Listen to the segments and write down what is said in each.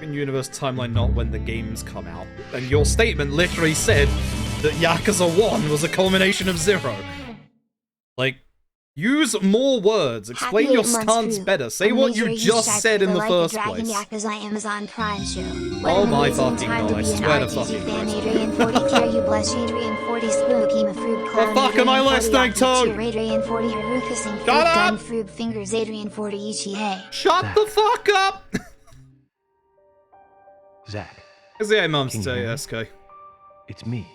universe timeline, not when the games come out. And your statement literally said that Yakuza 1 was a culmination of 0. Like, use more words. Explain your stance better. Say what you just said in the first place. Amazon Prime show. Oh my fucking god, I swear to fucking Christ. Adrian 40 care you bless Adrian 40 Spooky Mafroob Clown. The fuck am I listening to? Adrian 40 Harukas and Shut up! Froob Fingers Adrian 40 Ichihei. Shut the fuck up! Zach. Is the Mum's say SK? It's me,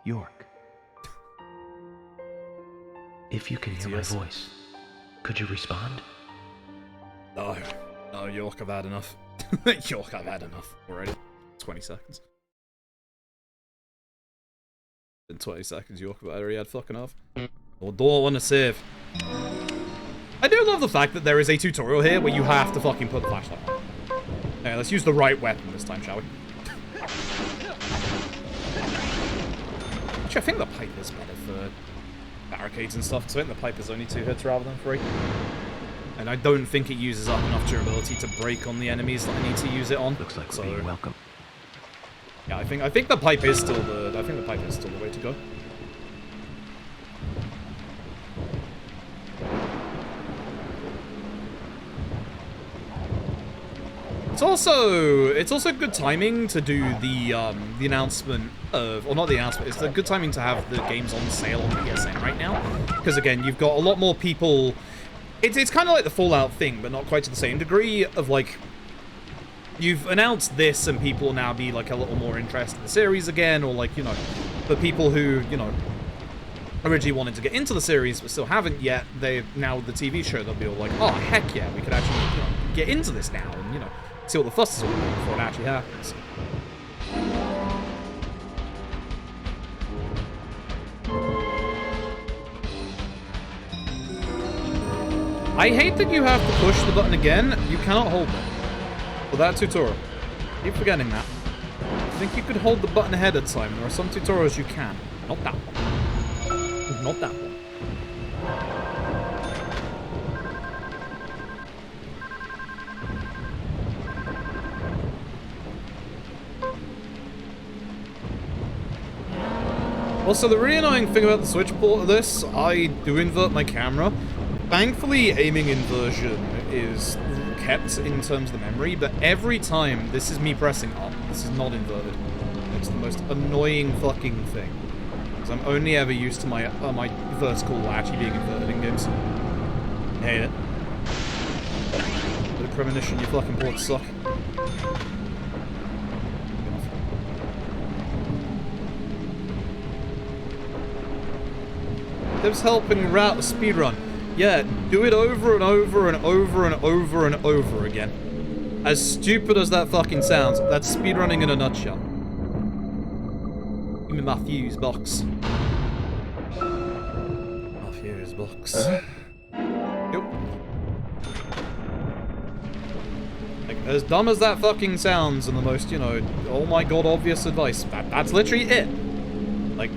York. If you can hear my voice, could you respond? No. No, York, I've had enough. York, I've had enough already. 20 seconds. In 20 seconds, York, I've already had fucking enough. Or don't want to save. I do love the fact that there is a tutorial here where you have to fucking put the flashlight on. Okay, let's use the right weapon this time, shall we? Actually, I think the pipe is better for barricades and stuff, because I think the pipe is only 2 hits rather than 3. And I don't think it uses up enough durability to break on the enemies that I need to use it on. Looks like we're being welcome. Yeah, I think the pipe is still the way to go. It's also good timing to do the announcement of, or not the announcement, it's a good timing to have the games on sale on PSN right now, because again, you've got a lot more people. It's kind of like the Fallout thing, but not quite to the same degree of like, you've announced this and people will now be like a little more interested in the series again, or like, you know, the people who, you know, originally wanted to get into the series but still haven't yet, they now with the TV show, they'll be all like, oh heck yeah, we could actually, you know, get into this now and, you know, see what the fuss is all about before it actually happens. I hate that you have to push the button again. You cannot hold it. For that tutorial. Keep forgetting that. I think you could hold the button ahead of time. There are some tutorials you can. Not that one. Not that one. Also, the really annoying thing about the Switch port of this, I do invert my camera. Thankfully, aiming inversion is kept in terms of the memory, but every time this is me pressing up, this is not inverted. It's the most annoying fucking thing. Because I'm only ever used to my my vertical actually being inverted in games. I hate it. But Premonition, your fucking ports suck. Dev's helping route the speedrun. Yeah, do it over and over and over and over and over again. As stupid as that fucking sounds, that's speedrunning in a nutshell. Give me my fuse box. My fuse box. Yep. Like, as dumb as that fucking sounds and the most, you know, oh my god, obvious advice, that's literally it. Like,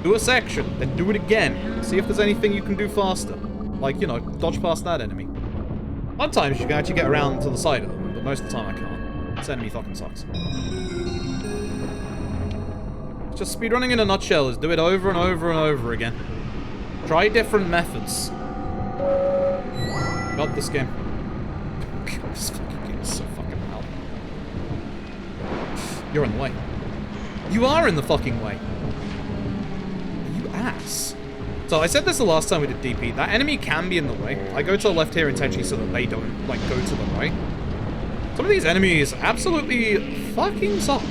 do a section, then do it again. See if there's anything you can do faster. Like, you know, dodge past that enemy. Sometimes you can actually get around to the side of them, but most of the time I can't. This enemy fucking sucks. Just speedrunning in a nutshell is do it over and over and over again. Try different methods. God, this game. God, this fucking game is so fucking loud. You're in the way. You are in the fucking way. You ass. So I said this the last time we did DP. That enemy can be in the way. I go to the left here intentionally so that they don't, like, go to the right. Some of these enemies absolutely fucking suck.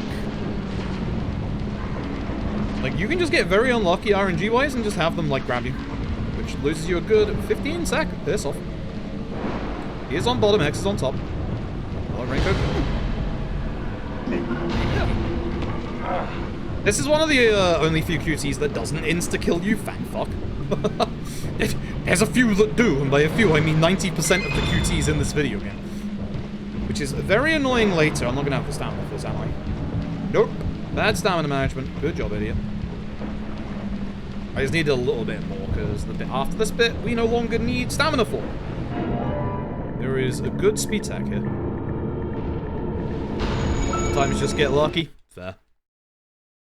Like, you can just get very unlucky RNG-wise and just have them, like, grab you. Which loses you a good 15 seconds. Piss off. He is on bottom, X is on top. Oh, raincoat. This is one of the only few QTs that doesn't insta-kill you, fan fuck. There's a few that do, and by a few I mean 90% of the QTs in this video game. Which is very annoying later. I'm not gonna have the stamina for this, am I? Nope. Bad stamina management. Good job, idiot. I just need a little bit more, because the bit after this bit, we no longer need stamina for. There is a good speed tag here. Sometimes just get lucky. Fair.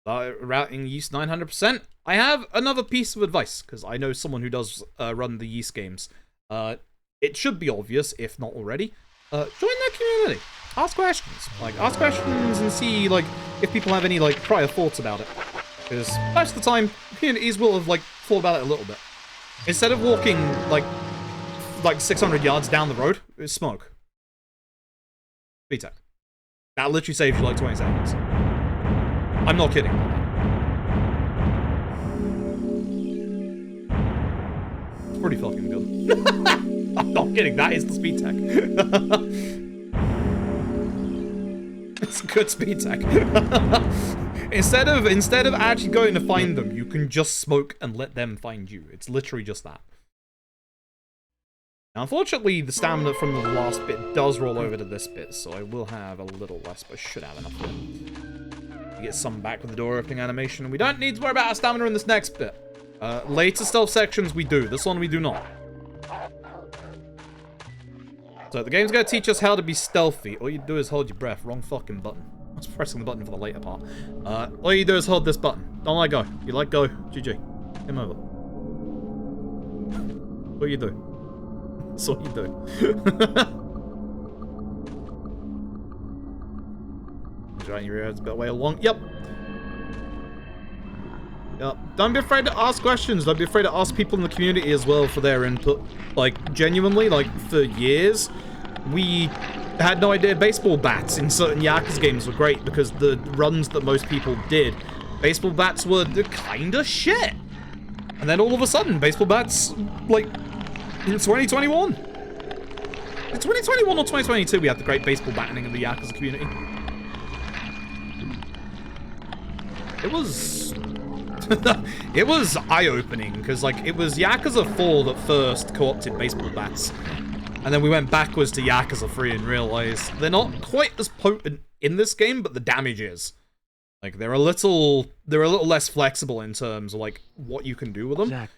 Routing yeast 900%. I have another piece of advice, because I know someone who does run the yeast games. It should be obvious, if not already. Join their community. Ask questions. Like, ask questions and see, like, if people have any, like, prior thoughts about it. Because most of the time, communities will have, like, thought about it a little bit. Instead of walking, like 600 yards down the road, it's smoke. VTech. That literally saves you, like, 20 seconds. I'm not kidding. It's pretty fucking good. I'm not kidding, that is the speed tech. It's good speed tech. Instead of actually going to find them, you can just smoke and let them find you. It's literally just that. Now, unfortunately, the stamina from the last bit does roll over to this bit, so I will have a little less, but I should have enough of it. Get some back with the door opening animation. We don't need to worry about our stamina in this next bit. Later stealth sections we do. This one we do not. So the game's going to teach us how to be stealthy. All you do is hold your breath. Wrong fucking button. I was pressing the button for the later part. All you do is hold this button. Don't let go. You let go. GG. Game over. What you do? That's all you do. Right in your ear, it's a bit way along. Yep. Yep. Don't be afraid to ask questions. Don't be afraid to ask people in the community as well for their input. Like, genuinely, like, for years, we had no idea baseball bats in certain Yakuza games were great because the runs that most people did, baseball bats were kinda shit. And then all of a sudden, baseball bats, like, in 2021. In 2021 or 2022, we had the great baseball batting in the Yakuza community. It was... it was eye-opening, because, like, it was Yakuza 4 that first co-opted baseball bats. And then we went backwards to Yakuza 3 and realized they're not quite as potent in this game, but the damage is. Like, they're a little less flexible in terms of, like, what you can do with them. Zach.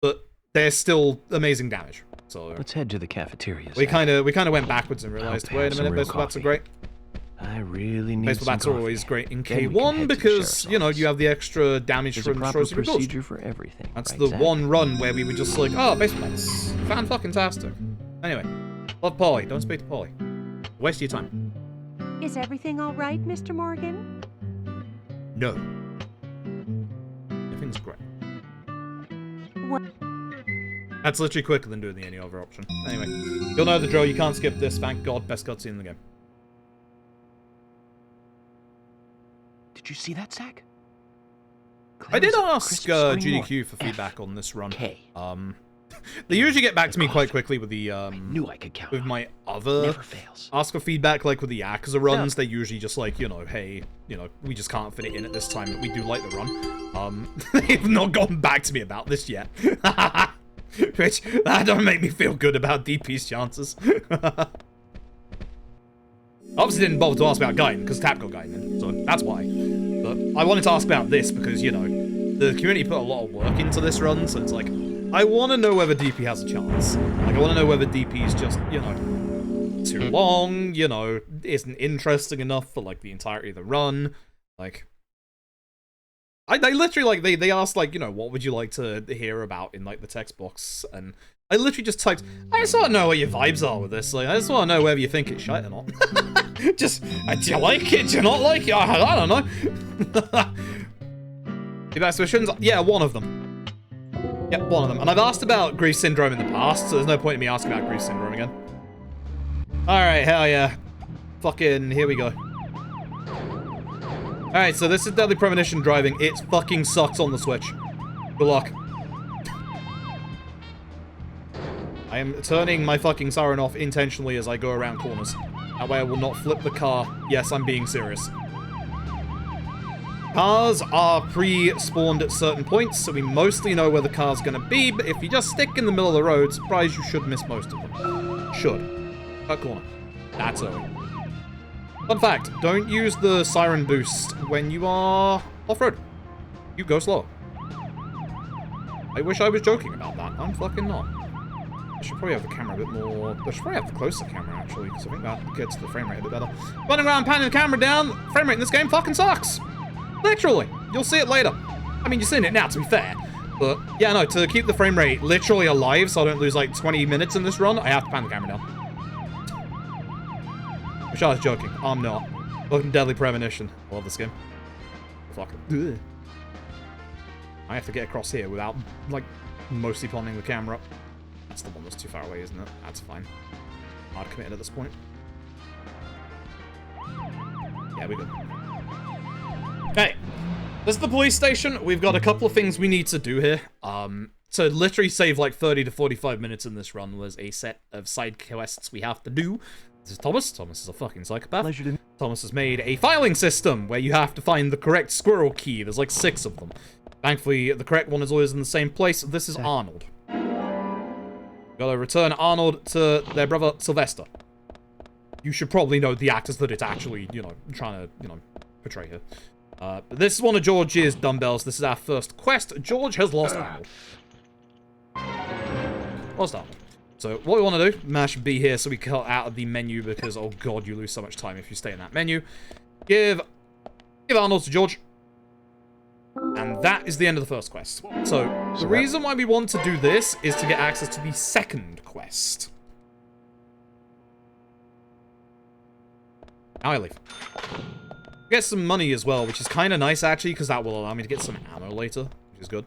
But they're still amazing damage. So let's head to the cafeteria. We kind of went backwards and realized, wait a minute, baseball bats are great. I really need baseball bats are always great in K1 because, you know, you have the extra damage from explosive procedure for everything. That's the one run where we were just like, oh, baseball bats. Fan-fucking-tastic. Anyway, love Polly. Don't speak to Polly. Waste your time. Is everything all right, Mr. Morgan? No. Everything's great. What? That's literally quicker than doing the any other option. Anyway, you'll know the drill. You can't skip this. Thank God. Best cutscene in the game. Did you see that, Zach? I did ask GDQ for feedback on this run. They usually get back to me quite quickly with the I knew I could count with my other never fails. Ask for feedback, like with the Yakuza runs. They usually just like, you know, hey, you know, we just can't fit it in at this time, but we do like the run. They've not gotten back to me about this yet. Which that don't make me feel good about DP's chances. Obviously didn't bother to ask about Gaiden, because Tap got Gaiden in, so that's why. But I wanted to ask about this because, you know, the community put a lot of work into this run, so it's like, I want to know whether DP has a chance. Like, I want to know whether DP is just, you know, too long, you know, isn't interesting enough for, like, the entirety of the run. Like, they literally, like, they asked, like, you know, what would you like to hear about in, like, the text box, and I literally just typed, I just want to know what your vibes are with this. Like, I just want to know whether you think it's shite or not. Just, do you like it? Do you not like it? I don't know. Feedback solutions? Yeah, one of them. Yep, one of them. And I've asked about grief syndrome in the past, so there's no point in me asking about grief syndrome again. Alright, hell yeah. Fucking, here we go. Alright, so this is Deadly Premonition driving. It fucking sucks on the Switch. Good luck. I am turning my fucking siren off intentionally as I go around corners. That way I will not flip the car. Yes, I'm being serious. Cars are pre-spawned at certain points, so we mostly know where the car's gonna be, but if you just stick in the middle of the road, surprise, you should miss most of them. Should. Cut corner. That's early. Fun fact, don't use the siren boost when you are off-road. You go slow. I wish I was joking about that. I'm fucking not. should probably have the camera a bit more... I should probably have the closer camera, actually, because I think that gets the frame rate a bit better. Running around panning the camera down, frame rate in this game fucking sucks. Literally. You'll see it later. I mean, you're seeing it now, to be fair. But, yeah, no, to keep the frame rate literally alive so I don't lose, like, 20 minutes in this run, I have to pan the camera down. Wish I was joking. I'm not. Welcome to Deadly Premonition. I love this game. Fuck it. Ugh. I have to get across here without, like, mostly planning the camera. That's the one that's too far away, isn't it? That's fine. Hard committed at this point. Yeah, we're good. Okay. This is the police station. We've got a couple of things we need to do here. So literally save like 30 to 45 minutes in this run was a set of side quests we have to do. This is Thomas. Thomas is a fucking psychopath. Thomas has made a filing system where you have to find the correct squirrel key. There's like 6 of them. Thankfully, the correct one is always in the same place. This is Arnold. Gotta return Arnold to their brother, Sylvester. You should probably know the actors that it's actually, you know, trying to, you know, portray here. But this is one of George's dumbbells. This is our first quest. George has lost Arnold. Lost Arnold. So what we want to do, mash B here so we cut out of the menu because, oh god, you lose so much time if you stay in that menu. Give Arnold to George. And that is the end of the first quest. So, the reason why we want to do this is to get access to the second quest. Now I leave. Get some money as well, which is kind of nice, actually, because that will allow me to get some ammo later, which is good.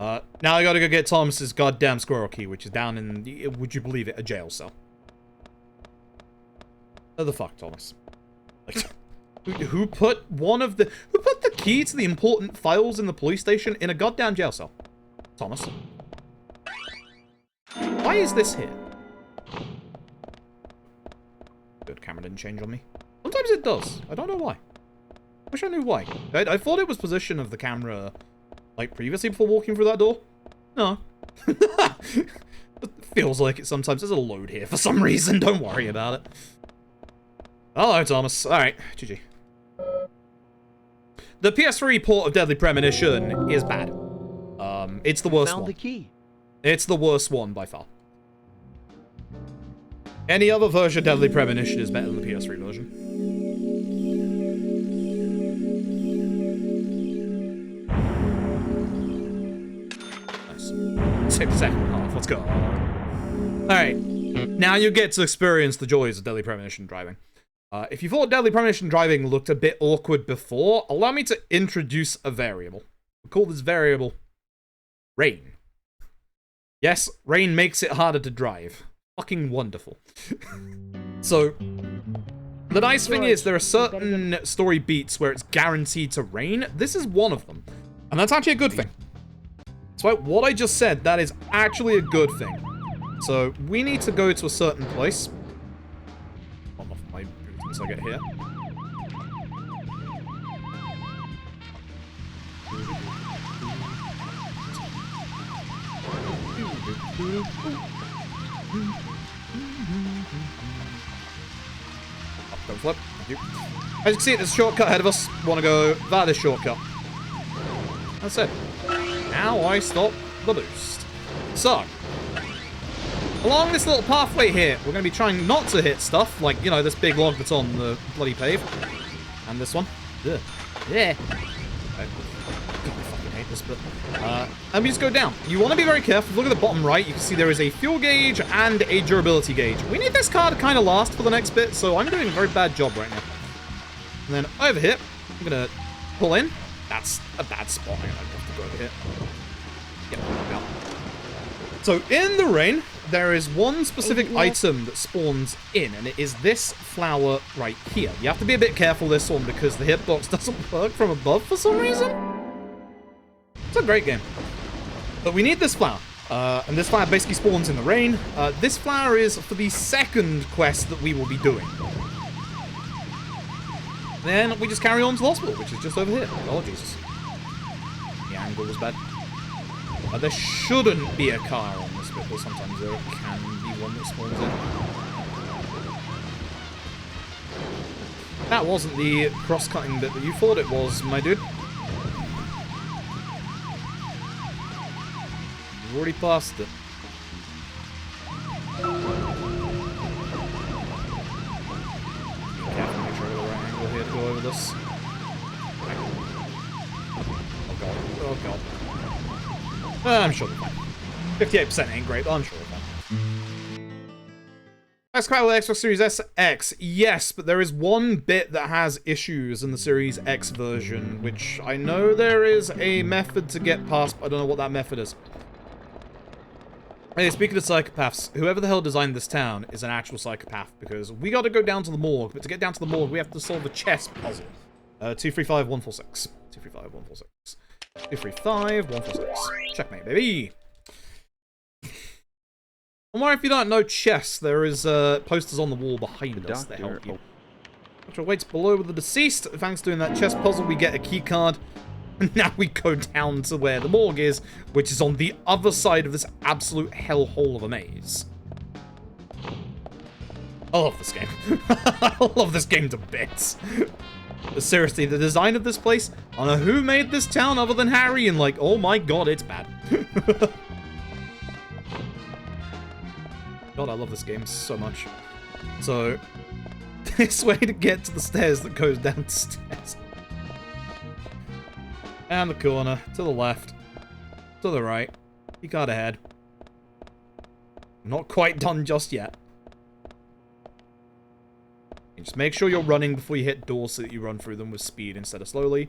Now I gotta go get Thomas's goddamn squirrel key, which is down in, would you believe it, a jail cell. What the fuck, Thomas? Like, who put the key to the important files in the police station in a goddamn jail cell? Thomas. Why is this here? Good, camera didn't change on me. Sometimes it does. I don't know why. Wish I knew why. I thought it was position of the camera, like, previously before walking through that door. No. It feels like it sometimes. There's a load here for some reason. Don't worry about it. Hello, Thomas. Alright, GG. The PS3 port of Deadly Premonition is bad. It's the worst one. The key. It's the worst one by far. Any other version of Deadly Premonition is better than the PS3 version. Nice. Save the second half. Let's go. Alright. Now you get to experience the joys of Deadly Premonition driving. If you thought Deadly Premonition driving looked a bit awkward before, allow me to introduce a variable. We'll call this variable rain. Yes, rain makes it harder to drive. Fucking wonderful. So, the nice thing is there are certain story beats where it's guaranteed to rain. This is one of them. And that's actually a good thing. So what I just said, that is actually a good thing. So, we need to go to a certain place. Once I get here. Up, don't flip. Thank you. As you can see, there's a shortcut ahead of us. Want to go via this shortcut. That's it. Now I stop the boost. So, along this little pathway here, we're going to be trying not to hit stuff, like, you know, this big log that's on the bloody pave. And this one. Ugh. Yeah. Okay. God, I fucking hate this bit. And we just go down. You want to be very careful. Look at the bottom right. You can see there is a fuel gauge and a durability gauge. We need this car to kind of last for the next bit, so I'm doing a very bad job right now. And then over here, I'm going to pull in. That's a bad spot. I'm going to have to go over here. Yep, yeah. So, in the rain, there is one specific item that spawns in, and it is this flower right here. You have to be a bit careful this one, because the hitbox doesn't work from above for some reason. It's a great game. But we need this flower, and this flower basically spawns in the rain. This flower is for the second quest that we will be doing. Then we just carry on to the hospital, which is just over here. Oh, Jesus. The angle was bad. There shouldn't be a car on this bit, but sometimes there can be one that spawns in. That wasn't the cross-cutting bit that you thought it was, my dude. You've already passed it. us. Oh god. Oh god. I'm sure we're fine. 58% ain't great, but I'm sure we're fine. Xbox Series S X. Yes, but there is one bit that has issues in the Series X version, which I know there is a method to get past, but I don't know what that method is. Hey, speaking of psychopaths, whoever the hell designed this town is an actual psychopath, because we gotta go down to the morgue, but to get down to the morgue, we have to solve a chess puzzle. 235146. 235146. 235146. Checkmate, baby! Don't worry if you don't know chess, there is posters on the wall behind us that help you. Which awaits below with the deceased. Thanks to doing that chess puzzle, we get a key card. Now we go down to where the morgue is, which is on the other side of this absolute hellhole of a maze. I love this game. I love this game to bits. But seriously, the design of this place, I don't know who made this town other than Harry, and like, oh my god, it's bad. God, I love this game so much. So, this way to get to the stairs that goes downstairs. And the corner, to the left, to the right. You got ahead. Not quite done just yet. And just make sure you're running before you hit doors so that you run through them with speed instead of slowly.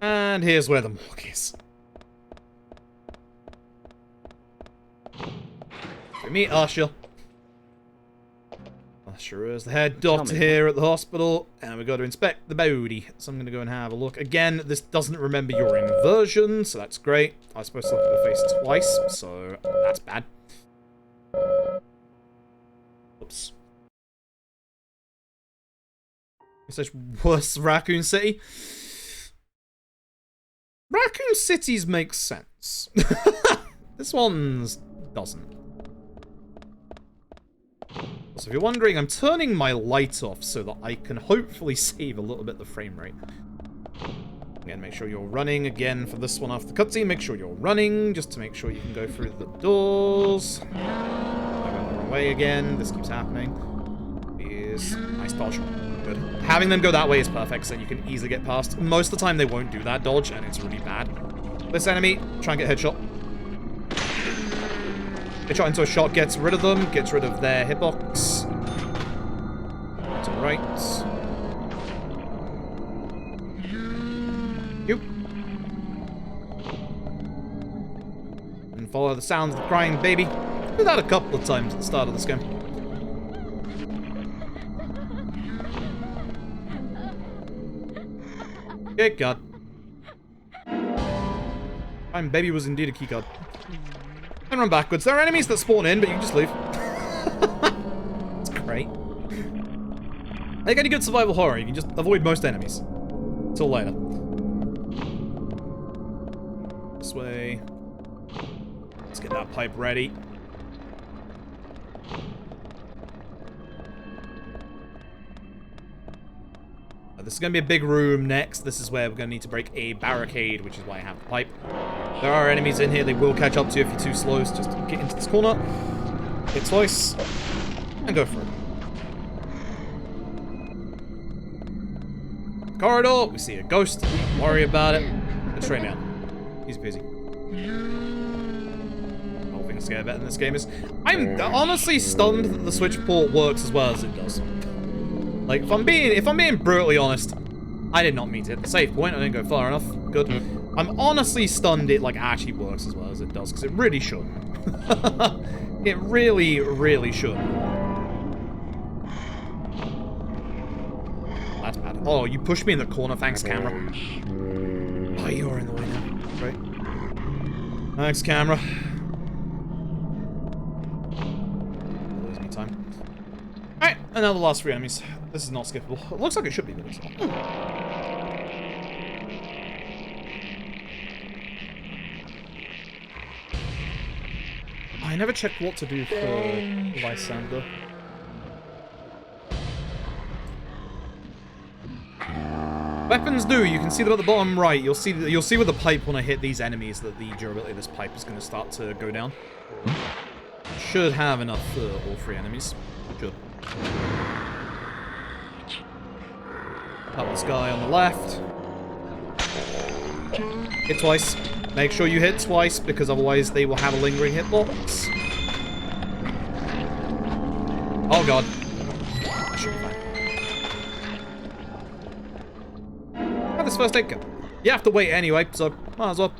And here's where the morgue is. So meet Usher. Usher is the head doctor here at the hospital, and we got to inspect the body. So I'm going to go and have a look. Again, this doesn't remember your inversion, so that's great. I was supposed to look at the face twice, so that's bad. Oops. It's such worse Raccoon City. Raccoon City's makes sense. This one's doesn't. So if you're wondering, I'm turning my light off so that I can hopefully save a little bit of the frame rate. Again, make sure you're running. Again, for this one after the cutscene, make sure you're running, just to make sure you can go through the doors. I went the wrong way again. This keeps happening. Is nice dodge. Good. Having them go that way is perfect, so you can easily get past. Most of the time, they won't do that dodge, and it's really bad. This enemy, try and get headshot. Headshot into a shot gets rid of them, gets rid of their hitbox. To the right. Yep. And follow the sounds of the crying baby. Do that a couple of times at the start of this game. Okay, card. Crying baby was indeed a key card. And run backwards. There are enemies that spawn in, but you can just leave. It's great. Like any good survival horror, you can just avoid most enemies. Until later. This way. Let's get that pipe ready. This is going to be a big room next. This is where we're going to need to break a barricade, which is why I have the pipe. There are enemies in here. They will catch up to you if you're too slow. So just get into this corner. Hit twice. And go for it. Corridor. We see a ghost. Don't worry about it. It's straight down. Easy peasy. The whole thing's getting better than this game is. I'm honestly stunned that the switch port works as well as it does. Like, if I'm being brutally honest, I did not mean to hit the save point. I didn't go far enough. Good. I'm honestly stunned it, like, actually works as well as it does, because it really shouldn't. It really, really shouldn't. That's bad. Oh, you pushed me in the corner. Thanks, camera. Oh, you're in the way now. Right. Thanks, camera. Lose me time. Alright, and now the last three enemies. This is not skippable. It looks like it should be, but it's not. I never checked what to do for Lysander. Weapons do. You can see them at the bottom right. You'll see with the pipe when I hit these enemies that the durability of this pipe is going to start to go down. Should have enough for all three enemies. Should. Help this guy on the left. Hit twice. Make sure you hit twice, because otherwise they will have a lingering hitbox. Oh god. I should be fine. Have this first aid kit. You have to wait anyway, so might as well.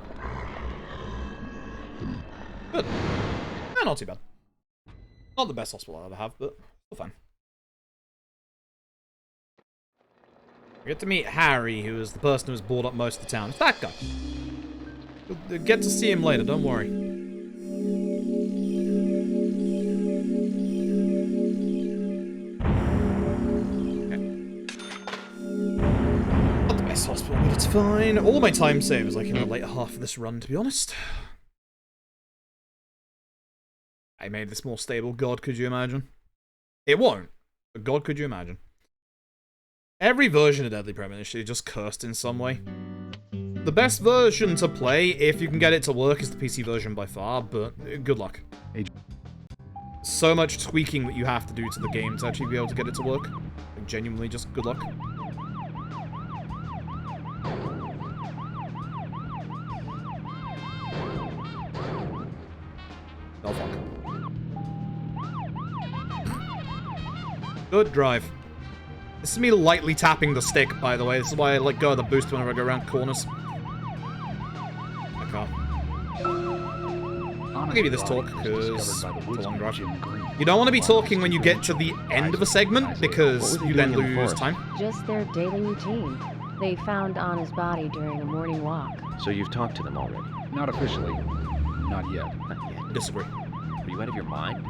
Good. Eh, not too bad. Not the best hospital I'll ever have, but still fine. We get to meet Harry, who is the person who has brought up most of the town. It's that guy. You'll get to see him later, don't worry. Not the best hospital, but it's fine. All my time saved was like in the later half of this run, to be honest. I made this more stable. God, could you imagine? It won't. But God, could you imagine? Every version of Deadly Premonition is just cursed in some way. The best version to play, if you can get it to work, is the PC version by far, but good luck. So much tweaking that you have to do to the game to actually be able to get it to work. Like, genuinely, just good luck. Oh, fuck. Good drive. This is me lightly tapping the stick, by the way. This is why I let go of the boost whenever I go around corners. I can't. I'll give you this talk, because it's a long drive. You don't want to be talking when you get to the end of a segment, because you then lose time. Just their daily routine. They found Anna's body during a morning walk. So you've talked to them already? Not officially. Not yet. Not yet. Disagree. Are you out of your mind?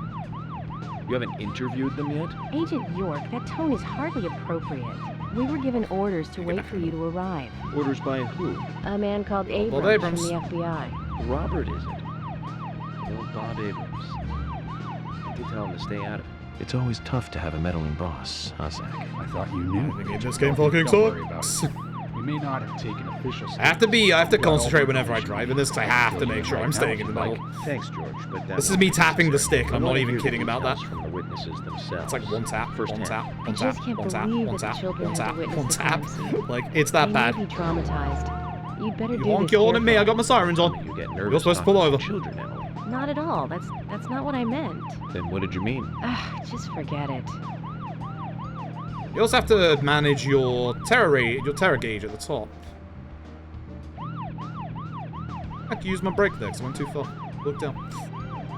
You haven't interviewed them yet? Agent York, that tone is hardly appropriate. We were given orders to wait for you to arrive. Orders by who? A man called Abrams, Bob Abrams from the FBI. Robert, is it? Well, Bob Abrams. I did tell him to stay out of it. It's always tough to have a meddling boss, huh, Zach? I thought you knew. I think this game fucking sucks. We may not have taken official steps. I have to concentrate whenever I drive in this, because I have to make sure I'm staying in the middle. Thanks, George, but This is me tapping the stick, I'm not even kidding about that. From the witnesses themselves. It's like one tap, one tap, one tap, just can't one tap, believe one that the tap, children one had to tap, witness one the tap. crime scene. Like, it's that bad. They may be traumatized. You'd better You do aren't this yelling at me, I got my sirens on. You get nervous You're supposed to pull talking over. Children, Emily. Not at all. That's not what I meant. Then what did you mean? Just forget it. You also have to manage your terror gauge at the top. I had to use my brake there because I went too far. Look down.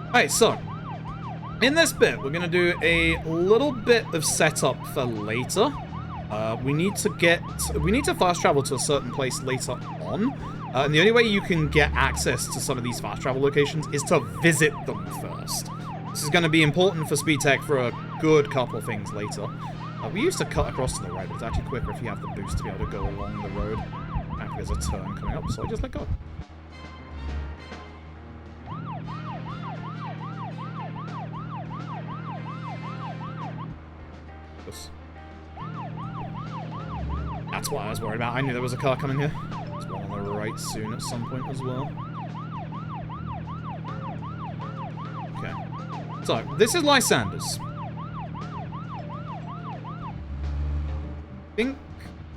Alright, so in this bit, we're going to do a little bit of setup for later. We need to fast travel to a certain place later on. And the only way you can get access to some of these fast travel locations is to visit them first. This is going to be important for speed tech for a good couple of things later. We used to cut across to the right, but it's actually quicker if you have the boost to be able to go along the road. Actually, there's a turn coming up, so I just let go. That's what I was worried about. I knew there was a car coming here. There's one on the right soon at some point as well. Okay. So, this is Lysander's. I think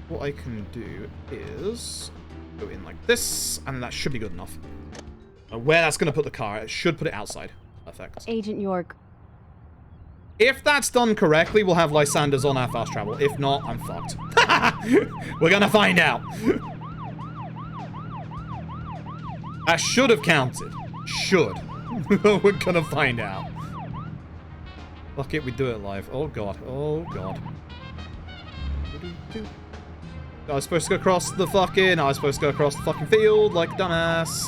what I can do is go in like this, and that should be good enough. Where that's going to put the car, it should put it outside. Perfect. Agent York. If that's done correctly, we'll have Lysander's on our fast travel. If not, I'm fucked. We're gonna find out. I should have counted. Should. We're gonna find out. Fuck it, we do it live. Oh god. Oh god. I was supposed to go across the fucking... I was supposed to go across the fucking field like a dumbass.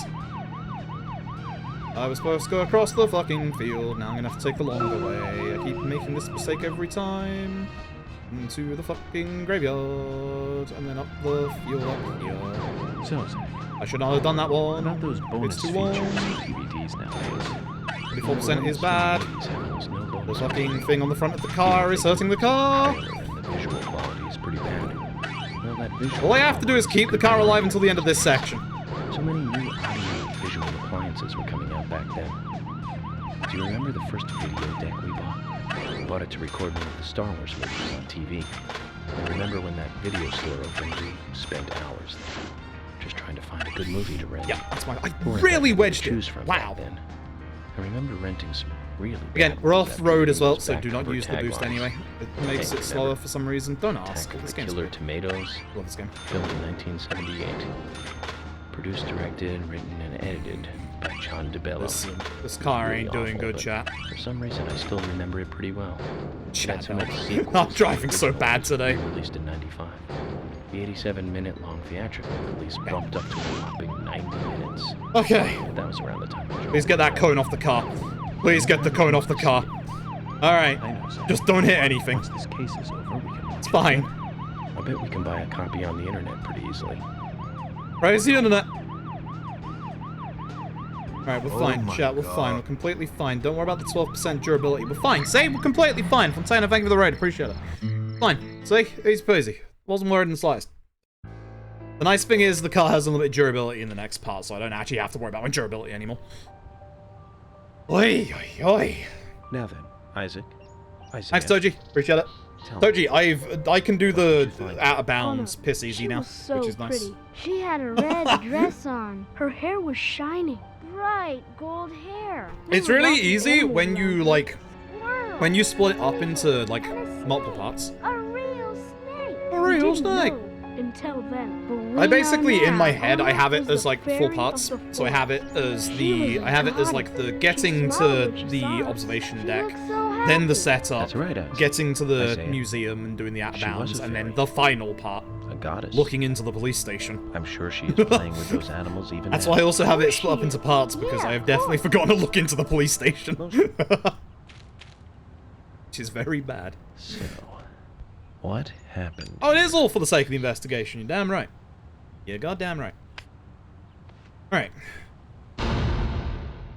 I was supposed to go across the fucking field. Now I'm gonna have to take the longer way. I keep making this mistake every time. Into the fucking graveyard. And then up the field up here. So, Zach, I should not have done that one. about those bonus It's too features long. in DVDs nowadays? 24% is bad. DVDs have almost no The bonus fucking thing on the front of the car is hurting the car. features. The visual quality is pretty bad. Well, that visual All I have to do is keep the car alive until the end of this section. So many new audio visual appliances were coming out back then. Do you remember the first video deck we bought? We bought it to record one of the Star Wars movies on TV. I remember when that video store opened, we spent hours there, just trying to find a good movie to rent. Yeah, that's why I Weren't really that many to wedged choose it. from Wow. back then. I remember renting some really Again, bad we're movies off after road reading as well, those so back do not cover use the boost taglines. anyway. It makes Think it we slower never for some reason. Don't ask. Attack of This the game's Killer cool. Tomatoes, Love this game. filmed in 1978. Produced, directed, written, and edited by John DeBello. This car Really ain't doing awful, good, but chat. For some reason, I still remember it pretty well. Chat, Not so much help. sequels, I'm driving the so original bad was today. Released in '95. The 87-minute-long theatrical release bumped up to a whopping 90 minutes. Okay. But that was around the time. Please get that cone off the car. Please get the cone off the car. Alright. I know, Zach. Just don't hit anything. Once this case is over, we can watch It's fine. I bet we can buy a copy on the internet pretty easily. Praise the internet. Alright, we're fine, my chat, we're God. fine. We're completely fine. Don't worry about the 12% durability. We're fine. Say we're completely fine. Fontana, thank you for the raid. Appreciate it. Fine. See? Easy peasy. Wasn't worried in the slightest. The nice thing is the car has unlimited durability in the next part, so I don't actually have to worry about my durability anymore. Oi, oi, oi. Now then, Isaac. Thanks, Toji. Appreciate it. Tell me, Toji, I can do the find? out of bounds piss She easy now, was so which is nice. pretty. She had a red dress on. Her hair was shining. Bright gold hair. There It's were really lots of easy animals when you around. like Squirrel. when you split it up into like And a snake. multiple parts. A real snake. A real We didn't snake. know until then. But we I basically know in my now. head I Olaf have it was as the like four fairy of parts. the So I have it as She was a like the goddess. getting She to smiled when she the saw us. observation She deck, looked so then the happy. setup, That's right, Isaac. getting to the Isaiah. museum and doing the out of She was bounds, a and then fairy. the final part, A goddess. looking into the police station. I'm sure she is playing with those animals even That's now. why I also have it course split up she into is. parts, because Yeah, I have of definitely course. forgotten to look into the police station. Most- Which is very bad. So, what happened? Oh, it is all for the sake of the investigation. You're damn right. You're goddamn right. Alright.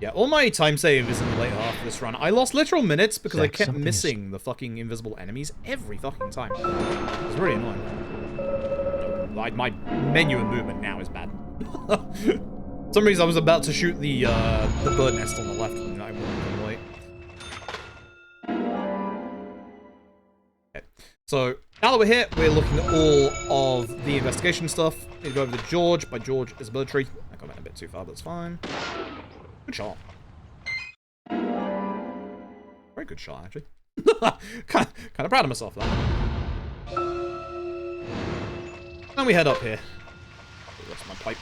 Yeah, all my time save is in the later half of this run. I lost literal minutes because I Zach, kept something is- missing the fucking invisible enemies every fucking time. It was really annoying. Like, my menu and movement now is bad. For some reason I was about to shoot the bird nest on the left and I went late. Okay. So, now that we're here, we're looking at all of the investigation stuff. Need to go over to George. By George is a bird tree. I got that a bit too far, but it's fine. Good shot. Very good shot, actually. kind of proud of myself, though. And we head up here. Oh, that's my pipe.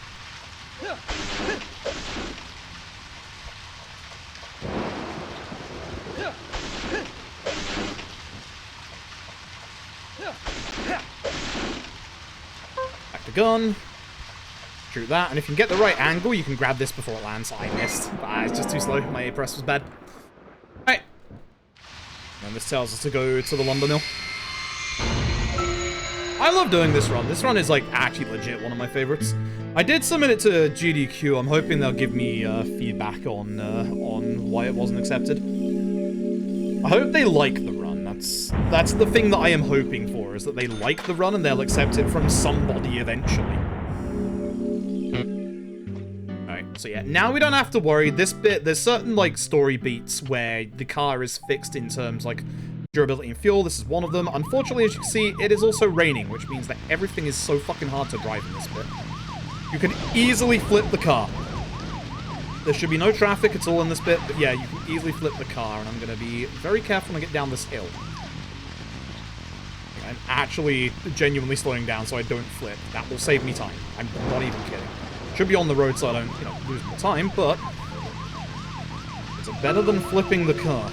Back the gun. Shoot that, and if you can get the right angle, you can grab this before it lands. I missed, but it's just too slow. My A press was bad. Alright. And this tells us to go to the lumber mill. I love doing this run. This run is, like, actually legit one of my favorites. I did submit it to GDQ. I'm hoping they'll give me feedback on why it wasn't accepted. I hope they like the run. That's the thing that I am hoping for, is that they like the run and they'll accept it from somebody eventually. Alright, so yeah, now we don't have to worry. This bit, there's certain, like, story beats where the car is fixed in terms, like, durability and fuel. This is one of them. Unfortunately, as you can see, it is also raining, which means that everything is so fucking hard to drive in this bit. You can easily flip the car. There should be no traffic at all in this bit, but yeah, you can easily flip the car, and I'm going to be very careful when I get down this hill. I'm actually genuinely slowing down so I don't flip. That will save me time. I'm not even kidding. Should be on the road so I don't, lose more time, but it's better than flipping the car.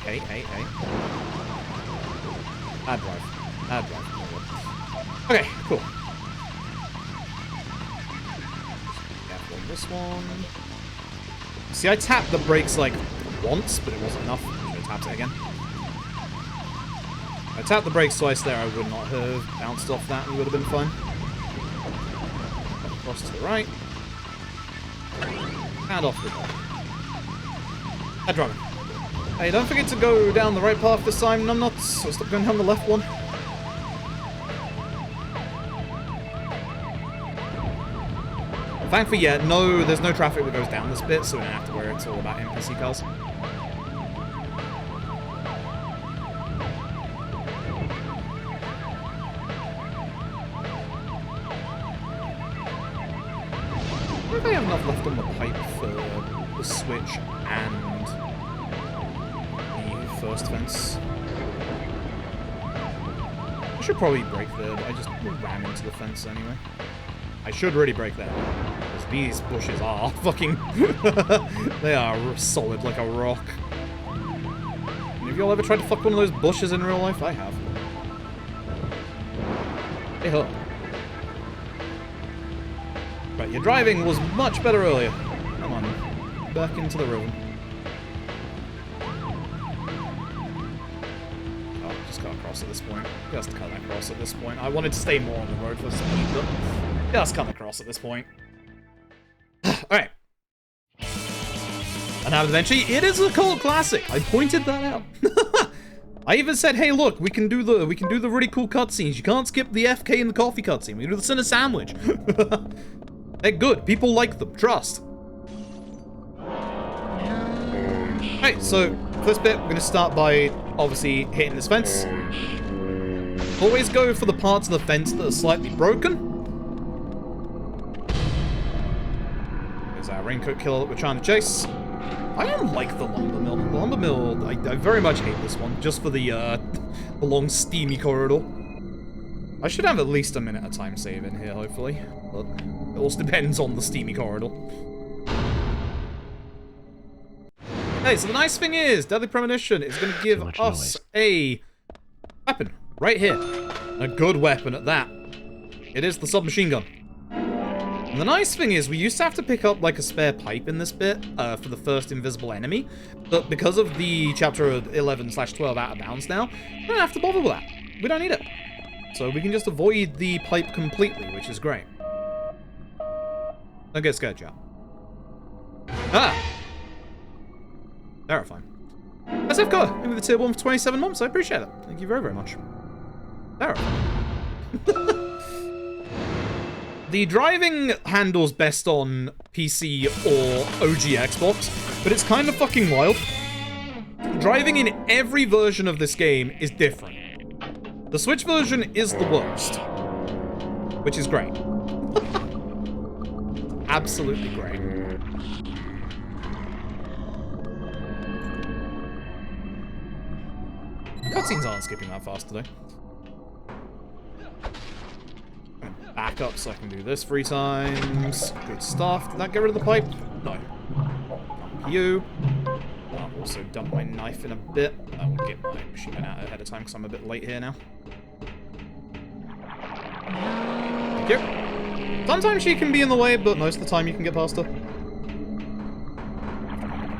Hey. Bad drive. Okay, cool. Careful on this one. See, I tapped the brakes like once, but it wasn't enough. I should have tapped it again. If I tapped the brakes twice there, I would not have bounced off that and would have been fine. Cross to the right. And off we go. Head driving. Hey, don't forget to go down the right path this time, numbnuts. So stop going down the left one. Thankfully, yeah, there's no traffic that goes down this bit, so we don't have to worry. It's all about NPC cars. enough left on the pipe for the switch and the first fence. I should probably break there, but I just ran into the fence anyway. I should really break that, because these bushes are fucking... they are solid like a rock. Have y'all ever tried to fuck one of those bushes in real life? I have. Hey, ho. Right, your driving was much better earlier. Come on, back into the room. Oh, just cut across at this point. Just cut across at this point. I wanted to stay more on the road for a second, but just cut across at this point. Alright. And now eventually, it is a cult classic. I pointed that out. I even said, hey, look, we can do the really cool cutscenes. You can't skip the FK and the coffee cutscene. We can do the Sinner sandwich. They're good. People like them. Trust. Alright, so first bit, we're gonna start by obviously hitting this fence. Always go for the parts of the fence that are slightly broken. There's our raincoat killer that we're trying to chase. I don't like the lumber mill. The lumber mill, I very much hate this one, just for the long steamy corridor. I should have at least a minute of time save in here, hopefully. But it also depends on the steamy corridor. Hey, so the nice thing is, Deadly Premonition is going to give us a weapon right here. A good weapon at that. It is the submachine gun. And the nice thing is, we used to have to pick up, like, a spare pipe in this bit for the first invisible enemy. But because of the chapter 11/12 out of bounds now, we don't have to bother with that. We don't need it. So we can just avoid the pipe completely, which is great. Don't get scared, chat. Ah! Terrifying. SFK, maybe the tier 1 for 27 months. I appreciate it. Thank you very, very much. Terrifying. The driving handles best on PC or OG Xbox, but it's kind of fucking wild. Driving in every version of this game is different. The Switch version is the worst, which is great. Absolutely great. Cutscenes aren't skipping that fast today. Back up so I can do this 3 times. Good stuff. Did that get rid of the pipe? No. You. I'll also dump my knife in a bit. I will get my machine gun out ahead of time because I'm a bit late here now. Thank you. Sometimes she can be in the way, but most of the time you can get past her. I'll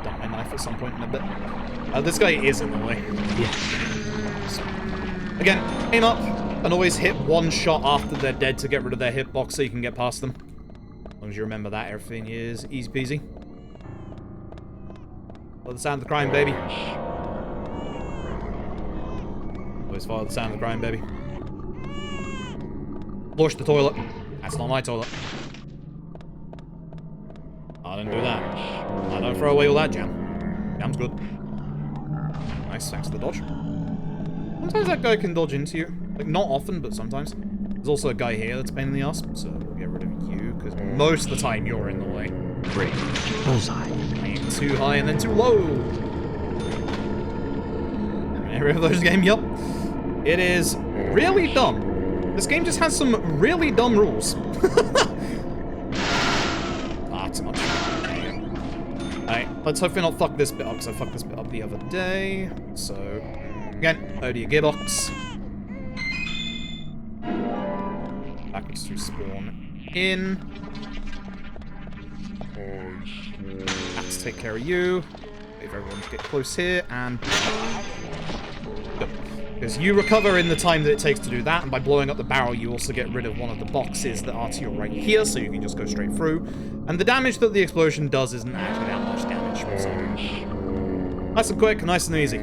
dump my knife at some point in a bit. This guy is in the way. Yeah. So, again, aim up. And always hit one shot after they're dead to get rid of their hitbox so you can get past them. As long as you remember that, everything is easy peasy. Follow the sound of the crying, baby. Always follow the sound of the crying, baby. Flush the toilet. That's not my toilet. I didn't do that. I don't throw away all that jam. Jam's good. Nice, thanks for the dodge. Sometimes that guy can dodge into you. Like, not often, but sometimes. There's also a guy here that's a pain in the ass, so we'll get rid of you, because most of the time you're in the way. Great. Bullseye. Aim too high and then too low. Every of those game, yup. It is really dumb. This game just has some really dumb rules. Ah, too much. Alright, let's hopefully not fuck this bit up, because I fucked this bit up the other day. So, again, over to your gearbox. Backwards to spawn in. Let's take care of you. Wait for everyone to get close here, and... Good. Because you recover in the time that it takes to do that, and by blowing up the barrel, you also get rid of one of the boxes that are to your right here, so you can just go straight through. And the damage that the explosion does isn't actually that much damage. So. Nice and quick, nice and easy.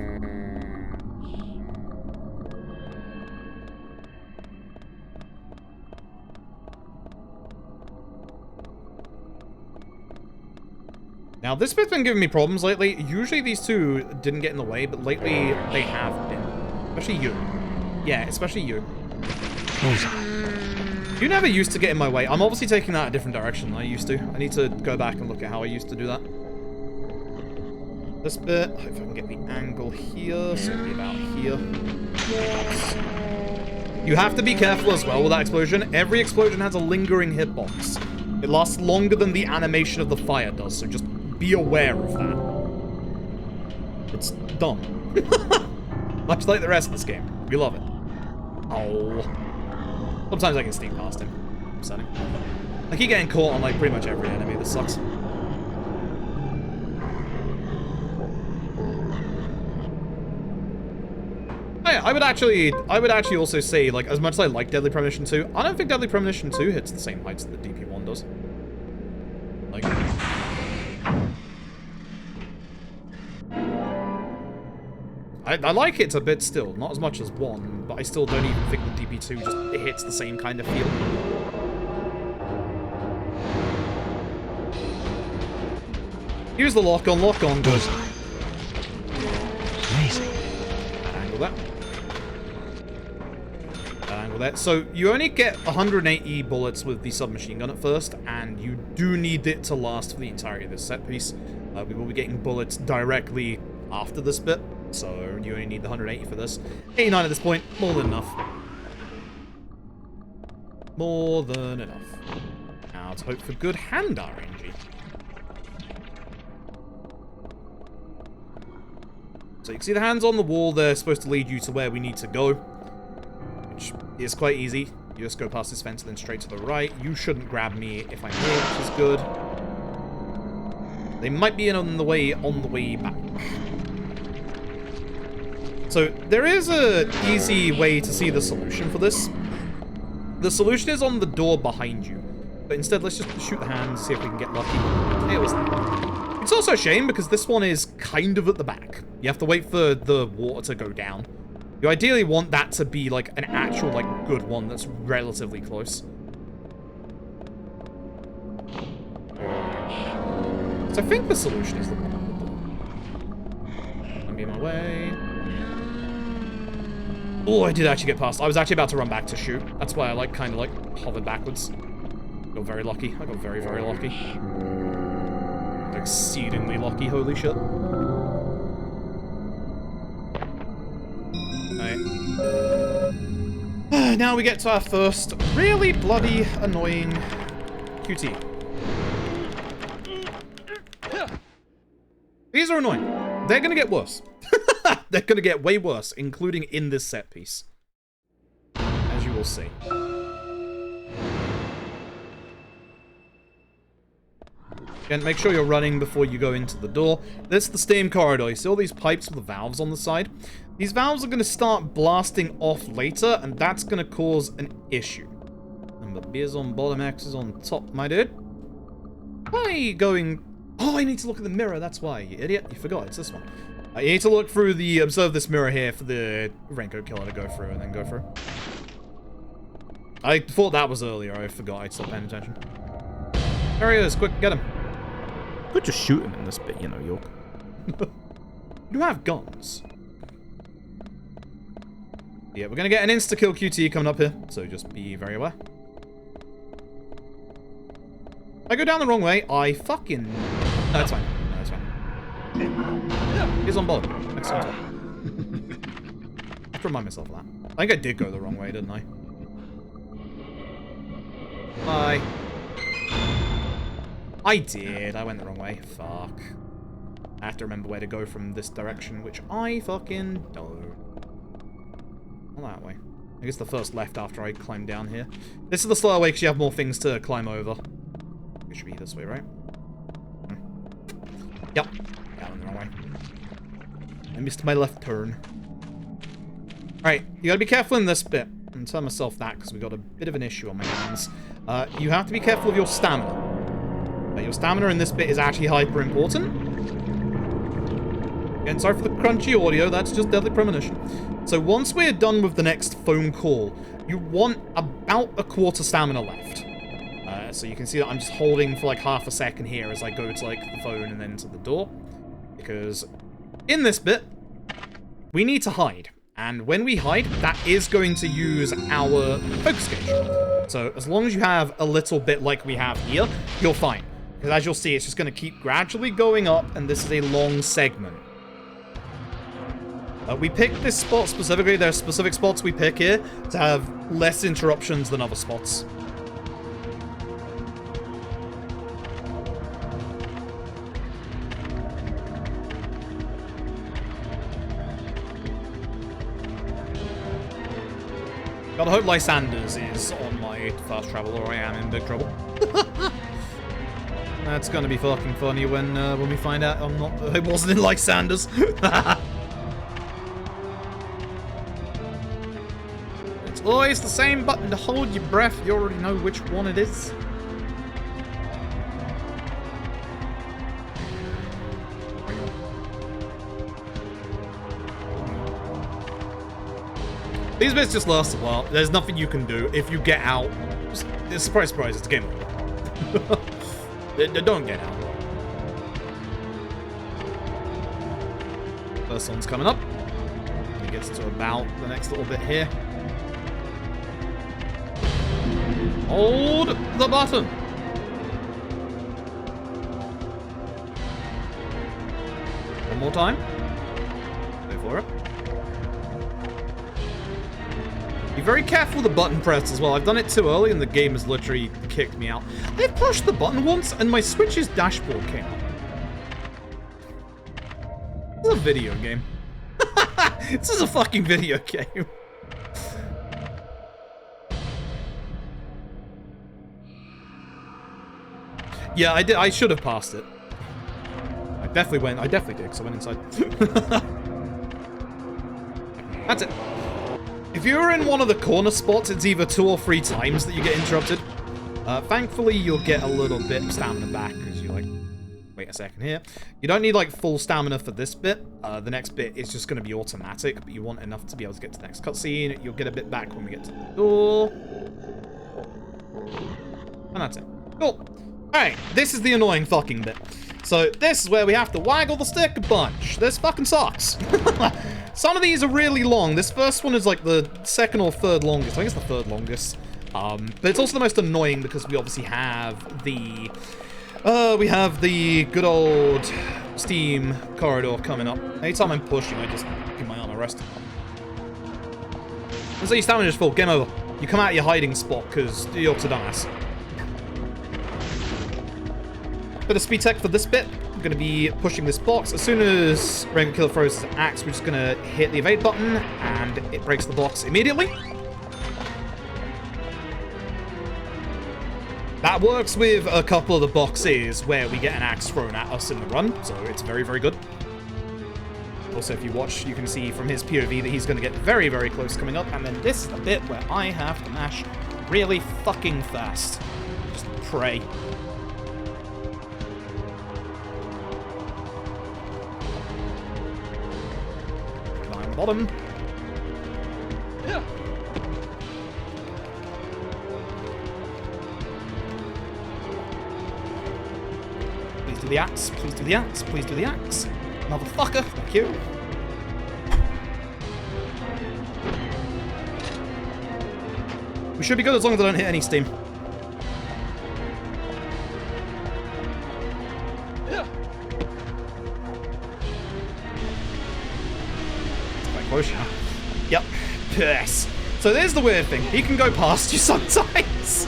Now, this bit's been giving me problems lately. Usually these two didn't get in the way, but lately they have been. Especially you. Yeah, especially you. You never used to get in my way. I'm obviously taking that a different direction than I used to. I need to go back and look at how I used to do that. This bit, hope I can get the angle here, so it'll be about here. You have to be careful as well with that explosion. Every explosion has a lingering hitbox. It lasts longer than the animation of the fire does, so just be aware of that. It's dumb. Much like the rest of this game. We love it. Oh. Sometimes I can sneak past him. Upsetting. I keep getting caught on like pretty much every enemy. This sucks. I would actually also say, like, as much as I like Deadly Premonition 2, I don't think Deadly Premonition 2 hits the same heights that the DP1 does. Like, I like it a bit still, not as much as 1, but I still don't even think the DP2 just hits the same kind of feel. Here's the lock-on, good. Amazing. Angle that. Angle that. So you only get 180 bullets with the submachine gun at first, and you do need it to last for the entirety of this set piece. We will be getting bullets directly after this bit, so you only need the 180 for this. 89 at this point, more than enough. More than enough. Now let's hope for good hand RNG. So you can see the hands on the wall, they're supposed to lead you to where we need to go. Which is quite easy. You just go past this fence and then straight to the right. You shouldn't grab me if I'm here, which is good. They might be on the way back. So there is an easy way to see the solution for this. The solution is on the door behind you. But instead, let's just shoot the hands, see if we can get lucky. It was... It's also a shame because this one is kind of at the back. You have to wait for the water to go down. You ideally want that to be like an actual, like, good one that's relatively close. So I think the solution is the one on the door. I'm in my way. Oh, I did actually get past. I was actually about to run back to shoot. That's why I, like, kind of, like, hovered backwards. Got very lucky. I got very, very lucky. Exceedingly lucky, holy shit. Alright. Now we get to our first really bloody annoying QT. These are annoying. They're gonna get worse. They're gonna get way worse, including in this set piece. As you will see. Again, make sure you're running before you go into the door. This is the steam corridor. You see all these pipes with the valves on the side? These valves are going to start blasting off later, and that's going to cause an issue. And the beers on bottom, X is on top, my dude. Why are you going... Oh, I need to look at the mirror, that's why, you idiot. You forgot, it's this one. You need to look through the... Observe this mirror here for the Raincoat Killer to go through, and then go through. I thought that was earlier, I forgot, I'd stop paying attention. There he is, quick, get him. Could just shoot him in this bit, you know, York. You have guns. Yeah, we're gonna get an insta-kill QT coming up here, so just be very aware. I go down the wrong way, I fucking... No, it's fine. No, it's fine. He's on board. Next on top. I have to remind myself of that. I think I did go the wrong way, didn't I? Bye. I did. I went the wrong way. Fuck. I have to remember where to go from this direction, which I fucking don't. Not that way. I guess the first left after I climb down here. This is the slower way because you have more things to climb over. It should be this way, right? Yep. Yeah, I went the wrong way. I missed my left turn. Alright, you gotta be careful in this bit. And tell myself that because we got a bit of an issue on my hands. You have to be careful of your stamina. Your stamina in this bit is actually hyper important. Again, sorry for the crunchy audio, that's just Deadly Premonition. So once we're done with the next phone call, you want about a quarter stamina left. So you can see that I'm just holding for like half a second here as I go to like the phone and then to the door. Because in this bit, we need to hide. And when we hide, that is going to use our focus gauge. So as long as you have a little bit like we have here, you're fine. Because as you'll see, it's just going to keep gradually going up, and this is a long segment. We picked this spot specifically. There are specific spots we pick here to have less interruptions than other spots. Gotta hope Lysanders is on my fast travel, or I am in big trouble. That's gonna be fucking funny when we find out I'm not. It wasn't in Lysanders. It's always the same button to hold your breath. You already know which one it is. These bits just last a while. There's nothing you can do. If you get out, surprise, surprise, it's game over. Don't get out. First one's coming up. He gets to about the next little bit here. Hold the button. One more time. Go for it. Be very careful with the button press as well. I've done it too early and the game has literally kicked me out. I pushed the button once and my Switch's dashboard came up. This is a video game. This is a fucking video game. Yeah, I did. I should have passed it. I definitely did, because I went inside. That's it. If you're in one of the corner spots, it's either 2 or 3 times that you get interrupted. Thankfully, you'll get a little bit of stamina back, because you like, wait a second here. You don't need like full stamina for this bit. The next bit is just going to be automatic, but you want enough to be able to get to the next cutscene. You'll get a bit back when we get to the door. And that's it. Cool. Alright, this is the annoying fucking bit. So this is where we have to waggle the stick a bunch. This fucking sucks. Some of these are really long. This first one is like the 2nd or 3rd longest. I think it's the 3rd longest. But it's also the most annoying because we obviously have the good old steam corridor coming up. Anytime I'm pushing, I just give my arm a rest. And so your stamina is full. Game over. You come out of your hiding spot because you're to dumbass. Bit of speed tech for this bit. I'm going to be pushing this box. As soon as Rainbow Killer throws his axe, we're just going to hit the evade button, and it breaks the box immediately. That works with a couple of the boxes where we get an axe thrown at us in the run, so it's very, very good. Also, if you watch, you can see from his POV that he's going to get very, very close coming up, and then this is the bit where I have to mash really fucking fast. Just pray. Bottom. Yeah. Please do the axe. Please do the axe. Please do the axe. Motherfucker. Thank you. We should be good as long as I don't hit any steam. Yep. Yes. So there's the weird thing. He can go past you sometimes.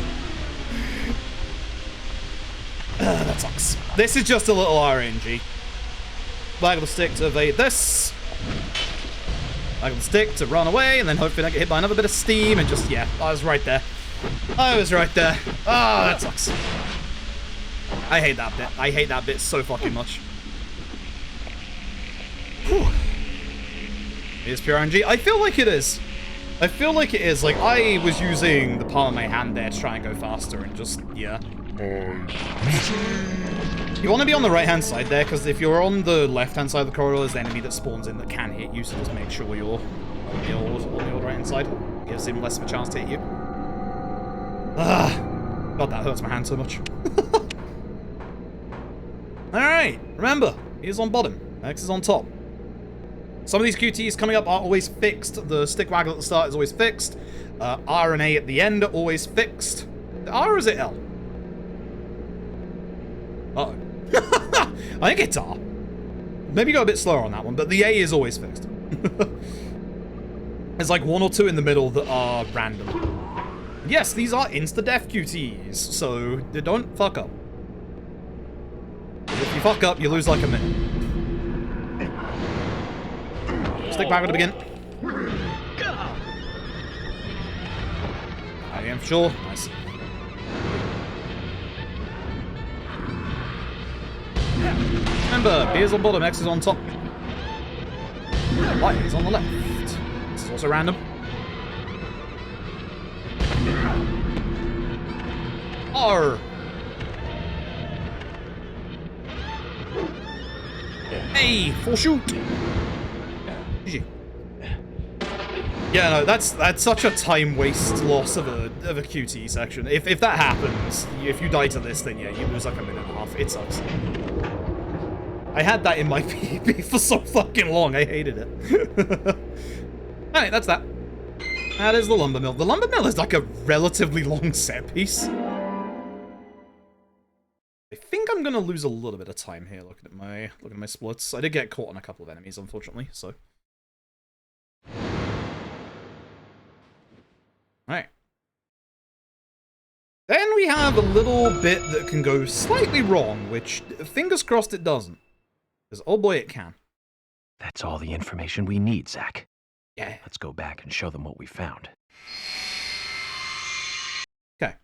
That sucks. This is just a little RNG. Waggle the stick to evade this. Waggle the stick to run away, and then hopefully I get hit by another bit of steam, and just, yeah, I was right there. I was right there. Ah, that sucks. I hate that bit. I hate that bit so fucking much. Whew. Is pure RNG? I feel like it is. I feel like it is. Like, I was using the palm of my hand there to try and go faster and just, yeah. You want to be on the right-hand side there, because if you're on the left-hand side of the corridor, there's an enemy that spawns in that can hit you, so just make sure you're on the old right-hand side. It gives him less of a chance to hit you. God, that hurts my hand so much. Alright, remember, he's on bottom. X is on top. Some of these QTEs coming up are always fixed. The stick waggle at the start is always fixed. R and A at the end are always fixed. R or is it L? Uh-oh. I think it's R. Maybe go a bit slower on that one, but the A is always fixed. There's like 1 or 2 in the middle that are random. Yes, these are insta-death QTEs, so don't fuck up. If you fuck up, you lose like a minute. Stick back to begin. I am sure. Nice. Remember, B is on bottom, X is on top. Y is on the left. This is also random. R. A for shoot. GG. Yeah, no, that's such a time waste loss of a QT section. If that happens, if you die to this, then yeah, you lose like a minute and a half. It sucks. I had that in my PB for so fucking long. I hated it. Alright, that's that. That is the lumber mill. The lumber mill is like a relatively long set piece. I think I'm gonna lose a little bit of time here looking at my splits. I did get caught on a couple of enemies, unfortunately, so. Alright. Then we have a little bit that can go slightly wrong, which fingers crossed it doesn't. Because oh boy it can. That's all the information we need, Zach. Yeah. Let's go back and show them what we found. Okay.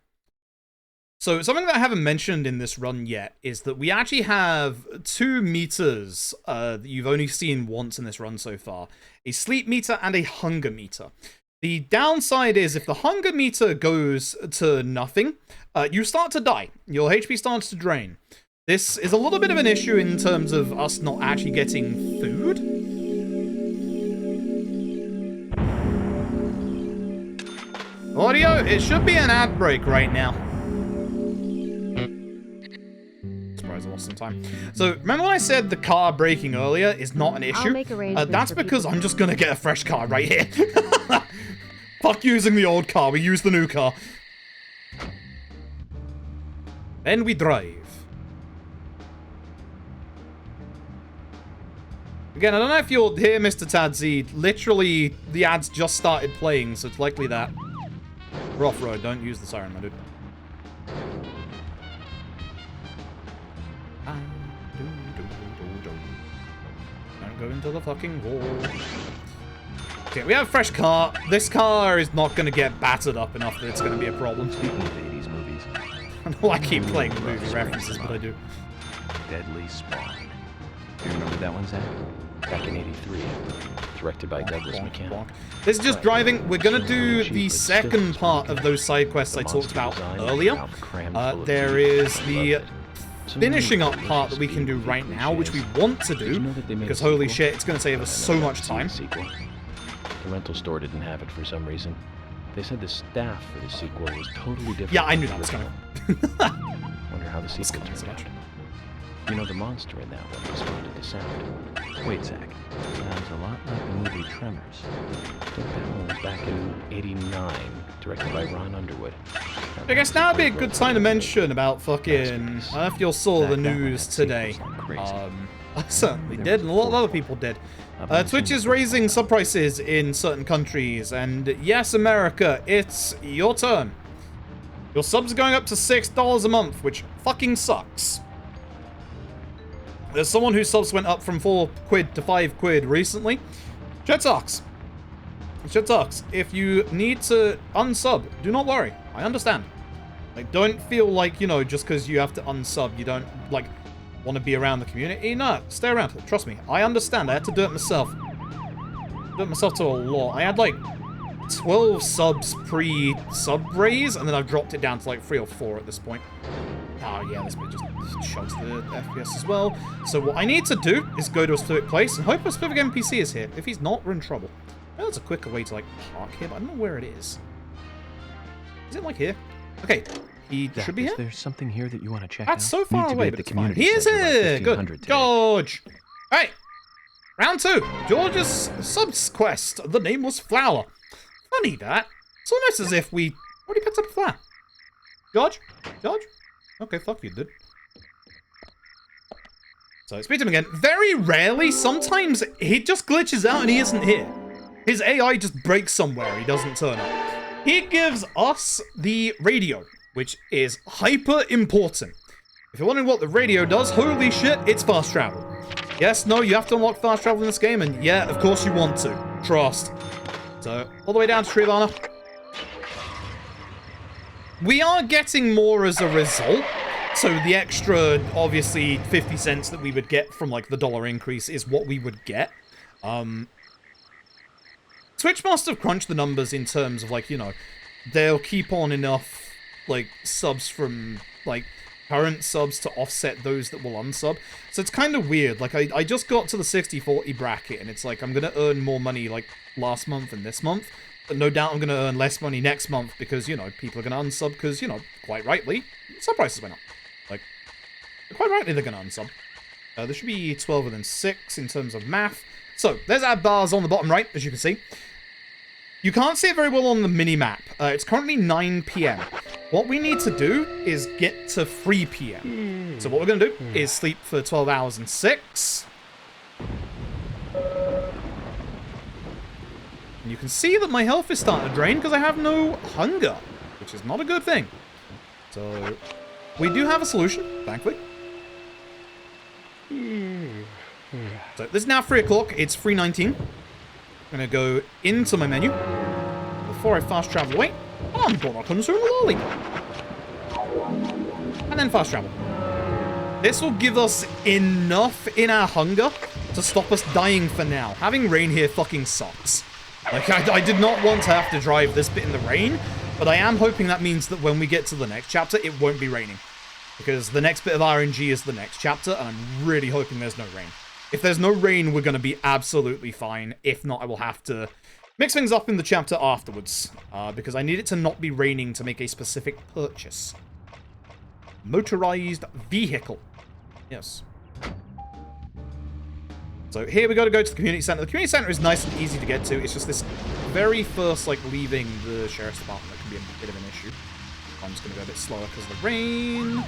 So something that I haven't mentioned in this run yet is that we actually have 2 meters that you've only seen once in this run so far. A sleep meter and a hunger meter. The downside is if the hunger meter goes to nothing, you start to die. Your HP starts to drain. This is a little bit of an issue in terms of us not actually getting food. Audio, it should be an ad break right now. Surprise, I lost some time. So, remember when I said the car braking earlier is not an issue? I'll make arrangements that's for because people. I'm just gonna get a fresh car right here. Fuck using the old car, we use the new car. Then we drive. Again, I don't know if you'll hear Mr. Tadzi. Literally, the ads just started playing, so it's likely that. We're off-road, don't use the siren, my dude. Don't go into the fucking wall. Okay, we have a fresh car. This car is not going to get battered up enough that it's going to be a problem. Speaking of 80s movies, I know I keep playing the movie references, but I do. Deadly Spawn. You remember that one, Zach? Back in '83, directed by Douglas McCann. This is just driving. We're gonna do the second part of those side quests I talked about earlier. There is the finishing up part that we can do right now, which we want to do, because holy shit, it's gonna save us so much time. The rental store didn't have it for some reason. They said the staff for the sequel was totally different. Yeah, I knew that was coming. Wonder how the sequel turned out. You know, the monster in that one responded to sound. Wait, Zach. Sounds a lot like the movie Tremors. I think that one was back in '89, directed by Ron Underwood. I guess now would be a good time to mention about fucking... I don't know if you all saw the news today. I certainly did, and a lot of other people did. Twitch is raising sub prices in certain countries, and yes, America, it's your turn. Your subs are going up to $6 a month, which fucking sucks. There's someone whose subs went up from 4 quid to 5 quid recently. Shit sucks. Shit sucks. If you need to unsub, do not worry. I understand. Like, don't feel like, you know, just because you have to unsub, you don't, like, want to be around the community. No, stay around. Trust me. I understand. I had to do it myself. Do it myself to a lot. I had, like, 12 subs pre-sub raise, and then I've dropped it down to, like, 3 or 4 at this point. Oh, yeah, this bit just shoves the FPS as well. So what I need to do is go to a specific place and hope a specific NPC is here. If he's not, we're in trouble. Well, that's a quicker way to, like, park here, but I don't know where it is. Is it, like, here? Okay, he should be here. Is there something here that you want to check That's out? so far away, but the it's fine. community He is center by here! Good. 1500 today. George! Hey! Round 2. George's subs quest. The name was Flower. Funny that. It's almost as if we already picked up a flower. George? George? Okay, fuck you, dude. So, speak to him again. Very rarely, sometimes he just glitches out and he isn't here. His AI just breaks somewhere, he doesn't turn up. He gives us the radio, which is hyper important. If you're wondering what the radio does, holy shit, it's fast travel. Yes, no, you have to unlock fast travel in this game, and yeah, of course you want to. Trust. So, all the way down to Trivana. We are getting more as a result. So the extra, obviously, 50 cents that we would get from, like, the dollar increase is what we would get. Twitch must have crunched the numbers in terms of, like, you know, they'll keep on enough, like, subs from, like, current subs to offset those that will unsub. So it's kind of weird. Like, I just got to the 60-40 bracket, and it's like, I'm going to earn more money, like, last month and this month. But no doubt I'm going to earn less money next month because, you know, people are going to unsub because, you know, quite rightly, sub prices went up. Like, quite rightly they're going to unsub. There should be 12 and then 6 in terms of math. So, there's our bars on the bottom right, as you can see. You can't see it very well on the mini-map. It's currently 9 PM. What we need to do is get to 3 PM. So what we're going to do is sleep for 12 hours and 6. And you can see that my health is starting to drain because I have no hunger, which is not a good thing. So, we do have a solution, thankfully. So, this is now 3 o'clock. It's 3:19. I'm going to go into my menu. Before I fast travel away, I'm going to consume a lollipop. And then fast travel. This will give us enough in our hunger to stop us dying for now. Having rain here fucking sucks. Like, I did not want to have to drive this bit in the rain, but I am hoping that means that when we get to the next chapter, it won't be raining. Because the next bit of RNG is the next chapter, and I'm really hoping there's no rain. If there's no rain, we're going to be absolutely fine. If not, I will have to mix things up in the chapter afterwards. Because I need it to not be raining to make a specific purchase. Motorized vehicle. Yes. So here we got to go to the community center. The community center is nice and easy to get to. It's just this very first, like, leaving the sheriff's department that can be a bit of an issue. I'm just going to go a bit slower because of the rain.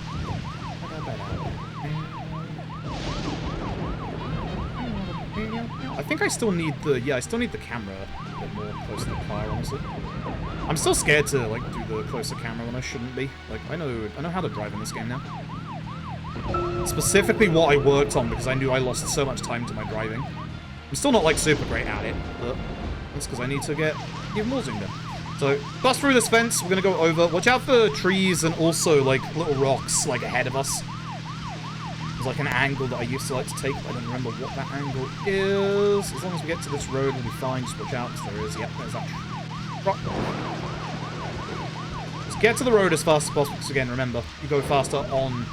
I think I still need the, I still need the camera a bit more close to the car, honestly. I'm still scared to, like, do the closer camera when I shouldn't be. Like, I know how to drive in this game now. Specifically what I worked on, because I knew I lost so much time to my driving. I'm still not, like, super great at it, but that's because I need to get even more zoomed in. So, bust through this fence, we're gonna go over. Watch out for trees and also, like, little rocks, like, ahead of us. There's, like, an angle that I used to like to take, but I don't remember what that angle is. As long as we get to this road, we'll be fine. Just watch out, because there is, yep, there's that rock. Just get to the road as fast as possible, because again, remember, you go faster on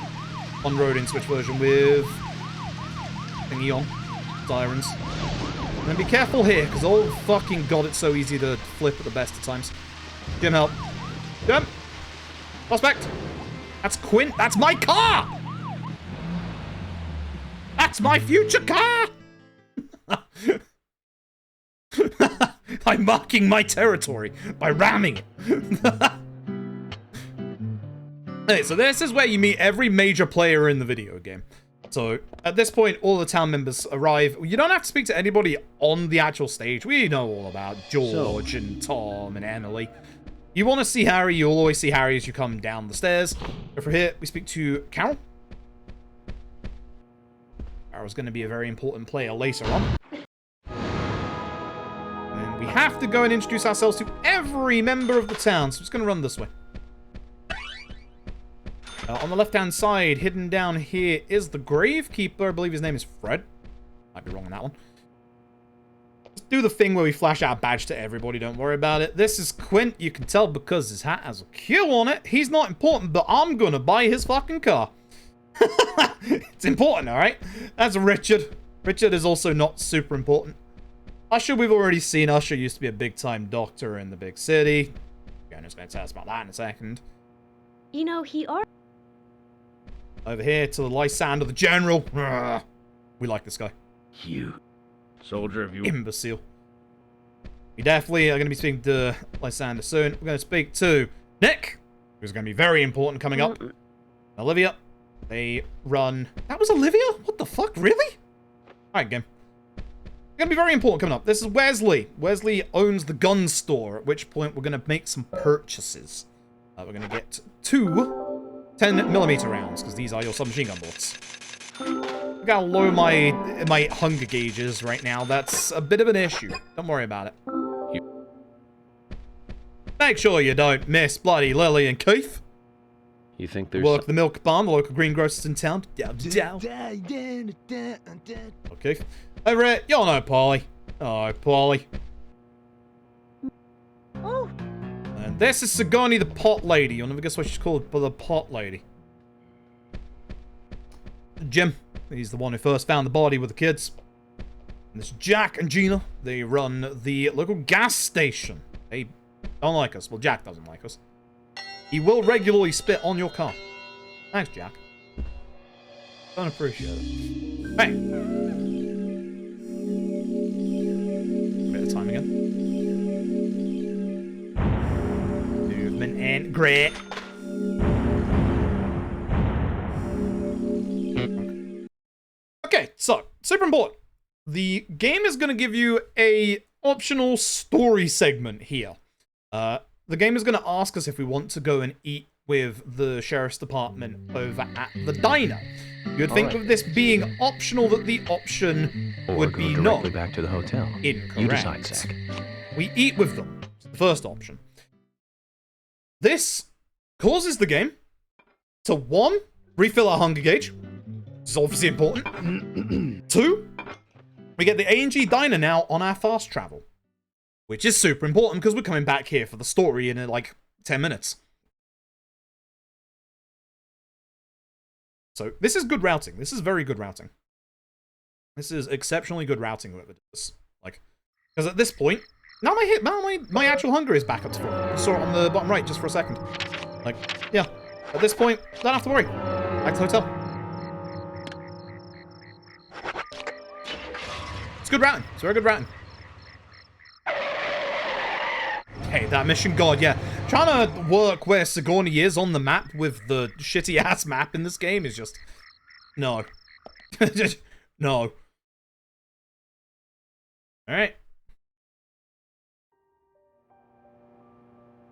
road in Switch version with thingy on, sirens. And then be careful here, because oh fucking god, it's so easy to flip at the best of times. Jim, help. Jim! Prospect! That's Quint, that's my car! That's my future car! I'm marking my territory by ramming it. Okay, so this is where you meet every major player in the video game. So, at this point, all the town members arrive. You don't have to speak to anybody on the actual stage. We know all about George and Tom and Emily. You want to see Harry, you'll always see Harry as you come down the stairs. Over here, we speak to Carol. Carol's going to be a very important player later on. And we have to go and introduce ourselves to every member of the town, so I'm just going to run this way. On the left-hand side, hidden down here, is the Gravekeeper. I believe his name is Fred. Might be wrong on that one. Just do the thing where we flash our badge to everybody, don't worry about it. This is Quint. You can tell because his hat has a Q on it. He's not important, but I'm gonna buy his fucking car. It's important, alright? That's Richard. Richard is also not super important. Usher, we've already seen. Usher used to be a big-time doctor in the big city. Fiona going to tell us about that in a second. You know, he already... Over here to the light sound of the general. We like this guy. You Soldier, have you... Imbecile. We definitely are going to be speaking to Lysander soon. We're going to speak to Nick, who's going to be very important coming up. Olivia. They run... That was Olivia? What the fuck? Really? Alright, game. Going to be very important coming up. This is Wesley. Wesley owns the gun store, at which point we're going to make some purchases. We're going to get 2 10mm rounds, because these are your submachine gun bullets. Look how low my hunger gauge is right now. That's a bit of an issue. Don't worry about it. Make sure you don't miss bloody Lily and Keith. You think there's... Work the milk barn, the local greengrocers in town. Okay. Over it. Y'all know Polly. Oh, Polly. Oh, And this is Sigourney the pot lady. You'll never guess what she's called, but the pot lady. Jim. He's the one who first found the body with the kids. And this Jack and Gina. They run the local gas station. They don't like us. Well, Jack doesn't like us. He will regularly spit on your car. Thanks, Jack. Don't appreciate it. Hey. A bit of time again. Movement and grit. Okay, so, super important. The game is going to give you a optional story segment here. The game is going to ask us if we want to go and eat with the sheriff's department over at the diner. You'd think with this being optional that the option would be no. directly back to the hotel. Incorrect. You decide, Zach. We eat with them. The first option. This causes the game to 1, refill our hunger gauge. This is obviously important. 2, we get the A&G diner now on our fast travel. Which is super important because we're coming back here for the story in like 10 minutes. So this is good routing. This is very good routing. This is exceptionally good routing, whoever does. Like, because at this point, now my actual hunger is back up to 4. I saw it on the bottom right just for a second. Like, yeah. At this point, don't have to worry. Back to the hotel. It's good routing. It's very good routing. Hey, that mission god, yeah. Trying to work where Sigourney is on the map with the shitty-ass map in this game is just... No. Just... No. Alright.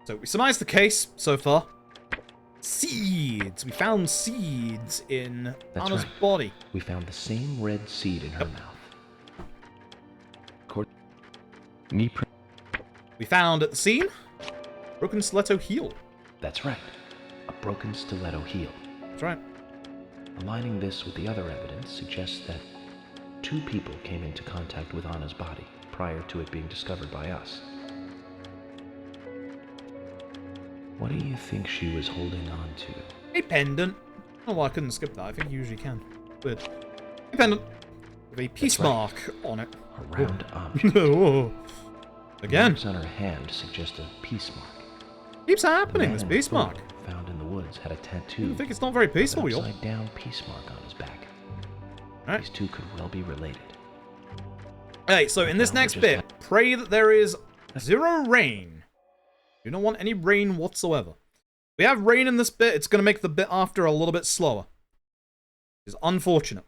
So, we surmised the case so far. Seeds! We found seeds in Anna's body. We found the same red seed in her mouth. We found at the scene, broken stiletto heel. That's right. A broken stiletto heel. That's right. Aligning this with the other evidence suggests that 2 people came into contact with Anna's body prior to it being discovered by us. What do you think she was holding on to? A pendant. Oh, well, I couldn't skip that. I think you usually can. Weird. A pendant with a peace mark on it. A round object. Whoa. Again. Marks on her hand suggest a peace mark. Keeps happening, this The peace man in mark. the photo found in the woods had a tattoo. I think it's not very peaceful, An y'all. upside down peace mark on his back. Alright. These 2 could well be related. Hey, so in this Well, next just bit, pray that there is 0 rain. You don't want any rain whatsoever. We have rain in this bit, it's going to make the bit after a little bit slower. It's unfortunate.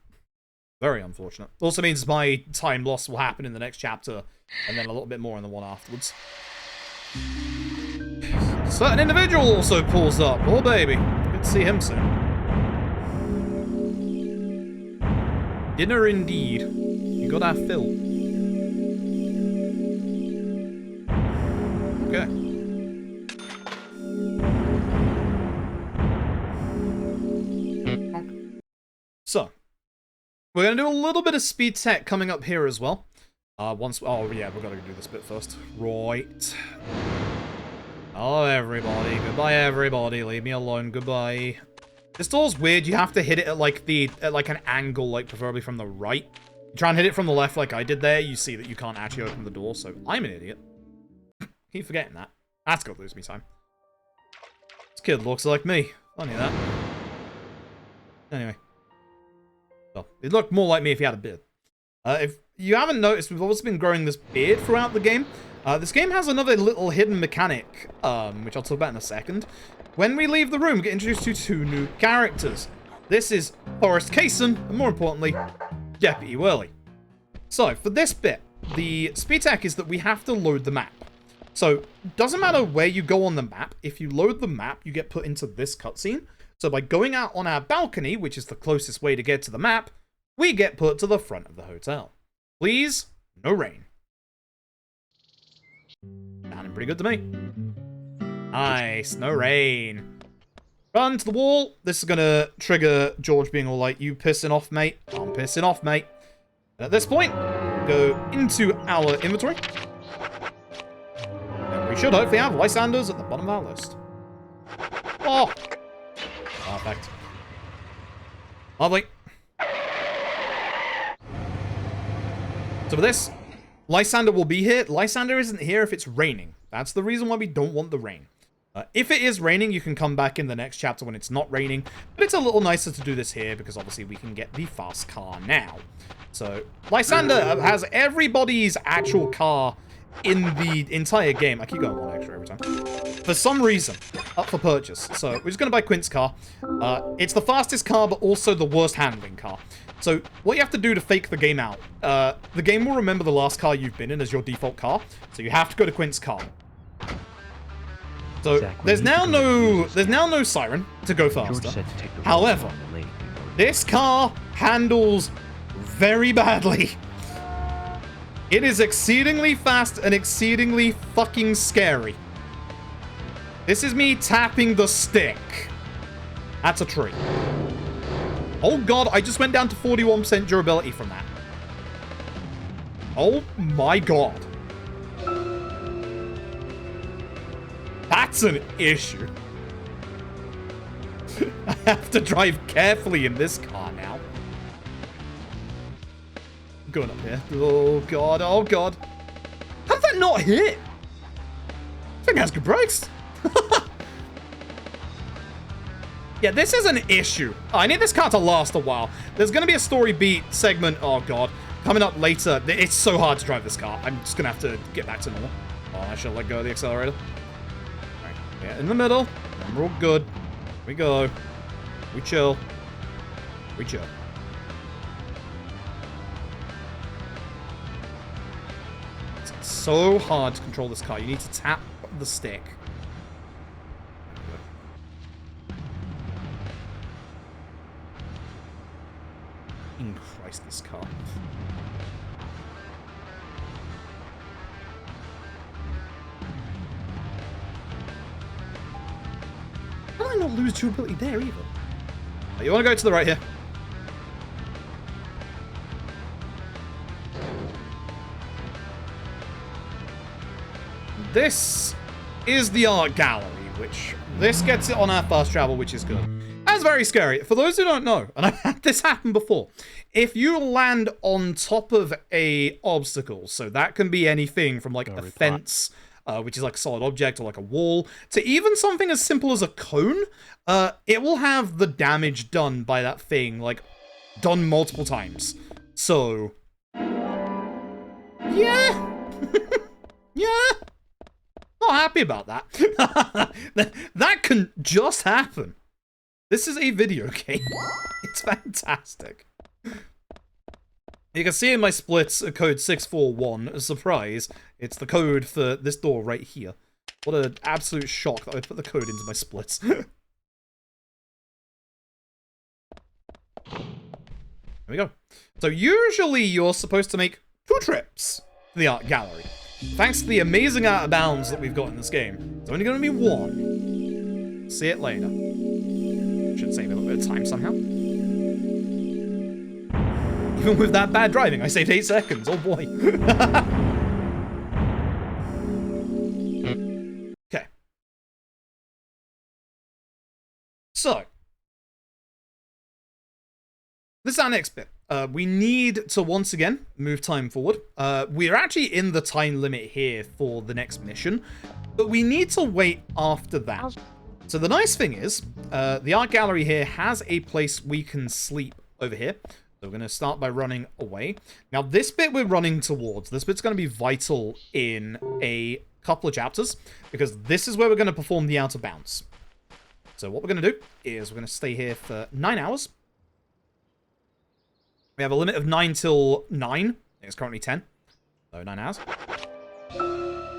Very unfortunate. Also means my time loss will happen in the next chapter, and then a little bit more in the one afterwards. A certain individual also pulls up. Oh, baby. Good to see him soon. Dinner indeed. You got our fill. Okay. So, we're going to do a little bit of speed tech coming up here as well. Oh yeah, we've got to do this bit first. Right. Hello, everybody. Goodbye, everybody. Leave me alone. Goodbye. This door's weird. You have to hit it at like an angle, like preferably from the right. You try and hit it from the left like I did there, you see that you can't actually open the door, so I'm an idiot. Keep forgetting that. That's gonna lose me time. This kid looks like me. Funny that. Anyway. Well, it looked more like me if he had a beard. If you haven't noticed, we've also been growing this beard throughout the game. This game has another little hidden mechanic, which I'll talk about in a second. When we leave the room, we get introduced to 2 new characters. This is Forrest Kaysen, and more importantly, Deputy Whirly. So, for this bit, the speed tech is that we have to load the map. So, doesn't matter where you go on the map, if you load the map, you get put into this cutscene. So by going out on our balcony, which is the closest way to get to the map, we get put to the front of the hotel. Please, no rain. Sounding pretty good to me. Nice, no rain. Run to the wall. This is gonna trigger George being all like, you pissing off, mate? I'm pissing off, mate. And at this point, go into our inventory. And we should hopefully have Lysanders at the bottom of our list. Oh! Perfect. Lovely. So for this, Lysander will be here. Lysander isn't here if it's raining. That's the reason why we don't want the rain. If it is raining, you can come back in the next chapter when it's not raining. But it's a little nicer to do this here because obviously we can get the fast car now. So Lysander has everybody's actual car in the entire game. I keep going 1 extra every time. For some reason, up for purchase. So we're just going to buy Quint's car. It's the fastest car, but also the worst handling car. So what you have to do to fake the game out, the game will remember the last car you've been in as your default car. So you have to go to Quint's car. So there's now no siren to go faster. However, this car handles very badly. It is exceedingly fast and exceedingly fucking scary. This is me tapping the stick. That's a tree. Oh god, I just went down to 41% durability from that. Oh my god. That's an issue. I have to drive carefully in this car now. Going up here. Oh god, oh god. How did that not hit? I think it has good brakes. Yeah, this is an issue. I need this car to last a while. There's going to be a story beat segment, oh god, coming up later. It's so hard to drive this car. I'm just going to have to get back to normal. Oh, I should let go of the accelerator. Alright, yeah, in the middle. And we're all good. Here we go. We chill. We chill. It's so hard to control this car. You need to tap the stick. Christ, this car. How did I not lose durability there either? Oh, you want to go to the right here? This is the art gallery, which this gets it on our fast travel, which is good. That's very scary. For those who don't know, and I've had this happen before, if you land on top of a obstacle, so that can be anything from like a fence, which is like a solid object, or like a wall, to even something as simple as a cone, it will have the damage done by that thing, like, done multiple times. So, yeah. Yeah. Not happy about that. That can just happen. This is a video game. It's fantastic. You can see in my splits code 641. Surprise. It's the code for this door right here. What an absolute shock that I put the code into my splits. There we go. So usually you're supposed to make 2 trips to the art gallery. Thanks to the amazing out of bounds that we've got in this game, it's only going to be 1. See it later. Should save a little bit of time somehow. Even with that bad driving, I saved 8 seconds. Oh boy. Okay. So. This is our next bit. We need to once again move time forward. We're actually in the time limit here for the next mission, but we need to wait after that. So the nice thing is, the art gallery here has a place we can sleep over here. So we're going to start by running away. Now, this bit we're running towards, this bit's going to be vital in a couple of chapters, because this is where we're going to perform the outer bounce. So what we're going to do is we're going to stay here for 9 hours. We have a limit of 9 till 9. It's currently 10. So 9 hours.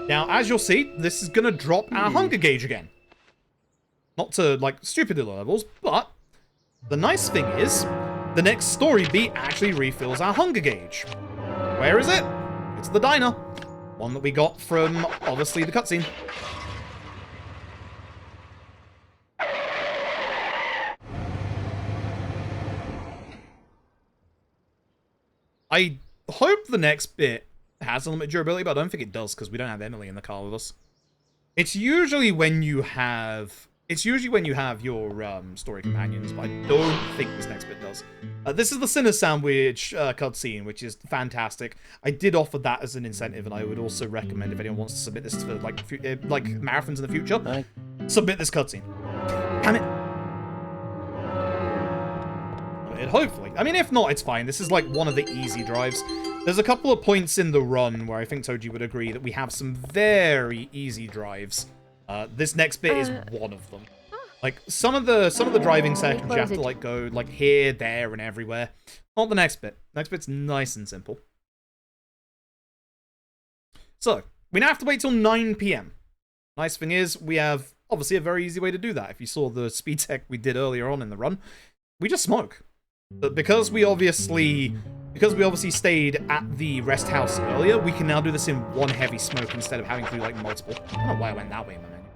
Now, as you'll see, this is going to drop our hunger gauge again. Not to, like, stupidly low levels, but the nice thing is, the next story beat actually refills our hunger gauge. Where is it? It's the diner. One that we got from, obviously, the cutscene. I hope the next bit has a limited durability, but I don't think it does, because we don't have Emily in the car with us. It's usually when you have... your story companions, but I don't think this next bit does. This is the Sinner Sandwich cutscene, which is fantastic. I did offer that as an incentive, and I would also recommend if anyone wants to submit this for like marathons in the future, submit this cutscene. Damn it! Hopefully. I mean, if not, it's fine. This is like one of the easy drives. There's a couple of points in the run where I think Toji would agree that we have some very easy drives. This next bit is one of them. Like, some of the driving sections you have to, like, go, like, here, there, and everywhere. Not the next bit. Next bit's nice and simple. So, we now have to wait till 9 PM. Nice thing is, we have, obviously, a very easy way to do that. If you saw the speed tech we did earlier on in the run, we just smoke. But because we obviously stayed at the rest house earlier, we can now do this in one heavy smoke instead of having to do, like, multiple. I don't know why I went that way in my menu.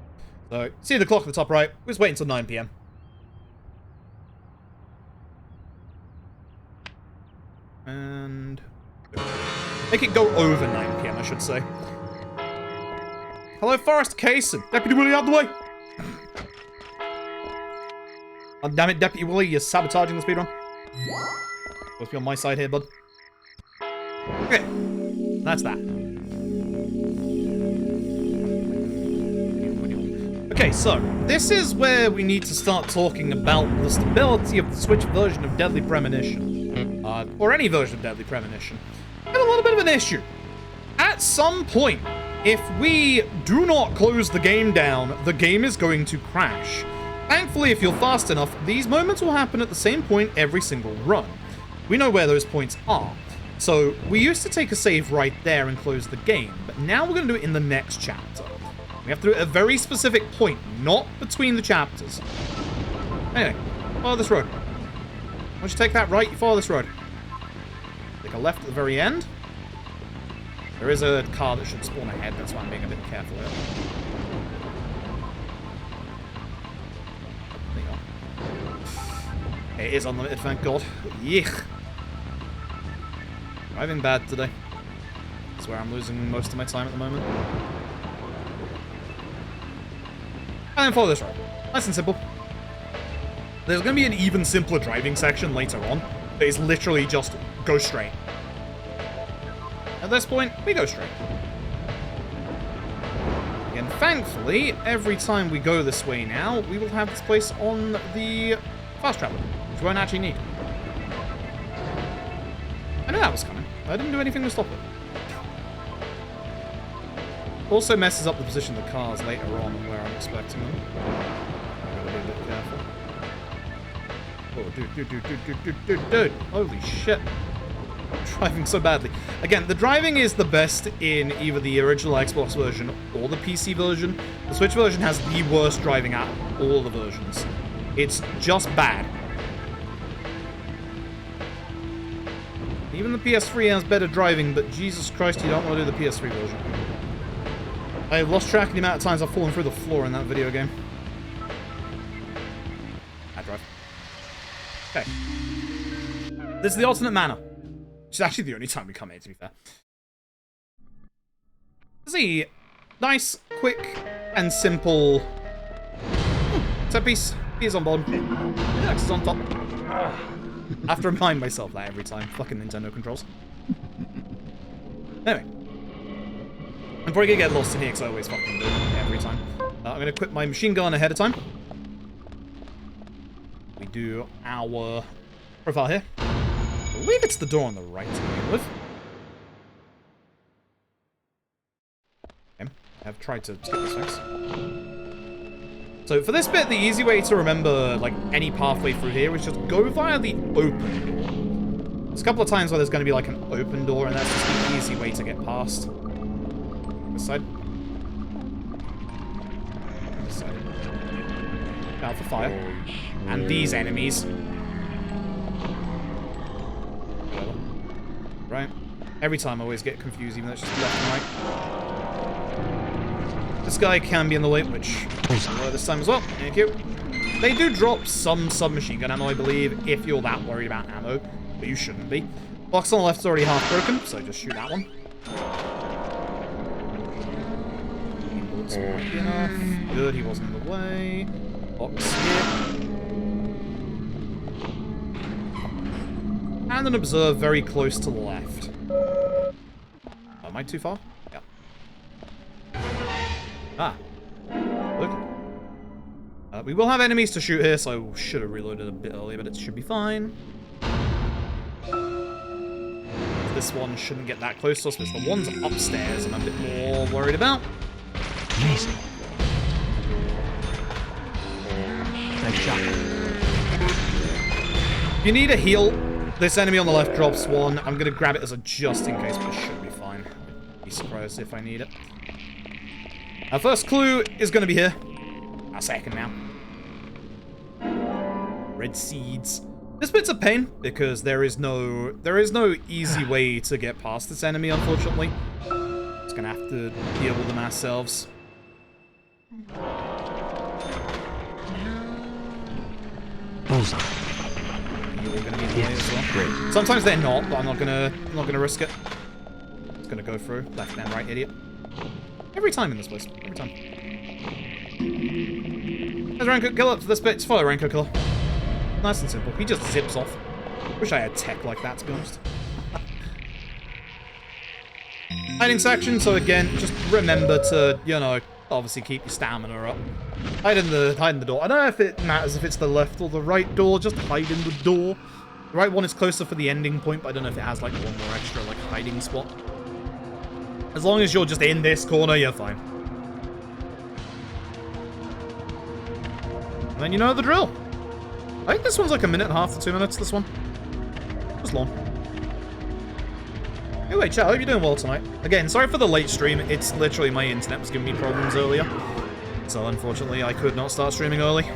So, see the clock at the top right. We'll just wait until 9 PM. And... make it go over 9 PM, I should say. Hello, Forrest Kaysen. Deputy Willie, out the way! Oh, damn it, Deputy Willie, you're sabotaging the speedrun. Supposed to be on my side here, bud. Okay. That's that. Okay, so, this is where we need to start talking about the stability of the Switch version of Deadly Premonition. Or any version of Deadly Premonition. We have a little bit of an issue. At some point, if we do not close the game down, the game is going to crash. Thankfully, if you're fast enough, these moments will happen at the same point every single run. We know where those points are. So, we used to take a save right there and close the game, but now we're going to do it in the next chapter. We have to do it at a very specific point, not between the chapters. Anyway, follow this road. Once you take that right, you follow this road. Take a left at the very end. There is a car that should spawn ahead, that's why I'm being a bit careful here. It is unlimited, thank God. Yuck. Driving bad today. That's where I'm losing most of my time at the moment. And then follow this road. Nice and simple. There's going to be an even simpler driving section later on. That is literally just go straight. At this point, we go straight. And thankfully, every time we go this way now, we will have this place on the fast travel, which we won't actually need. I knew that was coming. I didn't do anything to stop it. Also messes up the position of the cars later on where I'm expecting them. I'm gonna be a bit careful. Oh, dude. Holy shit. I'm driving so badly. Again, the driving is the best in either the original Xbox version or the PC version. The Switch version has the worst driving out of all the versions. It's just bad. Even the PS3 has better driving, but Jesus Christ, you don't want to do the PS3 version. I've lost track of the amount of times I've fallen through the floor in that video game. Bad drive. Okay. This is the alternate manor. Which is actually the only time we come here, to be fair. See, nice, quick, and simple. Set piece. Piece on bottom. Linux is on top. I have to remind myself that every time. Fucking Nintendo controls. Anyway. I'm probably gonna get lost in here because I always fucking do it every time. I'm gonna equip my machine gun ahead of time. We do our profile here. I believe it's the door on the right to begin with. Okay. I've tried to skip this next. So for this bit, the easy way to remember, like, any pathway through here is just go via the open door. There's a couple of times where there's going to be, like, an open door, and that's just the easy way to get past. This side. This side. Out for fire. And these enemies. Right. Every time I always get confused, even though it's just left and right. This guy can be in the way, which is low this time as well. Thank you. They do drop some submachine gun ammo, I believe, if you're that worried about ammo, but you shouldn't be. Box on the left's already half broken, so just shoot that one. Bullets might be enough. Good, he wasn't in the way. Box here. And an observe very close to the left. Am I too far? Yeah. Ah. Look. We will have enemies to shoot here, so I should have reloaded a bit earlier, but it should be fine. This one shouldn't get that close to us, but it's the ones upstairs I'm a bit more worried about. Amazing. Nice shot. If you need a heal, this enemy on the left drops one. I'm going to grab it as a just in case, but it should be fine. I'd be surprised if I need it. Our first clue is going to be here. Our second now. Red seeds. This bit's a pain because there is no easy way to get past this enemy, unfortunately. Just gonna have to deal with them ourselves. Bullseye. You're gonna be in the way as well. Great. Sometimes they're not, but I'm not gonna risk it. It's gonna go through left and right, idiot. Every time in this place. Every time. There's Ranko Killer. For this bit, it's follow Ranko Killer. Nice and simple. He just zips off. Wish I had tech like that, to be honest. Hiding section, so again, just remember to, you know, obviously keep your stamina up. Hide in the door. I don't know if it matters if it's the left or the right door, just hide in the door. The right one is closer for the ending point, but I don't know if it has, like, one more extra, like, hiding spot. As long as you're just in this corner, you're fine. And then you know the drill. I think this one's like 1.5 minutes to 2 minutes, this one. Just long. Anyway, chat, I hope you're doing well tonight. Again, sorry for the late stream. It's literally my internet was giving me problems earlier. So, unfortunately, I could not start streaming early.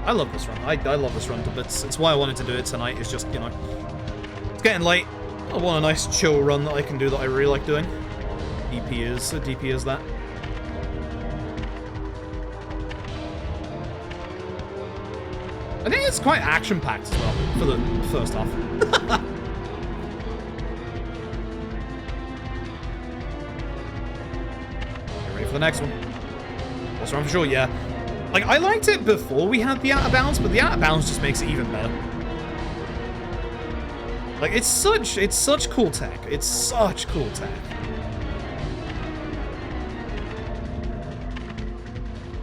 I love this run. I love this run to bits. It's why I wanted to do it tonight. It's just, you know, it's getting late. I want a nice chill run that I can do that I really like doing. DP is that. I think it's quite action-packed as well for the first half. Get ready for the next one. Also, I'm sure, yeah. Like, I liked it before we had the out of bounds, but the out of bounds just makes it even better. Like, it's such cool tech. It's such cool tech.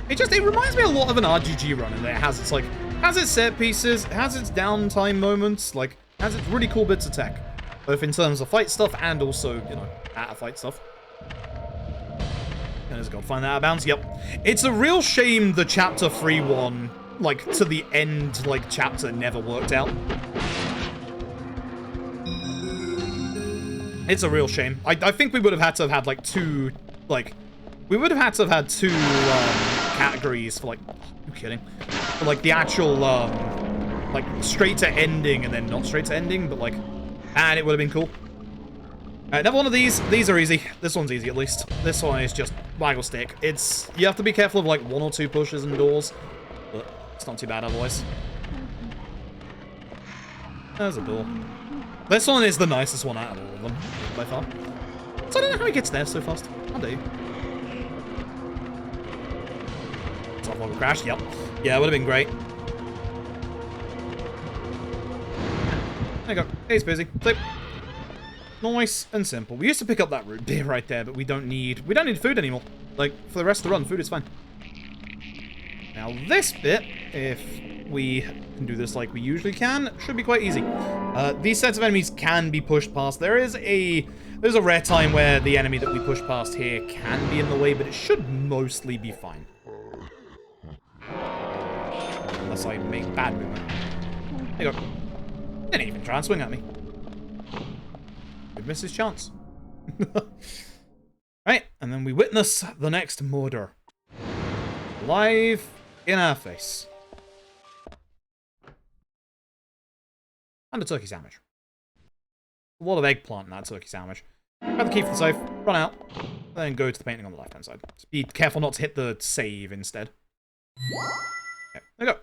It reminds me a lot of an RGG run in there. It has its set pieces, it has its downtime moments, like, has its really cool bits of tech. Both in terms of fight stuff and also, you know, out of fight stuff. And has got to find that out of bounds. Yep. It's a real shame the chapter 3 one, like, to the end, like, chapter never worked out. It's a real shame. I think we would have had to have had, like, two, like, we would have had to have had two, categories for, like, you kidding? For, like, the actual, like, straight to ending and then not straight to ending, but, like, and it would have been cool. Alright, another one of these. These are easy. This one's easy, at least. This one is just waggle stick. You have to be careful of, like, 1 or 2 pushes and doors, but it's not too bad otherwise. There's a door. This one is the nicest one out of all of them, by far. So I don't know how he gets there so fast. How do you? Soft log crash, yep. Yeah, it would have been great. There you go. He's busy. Sleep. Nice and simple. We used to pick up that root beer right there, but we don't need food anymore. Like, for the rest of the run, food is fine. Now this bit, if we can do this like we usually can, should be quite easy. These sets of enemies can be pushed past. There's a rare time where the enemy that we push past here can be in the way, but it should mostly be fine. Unless I make bad movement. There you go. Didn't even try and swing at me. Could miss his chance. Right, and then we witness the next murder. Live in our face. And a turkey sandwich. A lot of eggplant in that turkey sandwich. Grab the key for the safe, run out, then go to the painting on the left-hand side. Just be careful not to hit the save instead. Okay, there you go.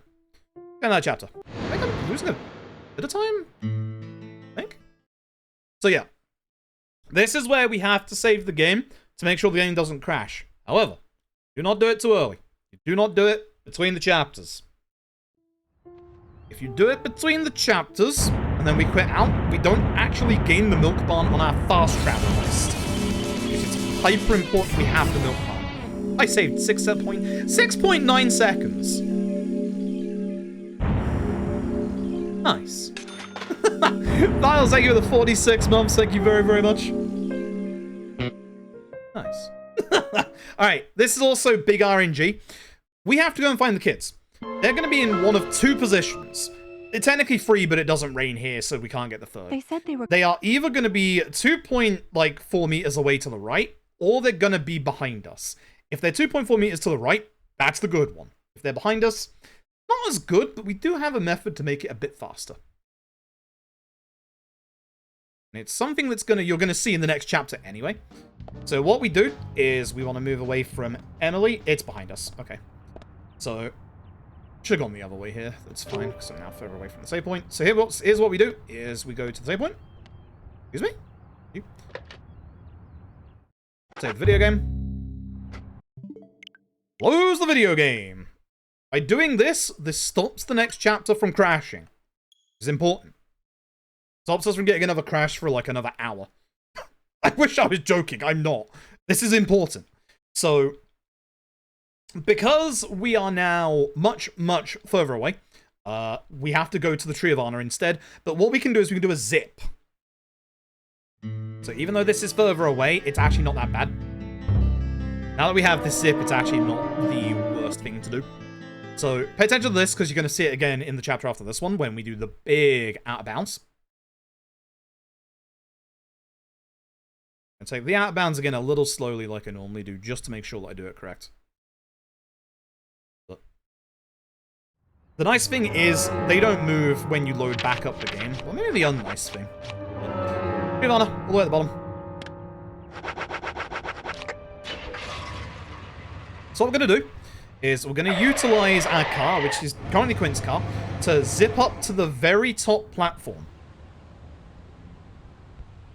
End that chapter. I think I'm losing a bit of time, I think. So yeah. This is where we have to save the game to make sure the game doesn't crash. However, do not do it too early. You do not do it between the chapters. If you do it between the chapters, and then we quit out, we don't actually gain the milk barn on our fast travel list. Because it's hyper important we have the milk barn. I saved 6.9 seconds. Nice. Viles, thank you for the 46 months. Thank you very, very much. Nice. Alright, this is also big RNG. We have to go and find the kids. They're going to be in one of two positions. They're technically free, but it doesn't rain here, so we can't get the third. They said they were... They are either going to be 2.4 meters away to the right, or they're going to be behind us. If they're 2.4 meters to the right, that's the good one. If they're behind us, not as good, but we do have a method to make it a bit faster. And it's something that's you're going to see in the next chapter anyway. So what we do is we want to move away from Emily. It's behind us. Okay. So, should have gone the other way here. That's fine, because I'm now further away from the save point. So here's what we do, is we go to the save point. Excuse me? You. Save the video game. Close the video game. By doing this, this stops the next chapter from crashing. It's important. Stops us from getting another crash for like another hour. I wish I was joking. I'm not. This is important. So, because we are now much, much further away, we have to go to the Tree of Honor instead. But what we can do is we can do a zip. So even though this is further away, it's actually not that bad. Now that we have this zip, it's actually not the worst thing to do. So pay attention to this, because you're going to see it again in the chapter after this one, when we do the big out of bounds. And take the out of bounds again a little slowly like I normally do, just to make sure that I do it correct. But the nice thing is, they don't move when you load back up the game. Well, maybe the unnice thing. Tree of Honor, all the way at the bottom. So what we're going to do is we're going to utilize our car, which is currently Quint's car, to zip up to the very top platform.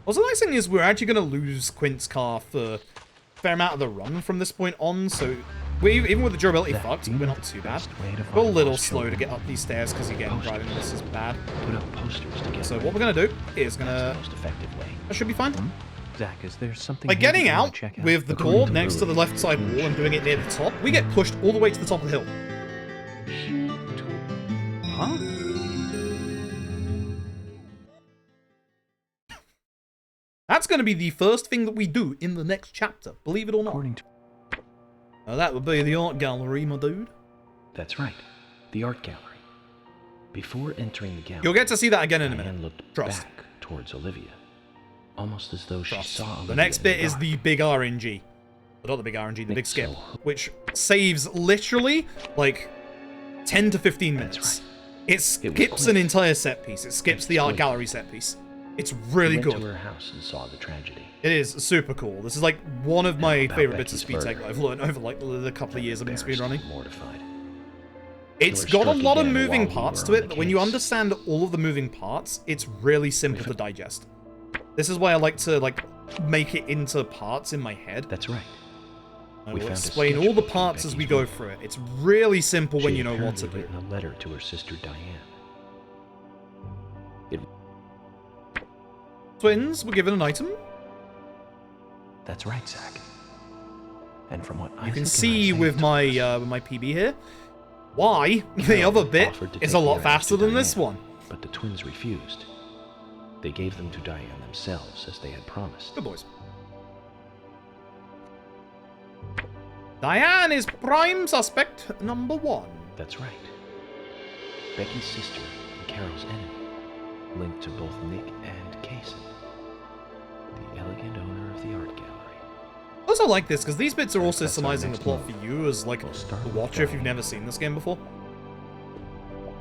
Also, the nice thing is we're actually going to lose Quint's car for a fair amount of the run from this point on, so even with the durability fucked, we're not too bad. We're a little slow to get up these stairs because, again, driving this is bad. Put up posters to get So what we're going to do is going to... most effective way. That should be fine. Zach, is there something By getting you wanna out check with the door next to the left side wall and doing it near the top, we get pushed all the way to the top of the hill. Huh? That's going to be the first thing that we do in the next chapter, believe it or not. According to... Now that would be the art gallery, my dude. That's right. The art gallery. Before entering the gallery, You'll get to see that again in a Diane minute. looked Trust. back towards Olivia. Almost as though she Trust. saw Olivia The next in bit is dark. the big RNG. But not the big RNG, the big Makes skip. so- Which saves literally, like, 10 to 15 minutes. That's right. It It was skips an quick. entire set piece. It skips the art Quick. gallery set piece. It's really He went good. to her house and saw the tragedy. It is super cool. This is like one of my About favorite bits of Becky's speed tech burger. that I've learned over like the couple of years I've been Embarrassed, speedrunning. mortified. It's Killer got a struck lot of again moving while we parts were to on it, the but when you case. understand all of the moving parts, it's really simple to digest. This is why I like to make it into parts in my head. That's right. I We will found a explain all the sketchbook in parts as we Becky's go room. through it. It's really simple when She you know had what to apparently do. written a letter to her sister Diane. twins were given an item. That's right, Zack. And from what You can see with my PB here, why the other bit is a lot faster than this one. But the twins refused. They gave them to Diane themselves, as they had promised. Good boys. Diane is prime suspect number 1. That's right. Becky's sister and Carol's enemy, linked to both Nick and Kaysen, the elegant owner of the art gallery. I also like this, because these bits are also That's our surmising the next plot move. for you as, like, We'll start the with watcher if Diane. you've never seen this game before.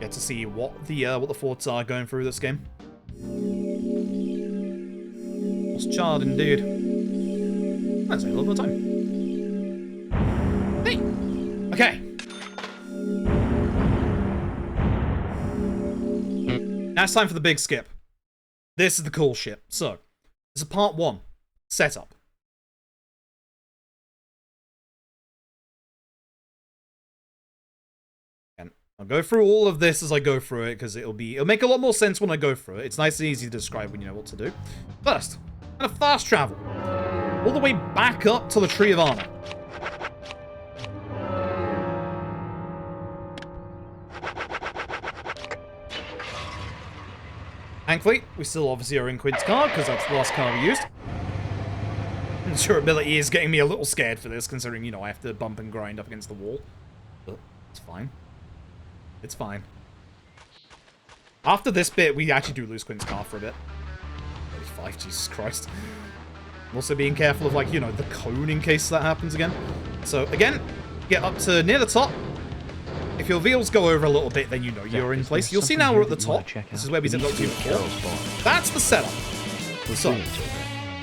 Get to see what the thoughts are going through this game. Lost child, indeed. That's a little bit of time. Hey! Okay. Now it's time for the big skip. This is the cool shit. So, this is part 1. Setup. I'll go through all of this as I go through it, because it'll make a lot more sense when I go through it. It's nice and easy to describe when you know what to do. First, I'm gonna fast travel all the way back up to the Tree of Honor. Thankfully, we still obviously are in Quint's car, because that's the last car we used. And durability is getting me a little scared for this, considering, you know, I have to bump and grind up against the wall. But it's fine. It's fine. After this bit, we actually do lose Quint's car for a bit. 35, Jesus Christ. I'm also being careful of, like, you know, the cone in case that happens again. So, again, get up to near the top. If your wheels go over a little bit, then you know you're in place. You'll see now we're at the top. This is where we zipped up to before. That's the setup. So,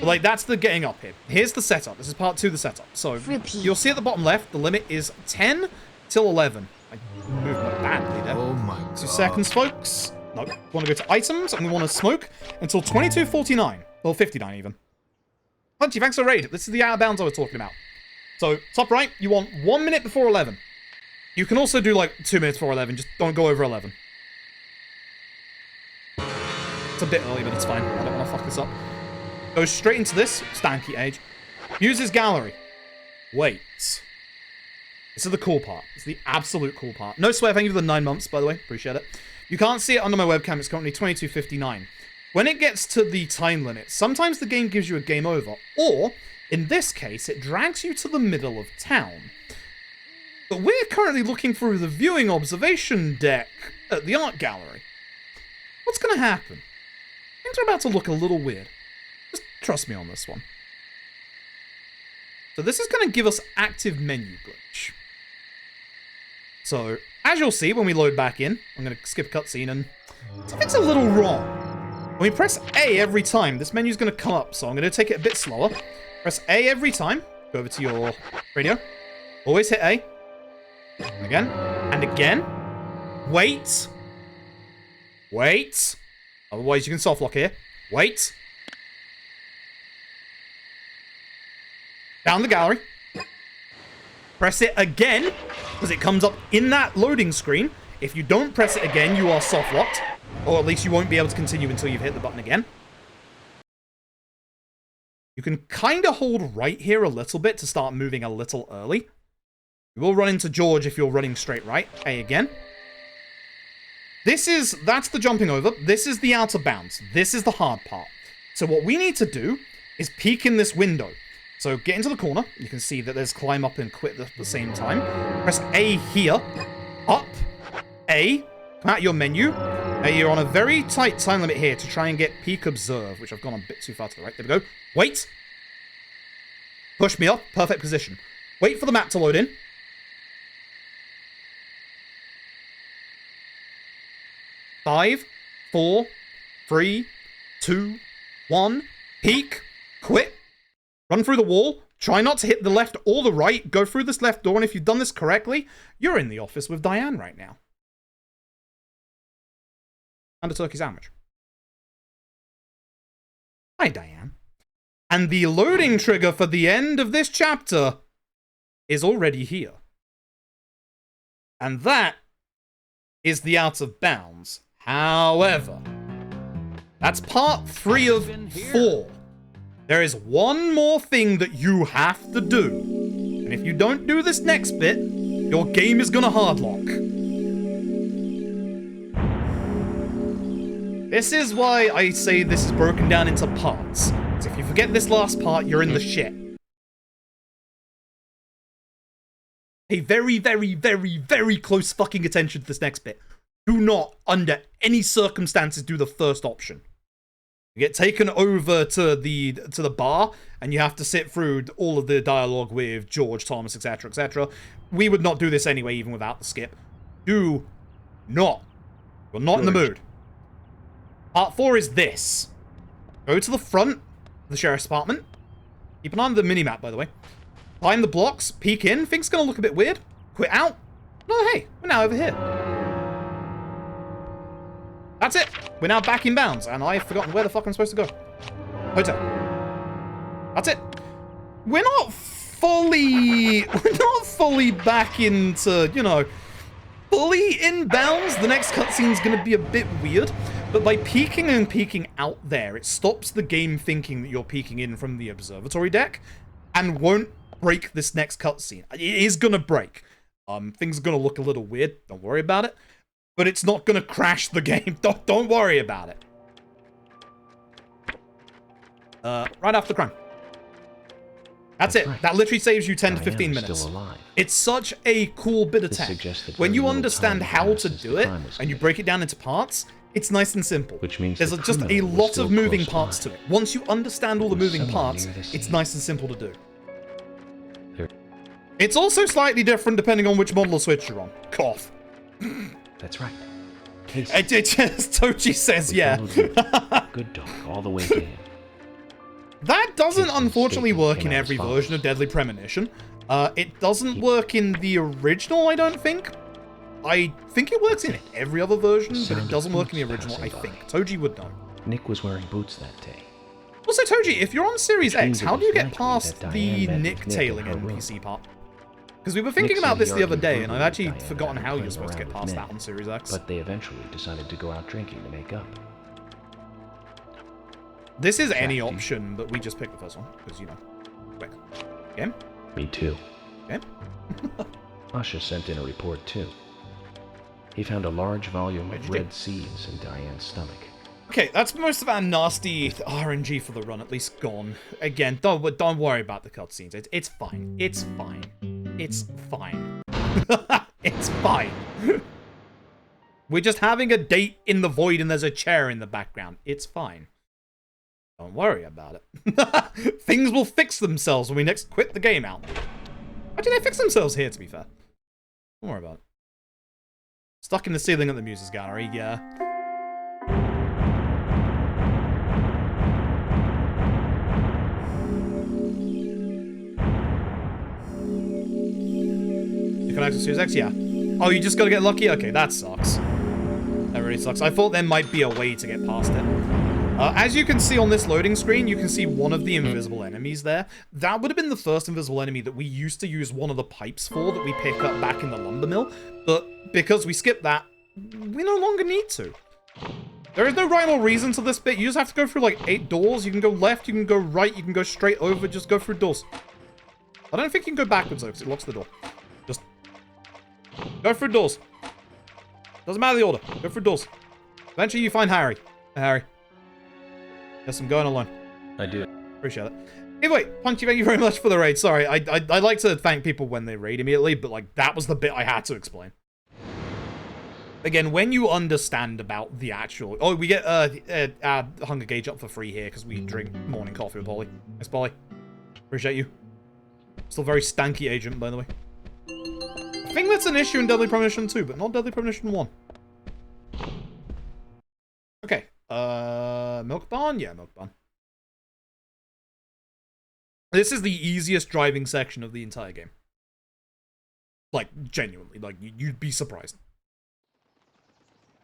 like, that's the getting up here. Here's the setup. This is part 2 of the setup. So, you'll see at the bottom left, the limit is 10 till 11. I moved my badly there. Oh my god. 2 seconds, folks. No, we want to go to items, and we want to smoke until 22:49. Or 59, even. Punchy, thanks for the raid. This is the out of bounds I was talking about. So, top right, you want 1 minute before 11. You can also do, like, 2 minutes before 11. Just don't go over 11. It's a bit early, but it's fine. I don't want to fuck this up. Go straight into this. Stanky age. Use his gallery. Wait. This is the cool part. It's the absolute cool part. No swear, thank you for the 9 months, by the way. Appreciate it. You can't see it under my webcam. It's currently 22:59. When it gets to the time limit, sometimes the game gives you a game over. Or, in this case, it drags you to the middle of town. But we're currently looking through the viewing observation deck at the art gallery. What's going to happen? Things are about to look a little weird. Just trust me on this one. So this is going to give us active menu glitch. So, as you'll see when we load back in, I'm going to skip a cutscene and something's a little wrong. When we press A every time, this menu's going to come up, so I'm going to take it a bit slower. Press A every time. Go over to your radio. Always hit A. And again. And again. Wait. Wait. Otherwise you can soft lock here. Wait. Down the gallery. Press it again, because it comes up in that loading screen. If you don't press it again, you are soft locked. Or at least you won't be able to continue until you've hit the button again. You can kind of hold right here a little bit to start moving a little early. You will run into George if you're running straight right. A again. That's the jumping over. This is the outer bounds. This is the hard part. So what we need to do is peek in this window. So get into the corner. You can see that there's climb up and quit at the same time. Press A here. Up. A. Come out your menu. You're on a very tight time limit here to try and get peek observe, which I've gone a bit too far to the right. There we go. Wait. Push me up. Perfect position. Wait for the map to load in. Five, 4, 3, 2, 1. Peek. Quit. Run through the wall. Try not to hit the left or the right. Go through this left door, and if you've done this correctly, you're in the office with Diane right now. And a turkey sandwich. Hi, Diane. And the loading trigger for the end of this chapter is already here. And that is the out of bounds. However, That's part 3 of 4. There is one more thing that you have to do. And if you don't do this next bit, your game is gonna hardlock. This is why I say this is broken down into parts. So if you forget this last part, you're in the shit. Pay very, very, very, very close fucking attention to this next bit. Do not, under any circumstances, do the first option. You get taken over to the bar, and you have to sit through all of the dialogue with George, Thomas, etc., etc. We would not do this anyway, even without the skip. Do not. You're not in the mood. Part 4 is this. Go to the front of the sheriff's department. Keep an eye on the minimap, by the way. Climb the blocks, peek in. Things gonna look a bit weird. Quit out. Oh, hey, we're now over here. That's it. We're now back in bounds, and I've forgotten where the fuck I'm supposed to go. Hotel. That's it. We're not fully back into, you know, fully in bounds. The next cutscene's gonna be a bit weird, but by peeking and peeking out there, it stops the game thinking that you're peeking in from the observatory deck, and won't break this next cutscene. It is gonna break. Things are gonna look a little weird. Don't worry about it. But it's not gonna crash the game. Don't worry about it. Right after the crime. That's it. Right. That literally saves you 10 to 15 minutes. It's such a cool bit of tech. When you understand how to do it, and you break it down into parts, it's nice and simple. Which means there's just a lot of moving parts to it. Once you understand all the moving parts, it's nice and simple to do. It's also slightly different depending on which model of Switch you're on. Cough. That's right. It just, Tochi says, yeah. Good dog, all the way to him. That doesn't unfortunately work in every version of Deadly Premonition. It doesn't work in the original, I don't think. I think it works in every other version, but it doesn't work in the original, I think. Toji would know. Nick was wearing boots that day. Also, Toji, if you're on Series X, how do you get past the Nick tailing NPC part? Because we were thinking about this the other day, and I've actually forgotten how you're supposed to get past that on Series X. But they eventually decided to go out drinking to make up. This is any option, but we just picked the first one, because, you know, quick. Game? Me too. Game? Asha sent in a report too. He found a large volume of red seeds in Diane's stomach. Okay, that's most of our nasty RNG for the run, at least gone. Again, don't worry about the cutscenes. It's fine. It's fine. It's fine. It's fine. We're just having a date in the void and there's a chair in the background. It's fine. Don't worry about it. Things will fix themselves when we next quit the game out. Actually, they fix themselves here, to be fair. Don't worry about it. Stuck in the ceiling at the Muses Gallery, yeah. You can access Series X? Yeah. Oh, you just gotta get lucky? Okay, that sucks. That really sucks. I thought there might be a way to get past it. As you can see on this loading screen, you can see one of the invisible enemies there. That would have been the first invisible enemy that we used to use one of the pipes for that we pick up back in the lumber mill. But because we skipped that, we no longer need to. There is no rhyme or reason to this bit. You just have to go through like 8 doors. You can go left, you can go right, you can go straight over. Just go through doors. I don't think you can go backwards though, because it locks the door. Just go through doors. Doesn't matter the order. Go through doors. Eventually you find Harry. Hey, Harry. Yes, I'm going alone. I do. Appreciate it. Anyway, Punchy, thank you very much for the raid. Sorry, I like to thank people when they raid immediately, but like that was the bit I had to explain. Again, when you understand about the actual... Oh, we get our hunger gauge up for free here because we drink morning coffee with Polly. Thanks, Polly. Appreciate you. Still very stanky agent, by the way. I think that's an issue in Deadly Premonition 2, but not Deadly Premonition 1. Okay. Milk Barn? Yeah, Milk Barn. This is the easiest driving section of the entire game. Like, genuinely. Like, you'd be surprised.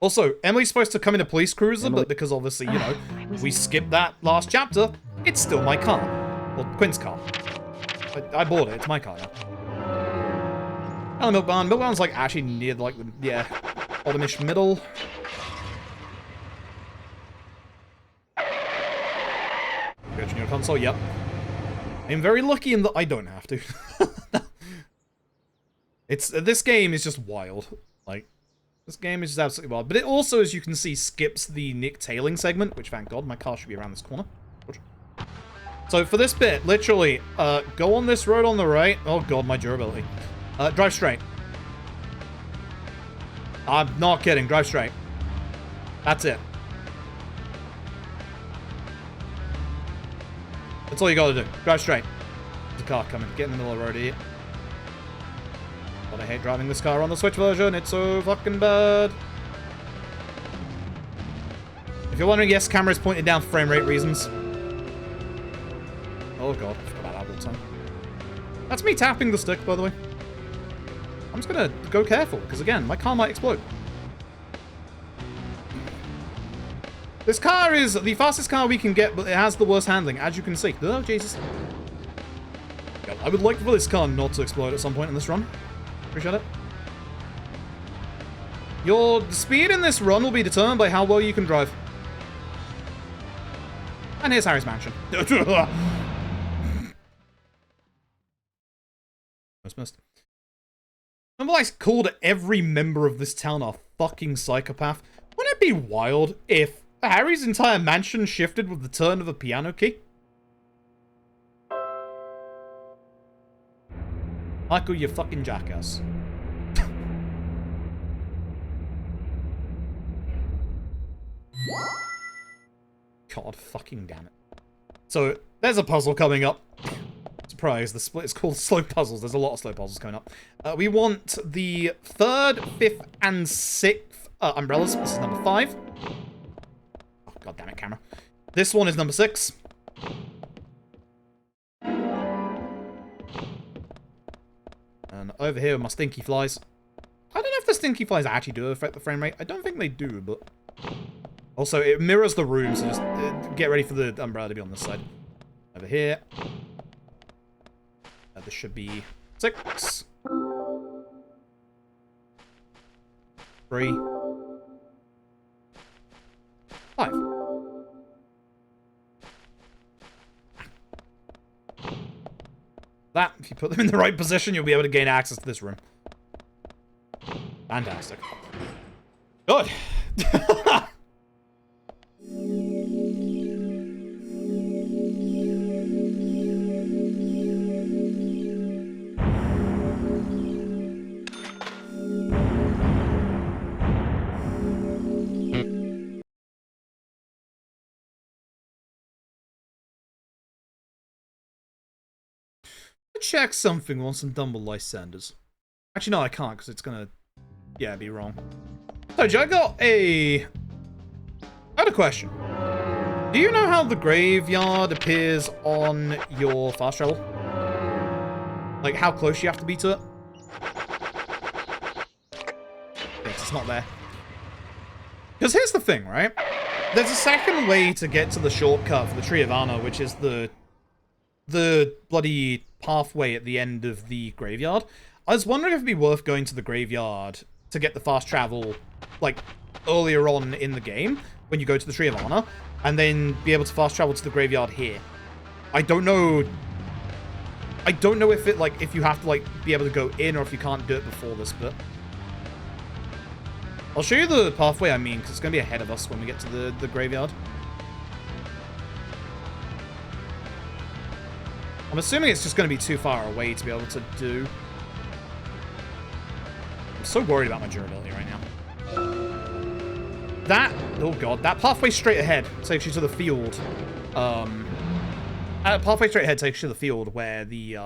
Also, Emily's supposed to come in a police cruiser, but because obviously, you know, we skipped that last chapter, it's still my car. Well, Quinn's car. I bought it. It's my car now. Hello, Milk Barn. Milk Barn's, like, actually near, like, the, yeah, bottomish middle. console, yep. I'm very lucky in that I don't have to. This game is just wild. Like, this game is just absolutely wild. But it also, as you can see, skips the Nick tailing segment, which, thank God, my car should be around this corner. So for this bit, literally, go on this road on the right. Oh God, my durability. Drive straight. I'm not kidding. Drive straight. That's it. That's all you gotta do. Drive straight. There's a car coming. Get in the middle of the road here. But I hate driving this car on the Switch version. It's so fucking bad. If you're wondering, yes, camera is pointed down for frame rate reasons. Oh God, I forgot about that all the time. That's me tapping the stick, by the way. I'm just gonna go careful, because again, my car might explode. This car is the fastest car we can get, but it has the worst handling, as you can see. Oh, Jesus. I would like for this car not to explode at some point in this run. Appreciate it. Your speed in this run will be determined by how well you can drive. And here's Harry's mansion. Missed. Remember I called every member of this town a fucking psychopath? Wouldn't it be wild if Harry's entire mansion shifted with the turn of a piano key? Michael, you fucking jackass. God fucking damn it. So, there's a puzzle coming up. Surprise, the split is called slow puzzles. There's a lot of slow puzzles coming up. We want the 3rd, 5th, and 6th umbrellas. This is number 5. Oh, God damn it, camera. This one is number 6. And over here, my stinky flies. I don't know if the stinky flies actually do affect the frame rate. I don't think they do, but... Also, it mirrors the room, so just get ready for the umbrella to be on this side. Over here. This should be 6. 3. 5. That, if you put them in the right position, you'll be able to gain access to this room. Fantastic. Good. Check something once I'm done with Lysanders. Actually, no, I can't, because it's gonna, yeah, be wrong. So, Joe, I had a question. Do you know how the graveyard appears on your fast travel? Like, how close you have to be to it? Yes, it's not there. Because here's the thing, right? There's a second way to get to the shortcut for the Tree of Honor, which is the bloody pathway at the end of the graveyard. I was wondering if it'd be worth going to the graveyard to get the fast travel, like, earlier on in the game, when you go to the Tree of Honor, and then be able to fast travel to the graveyard here. I don't know if it, like, if you have to, like, be able to go in, or if you can't do it before this bit. I'll show you the pathway I mean, because it's going to be ahead of us when we get to the graveyard. I'm assuming it's just going to be too far away to be able to do. I'm so worried about my durability right now. That, oh God, that pathway straight ahead takes you to the field. Pathway straight ahead takes you to the field where the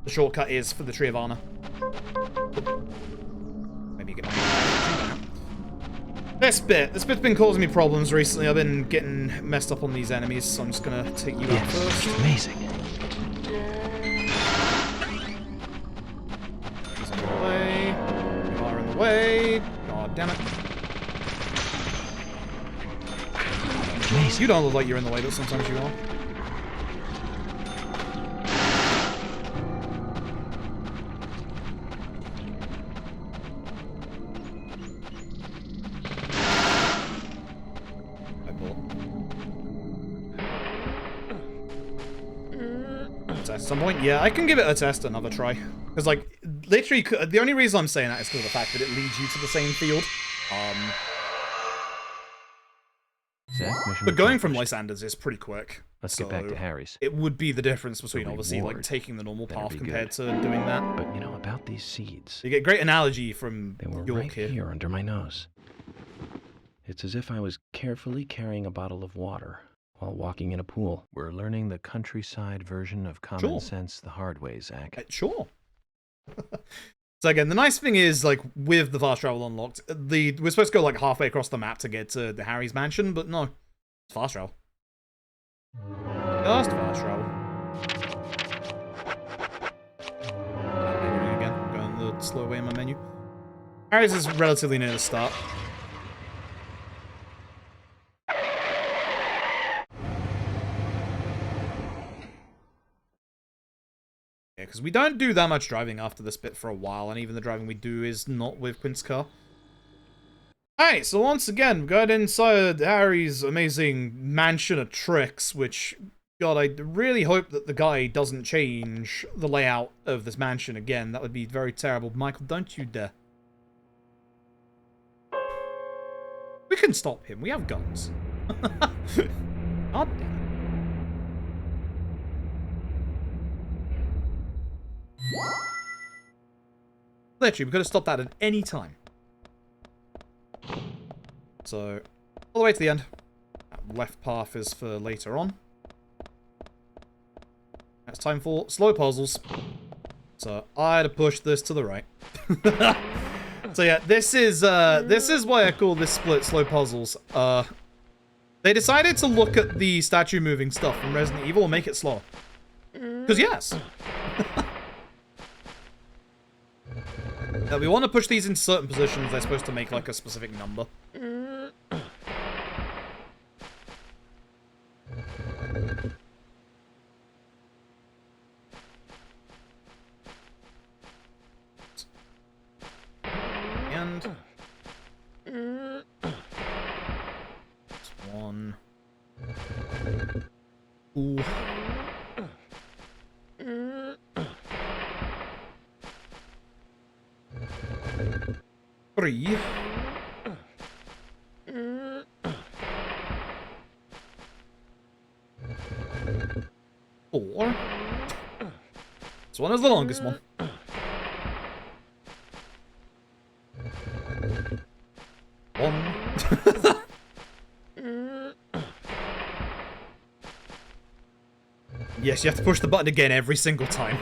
shortcut is for the Tree of Honor. Maybe you get this bit's been causing me problems recently. I've been getting messed up on these enemies, so I'm just gonna take you out first. Amazing. He's in the way. You are in the way. God damn it. Amazing. You don't look like you're in the way, but sometimes you are. test at some point. Yeah, I can give it a test another try. Because, like, literally, the only reason I'm saying that is because of the fact that it leads you to the same field. Zach, mission But going from accomplished. Lysanders is pretty quick. Let's get back to Harry's. It would be the difference between, The obviously, like, reward taking the normal better path be compared good. to doing that. But you know about these seeds? You get great analogy from They were York right here under my nose. It's as if I was carefully carrying a bottle of water while walking in a pool. We're learning the countryside version of common Sure. sense the hard way, Zach. Sure. So again, the nice thing is, like, with the fast travel unlocked, we're supposed to go, like, halfway across the map to get to the Harry's mansion, but no. It's fast travel. Just fast travel. Menuing again. I'm going the slow way in my menu. Harry's is relatively near the start. Yeah, because we don't do that much driving after this bit for a while, and even the driving we do is not with Quint's car. Alright, so once again, we got inside Harry's amazing mansion of tricks, which, God, I really hope that the guy doesn't change the layout of this mansion again. That would be very terrible. Michael, don't you dare. We can stop him. We have guns. God damn. Literally, we could have stopped that at any time. So, all the way to the end. That left path is for later on. It's time for slow puzzles. So, I had to push this to the right. So yeah, this is why I call this split slow puzzles. They decided to look at the statue moving stuff from Resident Evil and make it slower. Because yes. We want to push these in certain positions. They're supposed to make like a specific number. And this one. Ooh. Three. Four. This one is the longest one. One. Yes, you have to push the button again every single time.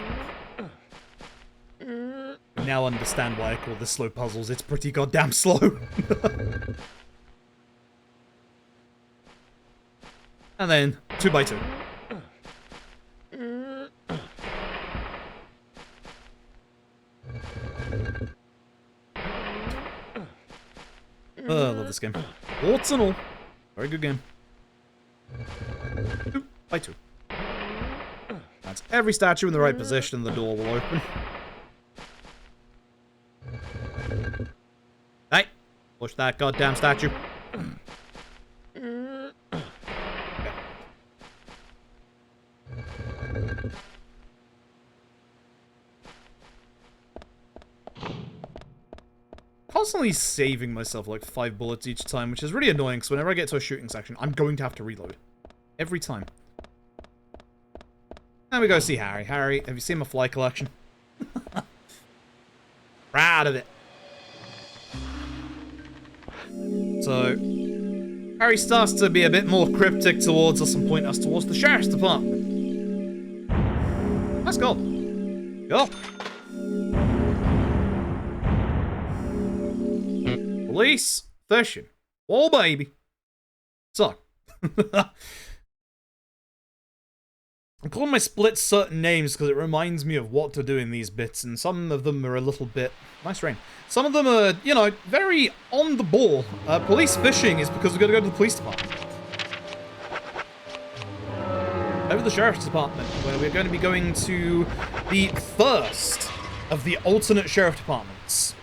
Now understand why I call this slow puzzles. It's pretty goddamn slow. And then 2 by 2. I love this game. Warts and all. Very good game. 2 by 2. That's every statue in the right position, the door will open. Hey! Push that goddamn statue. Constantly saving myself like 5 bullets each time, which is really annoying because whenever I get to a shooting section, I'm going to have to reload. Every time. And we go see Harry. Harry, have you seen my fly collection? Proud of it. So, Harry starts to be a bit more cryptic towards us and point us towards the sheriff's department. Let's go. Go. Police, fishing. Whoa, baby. So, I'm calling my splits certain names because it reminds me of what to do in these bits, and some of them are a little bit... Nice rain. Some of them are, you know, very on the ball. Police fishing is because we've got to go to the police department. Over to the sheriff's department, where we're going to be going to the first of the alternate sheriff departments.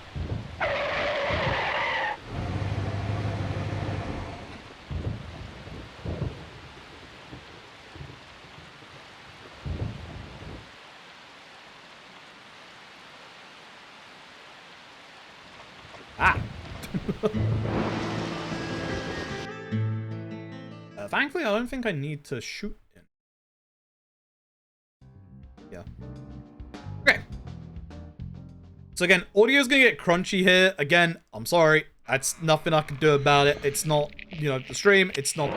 Ah. Thankfully, I don't think I need to shoot in. Yeah. Okay. So again, audio's gonna get crunchy here. Again, I'm sorry. That's nothing I can do about it. It's not, you know, the stream. It's not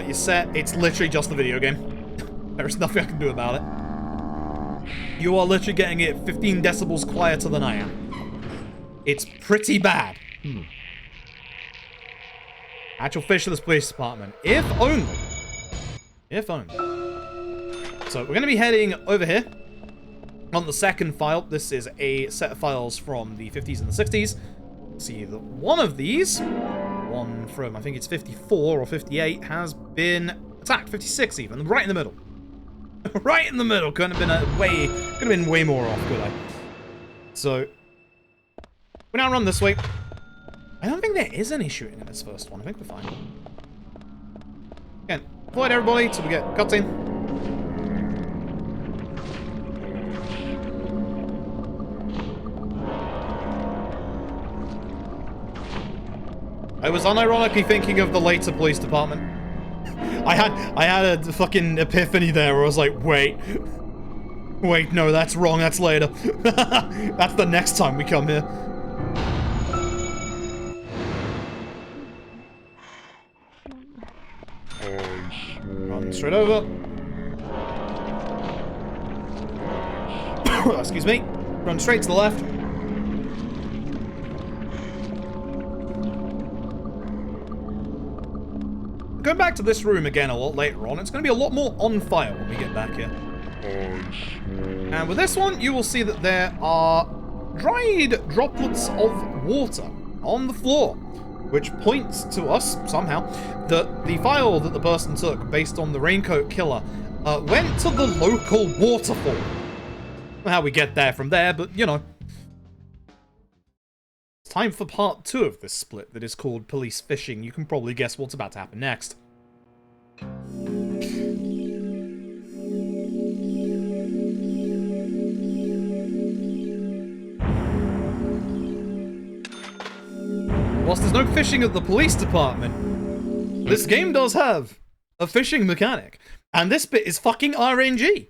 your set. It's literally just the video game. There's nothing I can do about it. You are literally getting it 15 decibels quieter than I am. It's pretty bad. Actual fish of this police department. If only. If only. So we're going to be heading over here on the second file. This is a set of files from the 50s and the 60s. See that one of these, one from I think it's 54 or 58, has been attacked. 56 even, right in the middle. Right in the middle. Couldn't have been way more off, could I? So we now run this way. I don't think there is any shooting in this first one. I think we're fine. Again, avoid everybody till we get cutscene. I was unironically thinking of the later police department. I had a fucking epiphany there where I was like, wait, no, that's wrong, that's later. That's the next time we come here. Run straight over. Excuse me. Run straight to the left. Going back to this room again a lot later on, it's going to be a lot more on fire when we get back here. And with this one, you will see that there are dried droplets of water on the floor, which points to us, somehow, that the file that the person took, based on the Raincoat Killer, went to the local waterfall. I don't know how we get there from there, but, you know. It's time for part 2 of this split that is called Police Fishing. You can probably guess what's about to happen next. Whilst there's no fishing at the police department, this game does have a fishing mechanic. And this bit is fucking RNG.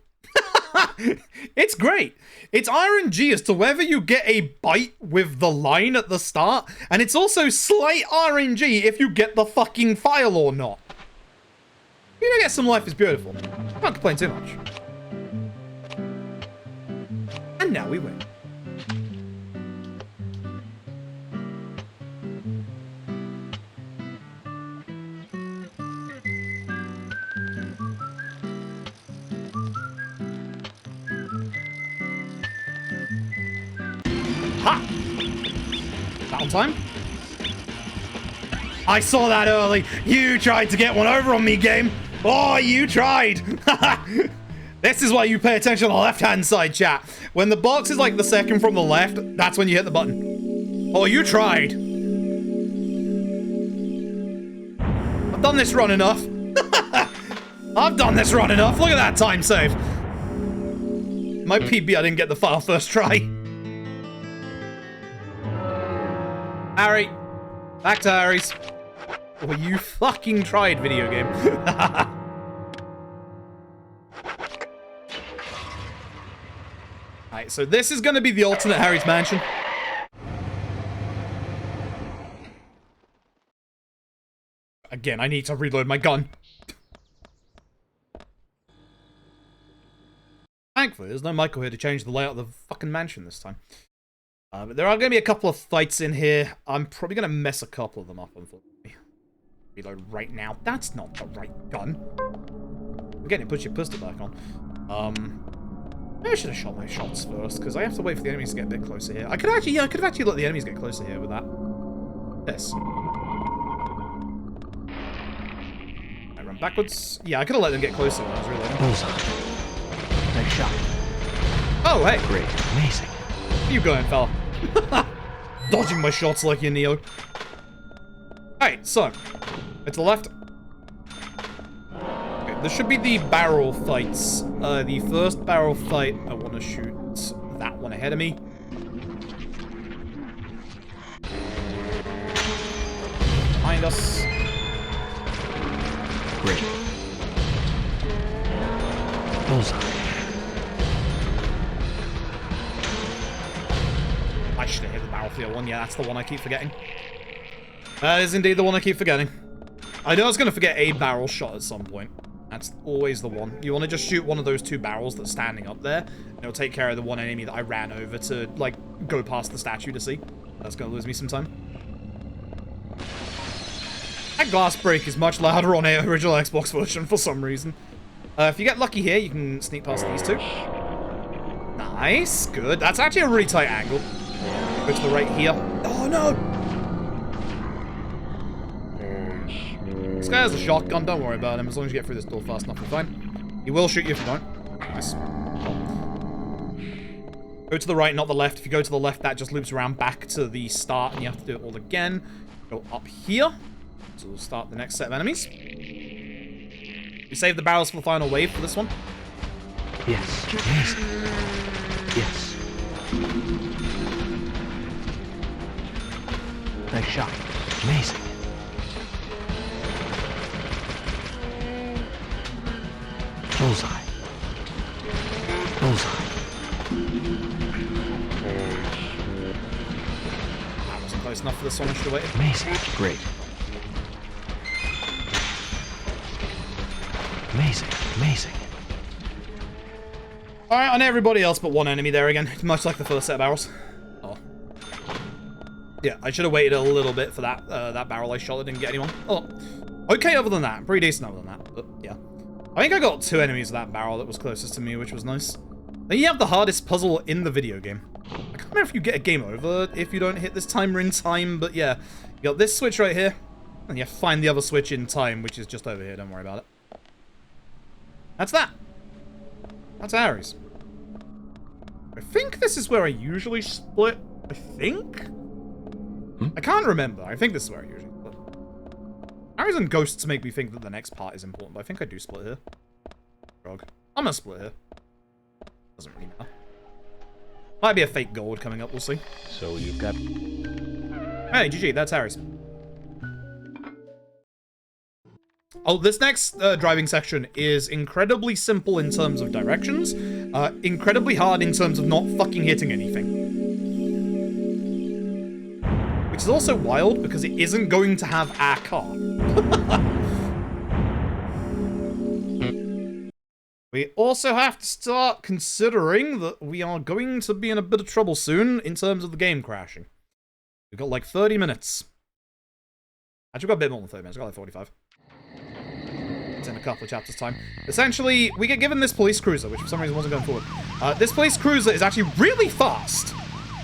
It's great. It's RNG as to whether you get a bite with the line at the start, and it's also slight RNG if you get the fucking file or not. You do get some Life is Beautiful. Can't complain too much. And now we win. Ha! Battle time. I saw that early. You tried to get one over on me, game. Oh, you tried. This is why you pay attention on the left-hand side, chat. When the box is like the second from the left, that's when you hit the button. Oh, you tried. I've done this run enough. I've done this run enough. Look at that time save. My PB, I didn't get the file first try. Harry. Back to Harry's. Oh, you fucking tried, video game. Alright, so this is going to be the alternate Harry's mansion. Again, I need to reload my gun. Thankfully, there's no Michael here to change the layout of the fucking mansion this time. But there are going to be a couple of fights in here. I'm probably going to mess a couple of them up, unfortunately. Reload right now. That's not the right gun. Again, it puts your pistol back on. Maybe I should have shot my shots first, because I have to wait for the enemies to get a bit closer here. I could have actually let the enemies get closer here with that. This. I run backwards. Yeah, I could have let them get closer when I was reloading. Bullseye. Nice shot. Oh, hey. Great. Amazing. You going, fella. Dodging my shots like you, Neo. Alright, so. To the left. Okay, there should be the barrel fights. The first barrel fight, I want to shoot that one ahead of me. behind us. Great. Bullseye. I should have hit the battlefield one. Yeah, that's the one I keep forgetting. That is indeed the one I keep forgetting. I know I was going to forget a barrel shot at some point. That's always the one. You want to just shoot one of those two barrels that's standing up there, and it'll take care of the one enemy that I ran over to, like, go past the statue to see. That's going to lose me some time. That glass break is much louder on a original Xbox version for some reason. If you get lucky here, you can sneak past these two. Nice. Good. That's actually a really tight angle. Go to the right here. Oh, no! This guy has a shotgun. Don't worry about him. As long as you get through this door fast enough, you're fine. He will shoot you if you don't. Nice. Go to the right, not the left. If you go to the left, that just loops around back to the start, and you have to do it all again. Go up here. So we'll start the next set of enemies. We save the barrels for the final wave for this one. Yes. Amazing. Yes. Nice shot. Amazing. Bullseye. Bullseye. That wasn't close enough for this one. I should have waited. Amazing. Great. Amazing. Amazing. Alright, on everybody else but one enemy there again. Much like the first set of barrels. Oh. Yeah, I should have waited a little bit for that that barrel I shot that didn't get anyone. Oh. Okay, other than that. Pretty decent other than that. But, yeah. I think I got 2 enemies of that barrel that was closest to me, which was nice. Then you have the hardest puzzle in the video game. I can't remember if you get a game over if you don't hit this timer in time, but yeah. You got this switch right here, and you have to find the other switch in time, which is just over here. Don't worry about it. That's that. That's Ares. I think this is where I usually split. I think? I can't remember. I think this is where I usually split. Arrows and ghosts make me think that the next part is important, but I think I do split here. Frog. I'm gonna split here. Doesn't really matter. Might be a fake gold coming up, we'll see. So you've got... Hey, GG, that's Harris. Oh, this next driving section is incredibly simple in terms of directions, incredibly hard in terms of not fucking hitting anything. Which is also wild, because it isn't going to have our car. We also have to start considering that we are going to be in a bit of trouble soon in terms of the game crashing. We've got like 30 minutes. Actually, we've got a bit more than 30 minutes. We've got like 45. It's in a couple of chapters' time. Essentially, we get given this police cruiser, which for some reason wasn't going forward. This police cruiser is actually really fast.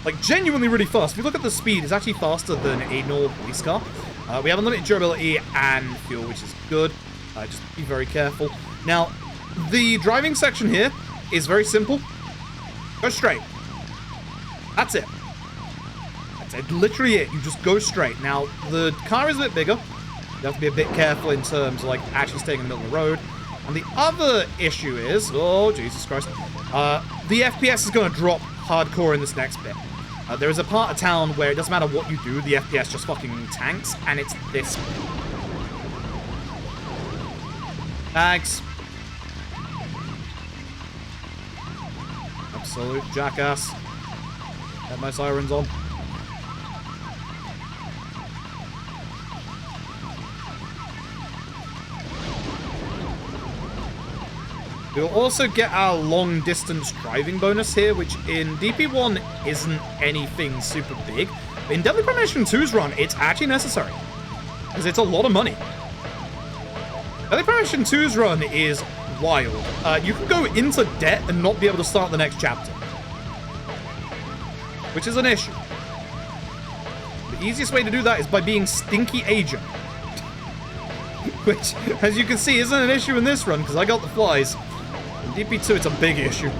Like, genuinely really fast. If you look at the speed, it's actually faster than a normal police car. We have unlimited durability and fuel, which is good. Just be very careful. Now, the driving section here is very simple. Go straight. That's it. That's it. Literally it. You just go straight. Now, the car is a bit bigger. You have to be a bit careful in terms of, like, actually staying in the middle of the road. And the other issue is... Oh, Jesus Christ. The FPS is going to drop hardcore in this next bit. There is a part of town where it doesn't matter what you do, the FPS just fucking tanks, and it's this. Thanks. Absolute jackass. Have my sirens on. We'll also get our long-distance driving bonus here, which in DP1 isn't anything super big. But in Deadly Premonition 2's run, it's actually necessary. Because it's a lot of money. Deadly Premonition 2's run is wild. You can go into debt and not be able to start the next chapter. Which is an issue. The easiest way to do that is by being Stinky Agent. Which, as you can see, isn't an issue in this run, because I got the flies. In DP2, it's a big issue.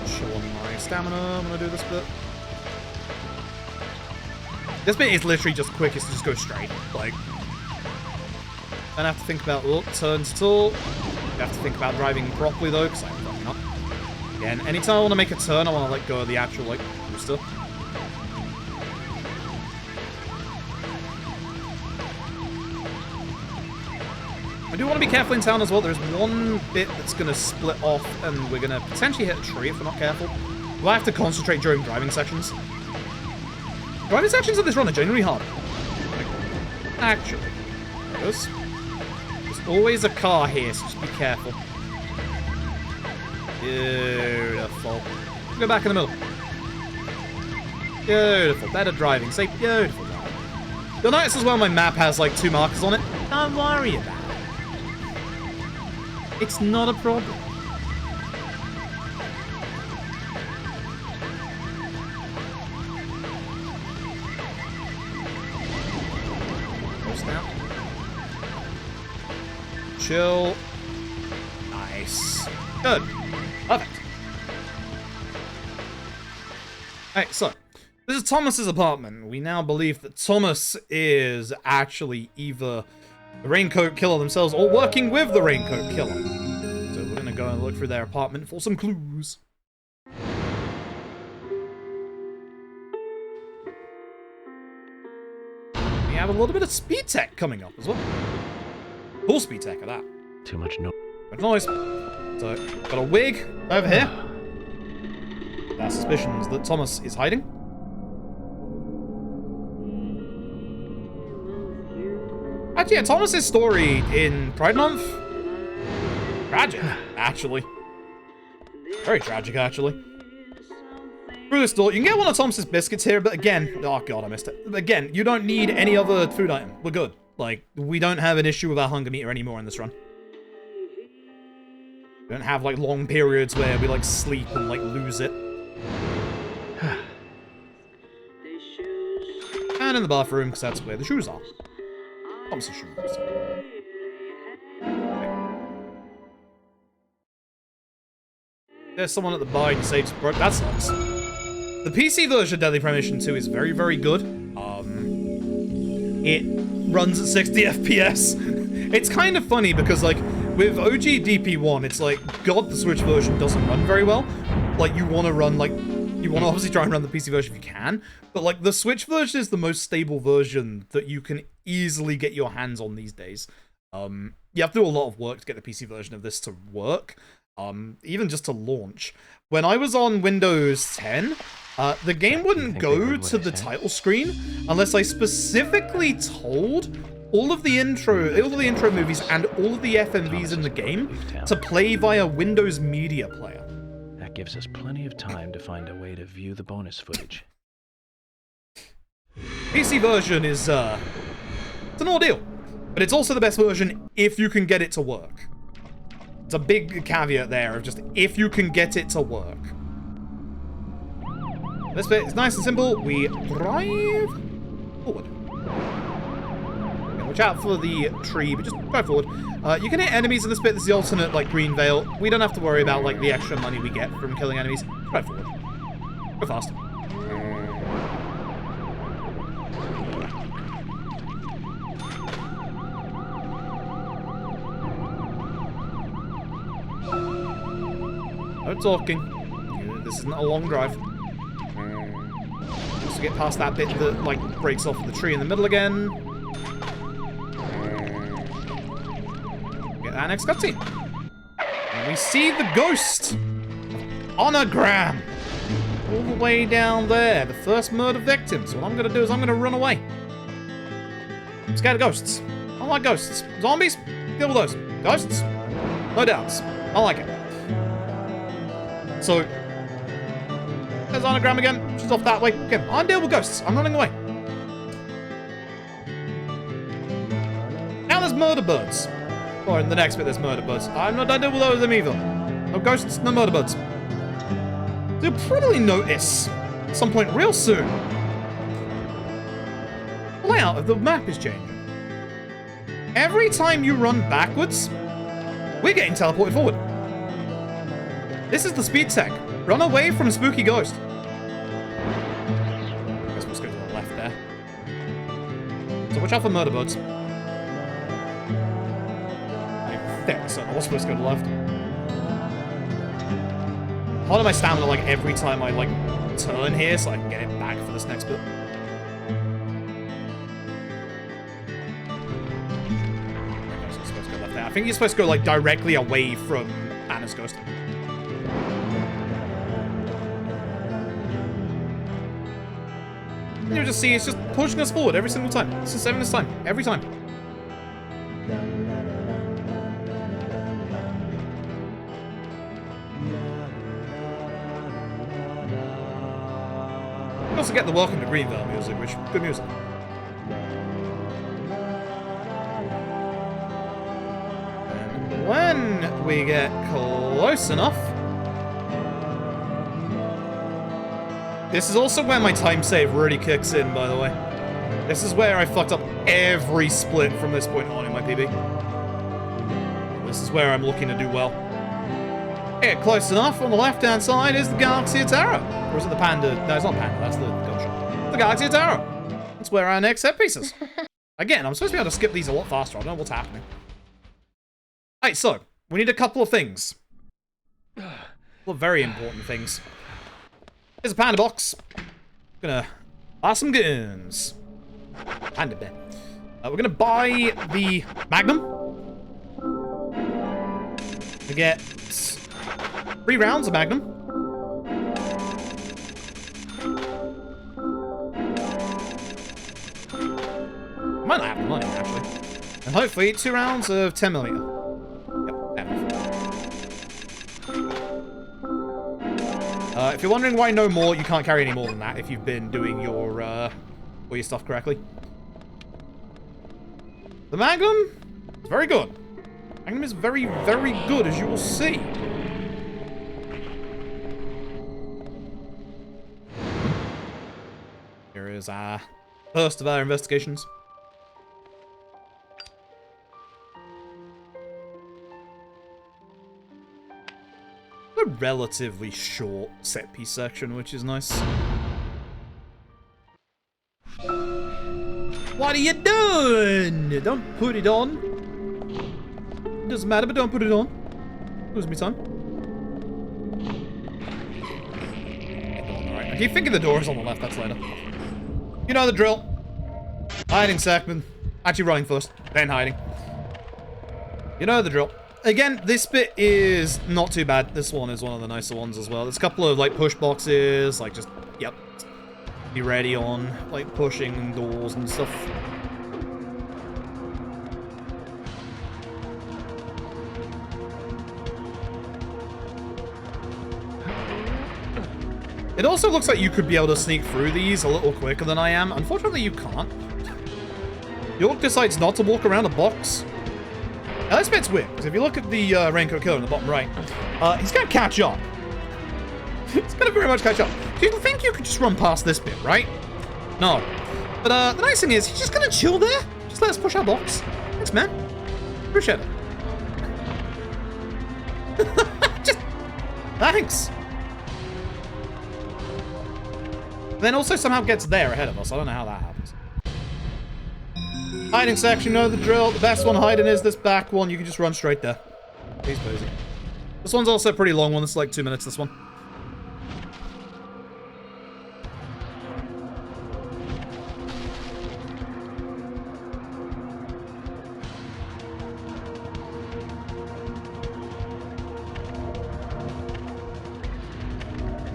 Show on my stamina. I'm going to do this bit. This bit is literally just quickest to just go straight. Like, don't have to think about turns at all. You have to think about driving properly, though, because I'm fucking up. Again, anytime I want to make a turn, I want to let go of the actual, like, booster. I do want to be careful in town as well. There's one bit that's going to split off, and we're going to potentially hit a tree if we're not careful. We'll have to concentrate during driving sections. Driving sections of this run are genuinely hard. Like, actually. There's always a car here, so just be careful. Beautiful. Go back in the middle. Beautiful. Better driving. Say beautiful driving. You'll notice as well my map has like 2 markers on it. Don't worry about it. It's not a problem. Close now. Chill. Nice. Good. Perfect. Alright, so this is Thomas's apartment. We now believe that Thomas is actually either the Raincoat Killer themselves or working with the Raincoat Killer. So we're gonna go and look through their apartment for some clues. We have a little bit of speed tech coming up as well. Full speed tech at that. Too much no. Good noise. So, got a wig over here. Our suspicions that Thomas is hiding. Actually, yeah, Thomas's story in Pride Month. Tragic, actually. Very tragic, actually. Through this door, you can get one of Thomas's biscuits here, but again, oh god, I missed it. Again, you don't need any other food item. We're good. Like, we don't have an issue with our hunger meter anymore in this run. We don't have, like, long periods where we, like, sleep and, like, lose it. And in the bathroom, because that's where the shoes are. Thomas's shoes. There's someone at the bar and saves broke. That sucks. The PC version of Deadly Premonition 2 is very, very good. It runs at 60 FPS. It's kind of funny because, like, with OG DP1, it's like, God, the Switch version doesn't run very well. Like, you want to run, like, you want to obviously try and run the PC version if you can, but, like, the Switch version is the most stable version that you can easily get your hands on these days. You have to do a lot of work to get the PC version of this to work, even just to launch. When I was on Windows 10, the game wouldn't go to the title screen unless I specifically told all of the intro movies and all of the FMVs in the game to play via Windows Media Player. That gives us plenty of time to find a way to view the bonus footage. PC version is, it's an ordeal, but it's also the best version if you can get it to work. It's a big caveat there of just if you can get it to work. This bit is nice and simple. We drive forward. Okay, watch out for the tree, but just drive forward. You can hit enemies in this bit. This is the alternate, like, green veil. We don't have to worry about, like, the extra money we get from killing enemies. Drive forward. Go fast. No talking. This isn't a long drive. Just to get past that bit that, like, breaks off the tree in the middle again. Get that next cutscene. And we see the ghost on a gram. All the way down there. The first murder victim. So what I'm going to do is I'm going to run away. I'm scared of ghosts. I don't like ghosts. Zombies? Deal with those. Ghosts? No doubts. I like it. So, there's Anagram again. She's off that way. Okay, I'll deal with ghosts. I'm running away. Now there's murder birds. Or in the next bit, there's murder birds. I'm not done deal with those of them either. No ghosts, no murder birds. You'll probably notice at some point real soon. The layout of the map is changing. Every time you run backwards, we're getting teleported forward. This is the speed tech. Run away from a spooky ghost. I guess we'll just go to the left there. So watch out for murder birds. I think so. I was supposed to go to the left. Part of my stamina, like, every time I, like, turn here so I can get it back for this next bit. I was supposed to go left there. I think you're supposed to go, like, directly away from Anna's ghost. You just see it's just pushing us forward every single time. It's just saving us time. Every time. You also get the Welcome to Greenville music, which good music. And when we get close enough, this is also where my time save really kicks in, by the way. This is where I fucked up every split from this point on in my PB. This is where I'm looking to do well. Get close enough. On the left-hand side is the Galaxy of Terror. Or is it the Panda? No, it's not Panda. That's the gunshot. The Galaxy of Terror. That's where our next set piece is. Again, I'm supposed to be able to skip these a lot faster. I don't know what's happening. Alright, so. We need a couple of things. Well, very important things. Here's a panda box. Gonna buy some guns. Panda bear. We're gonna buy the Magnum. We get 3 rounds of Magnum. Might not have the money, actually. And hopefully 2 rounds of 10mm. Yep, enough. If you're wondering why no more, you can't carry any more than that if you've been doing your, all your stuff correctly. The Magnum is very good. Magnum is very, very good, as you will see. Here is our first of our investigations. A relatively short set piece section, which is nice. What are you doing? Don't put it on. It doesn't matter, but don't put it on. Lose me time. Alright, I keep thinking the door is on the left, that's later. You know the drill. Hiding second. Actually running first, then hiding. You know the drill. Again, this bit is not too bad. This one is one of the nicer ones as well. There's a couple of, like, push boxes, like, just, yep. Be ready on, like, pushing doors and stuff. It also looks like you could be able to sneak through these a little quicker than I am. Unfortunately, you can't. York decides not to walk around a box. Now, this bit's weird, because if you look at the Raincoat Killer in the bottom right, he's going to catch up. He's going to very much catch up. So you'd think you could just run past this bit, right? No. But the nice thing is, he's just going to chill there. Just let us push our box. Thanks, man. Appreciate it. Just... Thanks. Then also somehow gets there ahead of us. I don't know how that happens. Hiding section, you know the drill. The best one hiding is this back one. You can just run straight there. He's busy. This one's also a pretty long one. It's like 2 minutes, this one.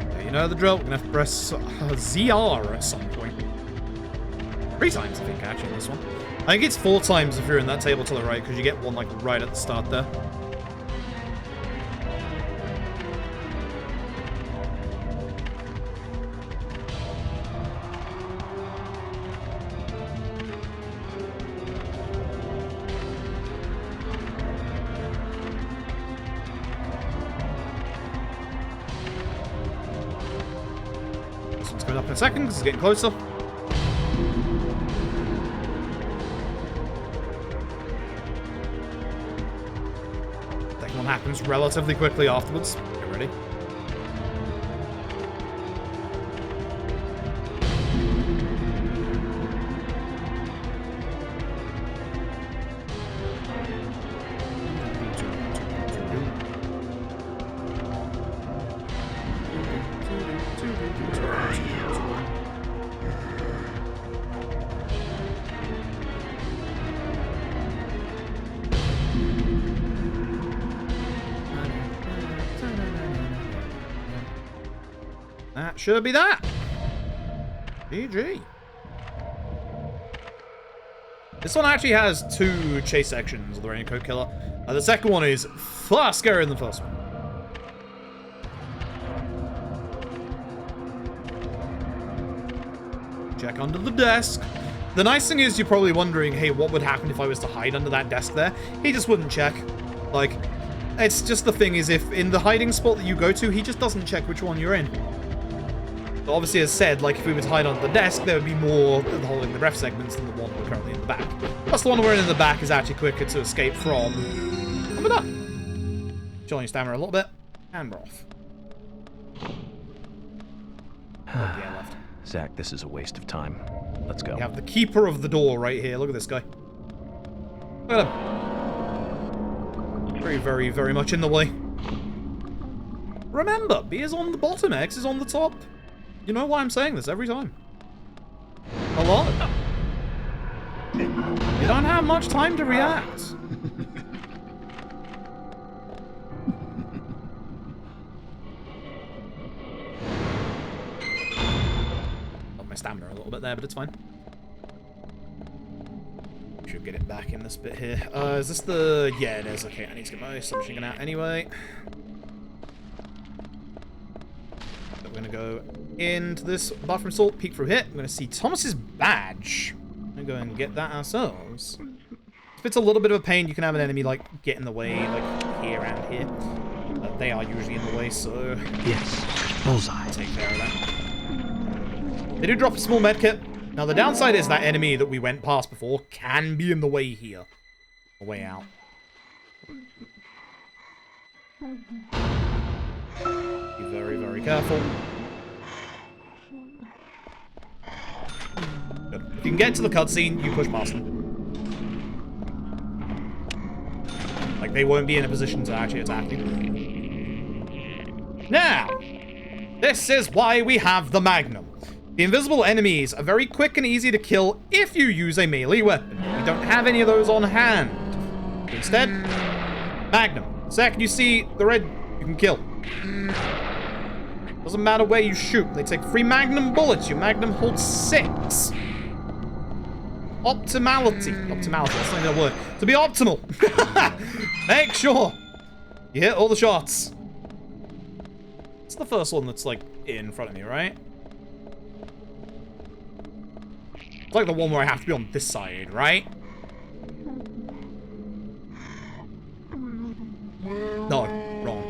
Yeah, you know the drill. We're gonna have to press ZR at some point. 3 times, I think, actually, in this one. I think it's 4 times if you're in that table to the right, because you get one, like, right at the start there. This one's coming up in a second, because it's getting closer. Happens relatively quickly afterwards. Get ready. that should be that. GG. This one actually has 2 chase sections of the Raincoat Killer. The second one is far scarier than the first one. Check under the desk. The nice thing is you're probably wondering, hey, what would happen if I was to hide under that desk there? He just wouldn't check. Like, it's just the thing is if in the hiding spot that you go to, he just doesn't check which one you're in. But obviously, as said, like, if we were to hide under the desk, there would be more of the holding the breath segments than the one we're currently in the back. Plus, the one we're in the back is actually quicker to escape from. And we're done. Chilling your stamina a little bit, and we're off. Yeah, left. Zach, this is a waste of time. Let's go. We have the keeper of the door right here. Look at this guy. Look at him. Very, very, very much in the way. Remember, B is on the bottom, X is on the top. You know why I'm saying this every time. A lot. You don't have much time to react. Got my stamina a little bit there, but it's fine. Should get it back in this bit here. Is this the... Yeah, it is. Okay, I need to get my submachine gun out anyway. So we're going to go into this bathroom stall, peek through here. I'm going to see Thomas's badge. I'm going to go and get that ourselves. If it's a little bit of a pain, you can have an enemy, like, get in the way, like, here and here. They are usually in the way, so... Yes. Bullseye. Take care of that. They do drop a small medkit. Now, the downside is that enemy that we went past before can be in the way here. A way out. Be very, very careful. Good. If you can get to the cutscene, you push past them. Like, they won't be in a position to actually attack you. Now, this is why we have the Magnum. The invisible enemies are very quick and easy to kill if you use a melee weapon. We don't have any of those on hand. Instead, Magnum. The second you see the red, you can kill. Doesn't matter where you shoot. They take 3 Magnum bullets. Your Magnum holds 6. Optimality. Optimality, that's not even a word. To be optimal. Make sure you hit all the shots. It's the first one that's, like, in front of me, right? It's like the one where I have to be on this side, right? No, wrong.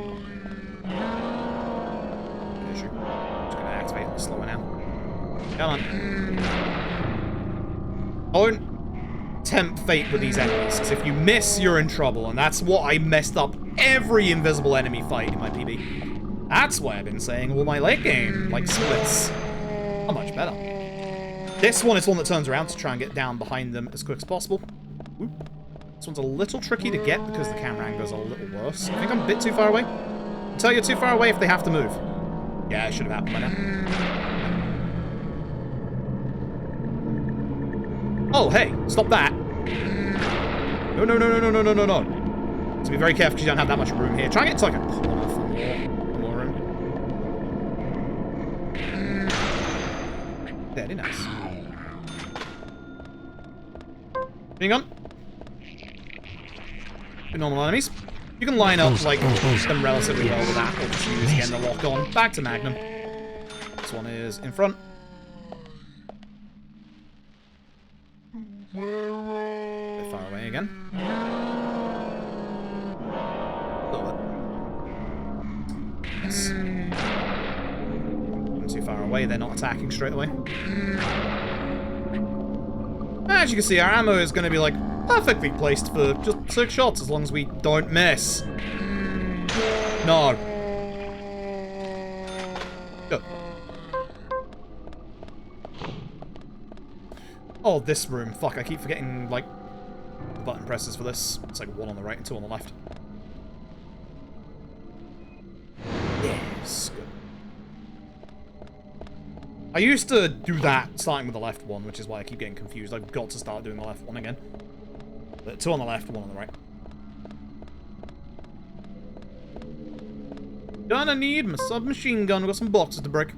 Issue. Just gonna activate the slower now. Come on. Don't tempt fate with these enemies, because if you miss, you're in trouble, and that's what I messed up every invisible enemy fight in my PB. That's why I've been saying all my late game, like, splits are much better. This one is one that turns around to try and get down behind them as quick as possible. Oop. This one's a little tricky to get because the camera angle is a little worse. I think I'm a bit too far away. I'll tell you too far away if they have to move. Yeah, it should have happened by now. Oh, hey, stop that. No, no, no, no, no, no, no, no, no. So be very careful because you don't have that much room here. Try and get to like a corner for more room. Very nice. Hang on. Two normal enemies. You can line up like them relatively well with that, or just use again the lock on. Back to Magnum. This one is in front. A bit far away again. A little bit. Yes. Not too far away, they're not attacking straight away. As you can see, our ammo is going to be like perfectly placed for just 6 shots as long as we don't miss. No. Good. Oh, this room. Fuck, I keep forgetting, like, the button presses for this. It's like 1 on the right and 2 on the left. Yes. Good. I used to do that starting with the left one, which is why I keep getting confused. I've got to start doing the left one again. But 2 on the left, 1 on the right. Gonna need my submachine gun. We've got some boxes to break.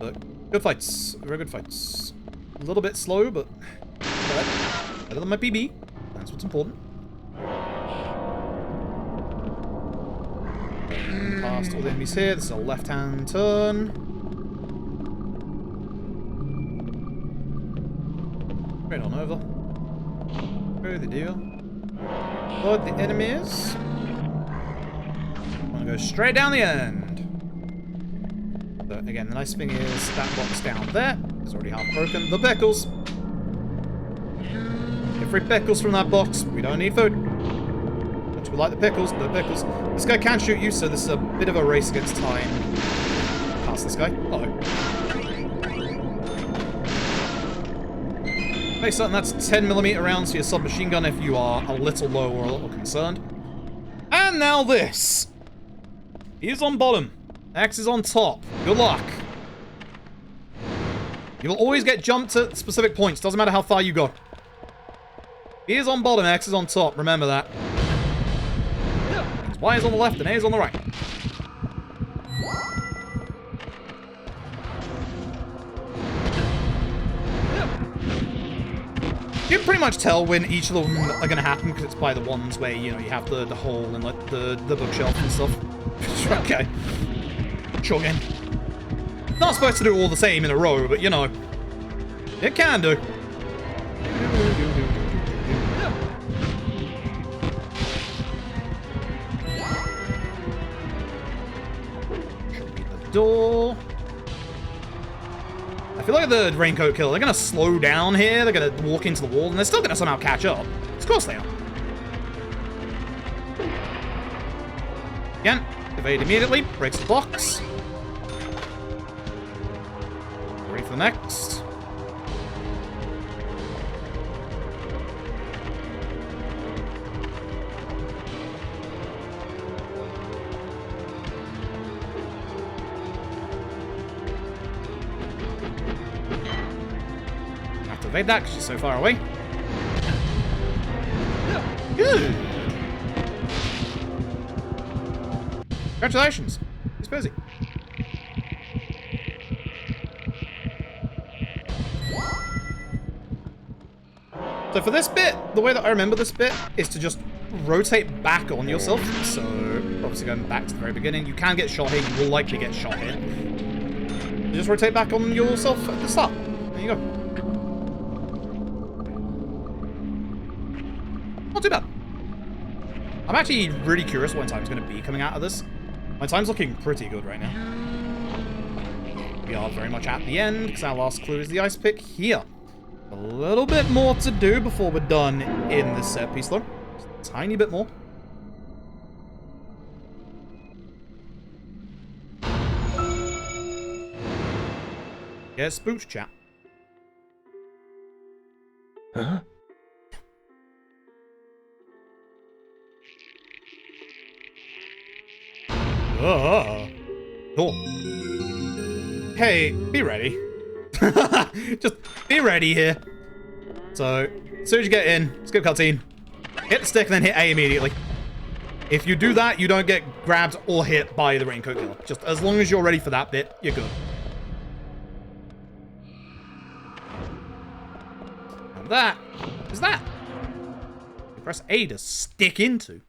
But good fights. Very good fights. A little bit slow, but better than my PB. That's what's important. Past all the enemies here. This is a left-hand turn. Straight on over. Through the deal. Avoid the enemies. I'm gonna go straight down the end. So again, the nice thing is that box down there is already half broken. The pickles. Get free pickles from that box. We don't need food. Don't you like the pickles? The pickles. This guy can shoot you, so this is a bit of a race against time. Pass this guy. Uh-oh. Okay, so that's 10mm rounds for your submachine gun if you are a little low or a little concerned. And now this. He is on bottom. X is on top. Good luck. You will always get jumped at specific points. Doesn't matter how far you go. He is on bottom. X is on top. Remember that. Y is on the left and A is on the right. You can pretty much tell when each of them are going to happen because it's by the ones where, you know, you have the hole and like the bookshelf and stuff. Okay. Sure again. Not supposed to do all the same in a row, but you know, it can do. Should be the door. I feel like the Raincoat Killer, they're gonna slow down here, they're gonna walk into the wall, and they're still gonna somehow catch up. Of course they are. Again, evade immediately, breaks the box. Ready for the next. Have to evade that because she's so far away. Good. Congratulations. He's busy. So for this bit, the way that I remember this bit is to just rotate back on yourself. So obviously going back to the very beginning, you can get shot here. You will likely get shot here. You just rotate back on yourself at the start. There you go. Not too bad. I'm actually really curious what time's going to be coming out of this. My time's looking pretty good right now. We are very much at the end, because our last clue is the ice pick here. A little bit more to do before we're done in this set piece, though. Just a tiny bit more. Yeah, spooked, chat. Huh? Cool. Hey, be ready. Just be ready here. So, as soon as you get in, skip cutscene, hit the stick and then hit A immediately. If you do that, you don't get grabbed or hit by the Raincoat Killer. Just as long as you're ready for that bit, you're good. And that is that. You press A to stick into.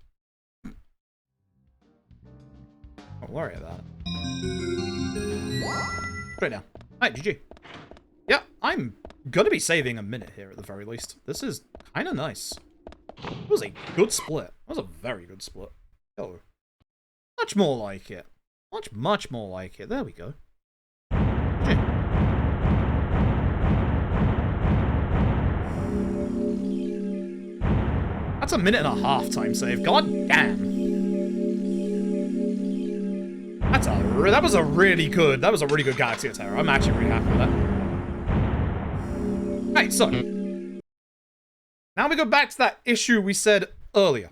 Don't worry about it. Put it down. Alright, GG. Yeah, I'm gonna be saving a minute here at the very least. This is kind of nice. It was a good split. It was a very good split. Oh. Much more like it. Much more like it. There we go. GG. That's a minute and a half time save. God damn. That was a really good Galaxy of Terror. I'm actually really happy with that. Right, so now we go back to that issue we said earlier.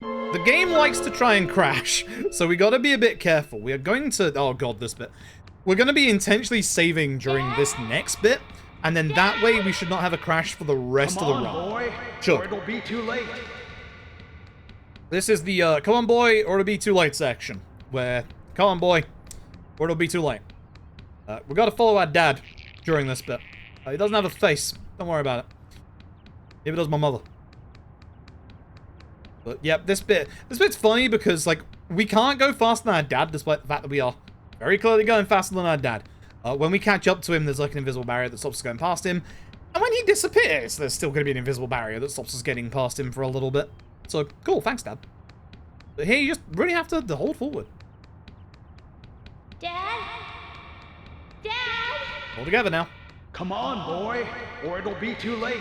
The game likes to try and crash, so we gotta be a bit careful. We are going to, oh god, this bit. We're gonna be intentionally saving during this next bit, and then that way we should not have a crash for the rest of the run. Boy, sure. Or it'll be too late. This is the come on boy, or it'll be too late section, where come on boy, or it'll be too late. We gotta follow our dad during this bit. He doesn't have a face. Don't worry about it. Neither does my mother. But, yep, this bit's funny because, like, we can't go faster than our dad, despite the fact that we are very clearly going faster than our dad. When we catch up to him, there's, like, an invisible barrier that stops us going past him. And when he disappears, there's still going to be an invisible barrier that stops us getting past him for a little bit. So, cool, thanks, Dad. But here, you just really have to hold forward. Dad? Dad? All together now. Come on, boy, or it'll be too late.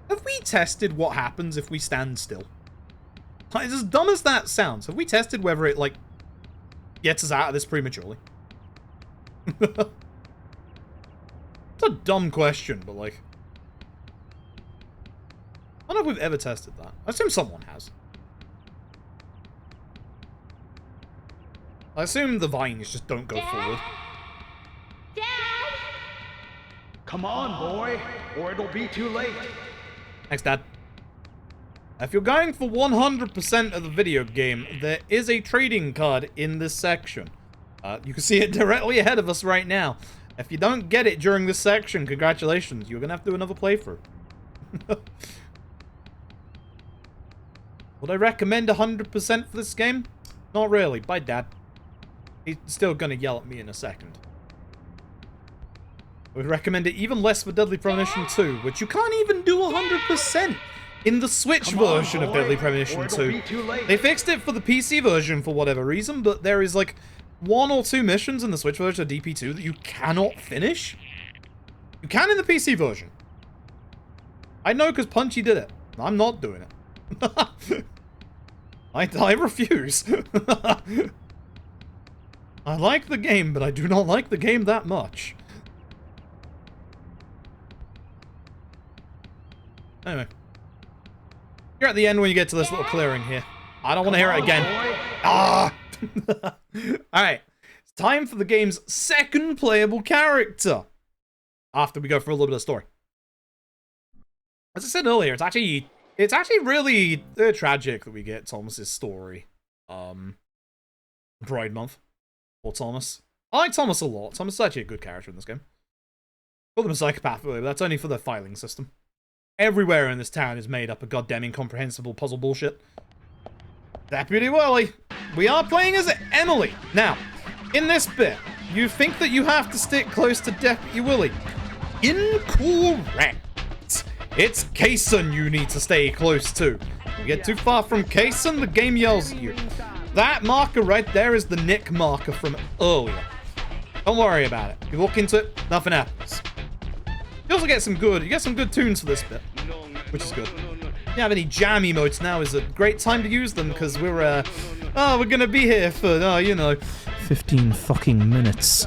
Have we tested what happens if we stand still? Like, as dumb as that sounds, have we tested whether it, like, gets us out of this prematurely? It's a dumb question, but, like... I don't know if we've ever tested that. I assume someone has. I assume the vines just don't go forward. Dad? Come on, boy, or it'll be too late. Thanks, Dad. If you're going for 100% of the video game, there is a trading card in this section. You can see it directly ahead of us right now. If you don't get it during this section, congratulations. You're going to have to do another playthrough. Would I recommend 100% for this game? Not really. Bye, Dad. He's still going to yell at me in a second. I would recommend it even less for Deadly Premonition 2, which you can't even do 100% in the Switch version of Deadly Premonition 2. They fixed it for the PC version for whatever reason, but there is like 1 or 2 missions in the Switch version of DP2 that you cannot finish. You can in the PC version. I know because Punchy did it. I'm not doing it. I refuse. I like the game, but I do not like the game that much. Anyway. You're at the end when you get to this little clearing here. I don't want to hear it again. Ah! Alright. It's time for the game's second playable character. After we go through a little bit of story. As I said earlier, it's actually really tragic that we get Thomas's story. Pride Month. Or Thomas. I like Thomas a lot. Thomas is actually a good character in this game. Call him a psychopath, really, but that's only for the filing system. Everywhere in this town is made up of goddamn incomprehensible puzzle bullshit. Deputy Willie. We are playing as Emily. Now, in this bit, you think that you have to stick close to Deputy Willie. Incorrect. It's Kaysen you need to stay close to. You get too far from Kaysen, the game yells at you. That marker right there is the Nick marker from earlier. Don't worry about it. You walk into it, nothing happens. You also get some good tunes for this bit, which is good. If you have any jam emotes now, is a great time to use them because we're gonna be here for, you know, 15 fucking minutes.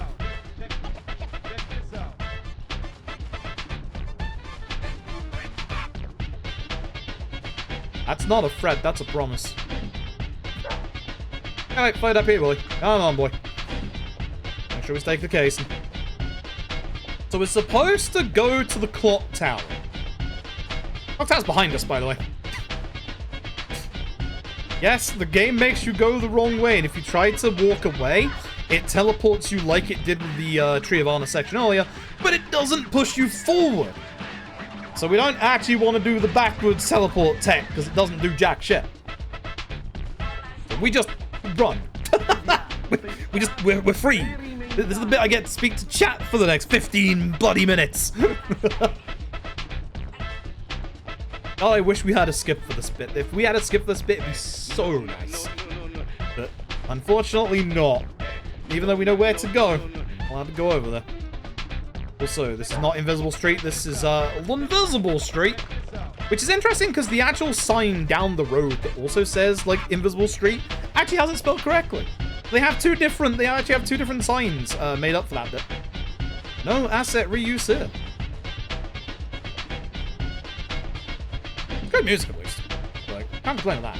That's not a threat, that's a promise. Alright, play it up here, boy. Come on, boy. Make sure we take the case. So we're supposed to go to the clock tower. Clock tower's behind us, by the way. Yes, the game makes you go the wrong way, and if you try to walk away, it teleports you like it did with the Tree of Honor section earlier, but it doesn't push you forward. So we don't actually want to do the backwards teleport tech, because it doesn't do jack shit. So we just run. we're free. This is the bit I get to speak to chat for the next 15 bloody minutes. Oh, I wish we had a skip for this bit. If we had a skip for this bit, it'd be so nice. But unfortunately not. Even though we know where to go, we'll have to go over there. Also, this is not Invisible Street, this is Invisible Street. Which is interesting because the actual sign down the road that also says, like, Invisible Street actually has it spelled correctly. They actually have two different signs made up for that bit. No asset reuse here. Good music, at least. Like, can't complain with that.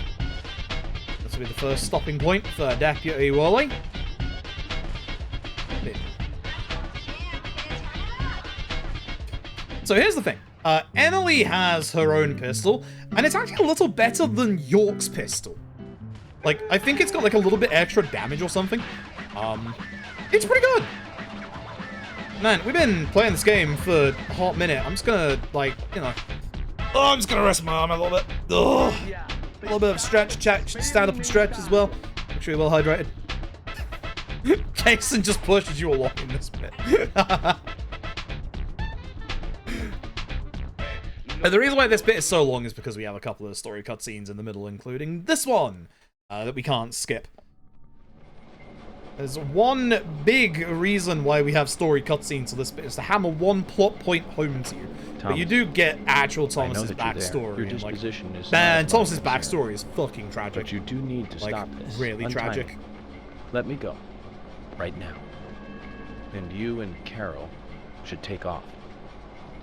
This will be the first stopping point for Deputy Wally. So here's the thing. Emily has her own pistol, and it's actually a little better than York's pistol. Like, I think it's got like a little bit extra damage or something. It's pretty good. Man, we've been playing this game for a hot minute. I'm just gonna, like, you know... Oh, I'm just gonna rest my arm a little bit. Ugh. A little bit of stretch, stand up and stretch as well. Make sure you're well hydrated. Jason just pushes you along in this bit. And the reason why this bit is so long is because we have a couple of story cutscenes in the middle, including this one, that we can't skip. There's one big reason why we have story cutscenes to this bit, is to hammer one plot point home to you. Thomas, but you do get actual Thomas's backstory. Your and, disposition like, is man, not Thomas's what I backstory is fucking tragic. But you do need to like, stop this. really Untie tragic. me. Let me go. Right now. And you and Carol should take off.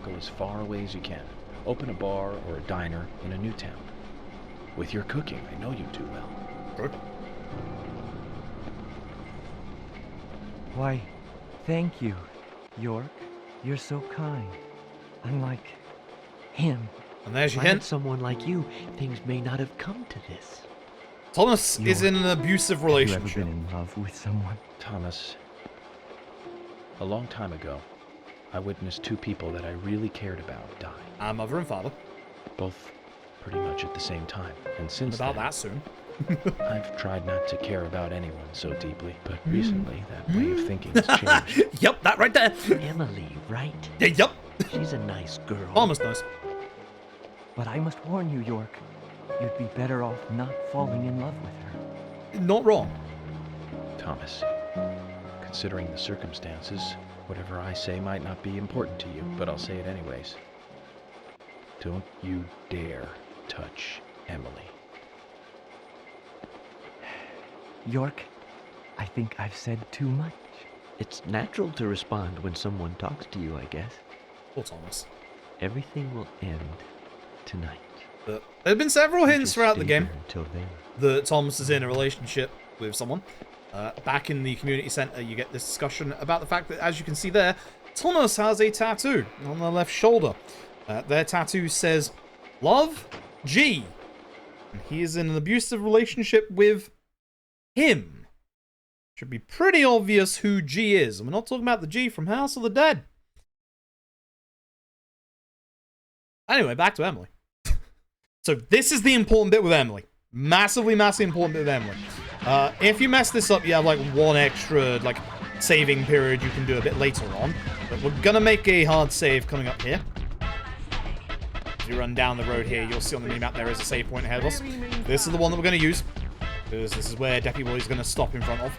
Go as far away as you can. Open a bar or a diner in a new town. With your cooking, I know you do well. Good. Why, thank you, York. You're so kind. Unlike him. And there's your If I had hint. someone like you, things may not have come to this. Thomas is in an abusive Have you relationship. ever been in love with someone? Thomas, a long time ago, I witnessed two people that I really cared about die. Our mother and father. Both pretty much at the same time. And since About then, that soon. I've tried not to care about anyone so deeply. But recently, that way of thinking has changed. Yep, that right there. Emily, right? Yeah, yep. She's a nice girl. Almost nice. But I must warn you, York. You'd be better off not falling in love with her. Not wrong. Thomas, considering the circumstances, whatever I say might not be important to you, but I'll say it anyways. Don't you dare touch Emily. York, I think I've said too much. It's natural to respond when someone talks to you, I guess. Poor Thomas. Everything will end tonight. But there have been several hints Just throughout the stay game here until then. that Thomas is in a relationship with someone. Back in the community center, you get this discussion about the fact that, as you can see there, Thomas has a tattoo on the left shoulder. Their tattoo says, Love, G. And he is in an abusive relationship with him. Should be pretty obvious who G is. And we're not talking about the G from House of the Dead. Anyway, back to Emily. So this is the important bit with Emily. Massively important bit with Emily. If you mess this up, you have like one extra like saving period you can do a bit later on. But we're gonna make a hard save coming up here. As you run down the road here, you'll see on the minimap there is a save point ahead of us. This is the one that we're gonna use, because this is where Deputy Willy's gonna stop in front of.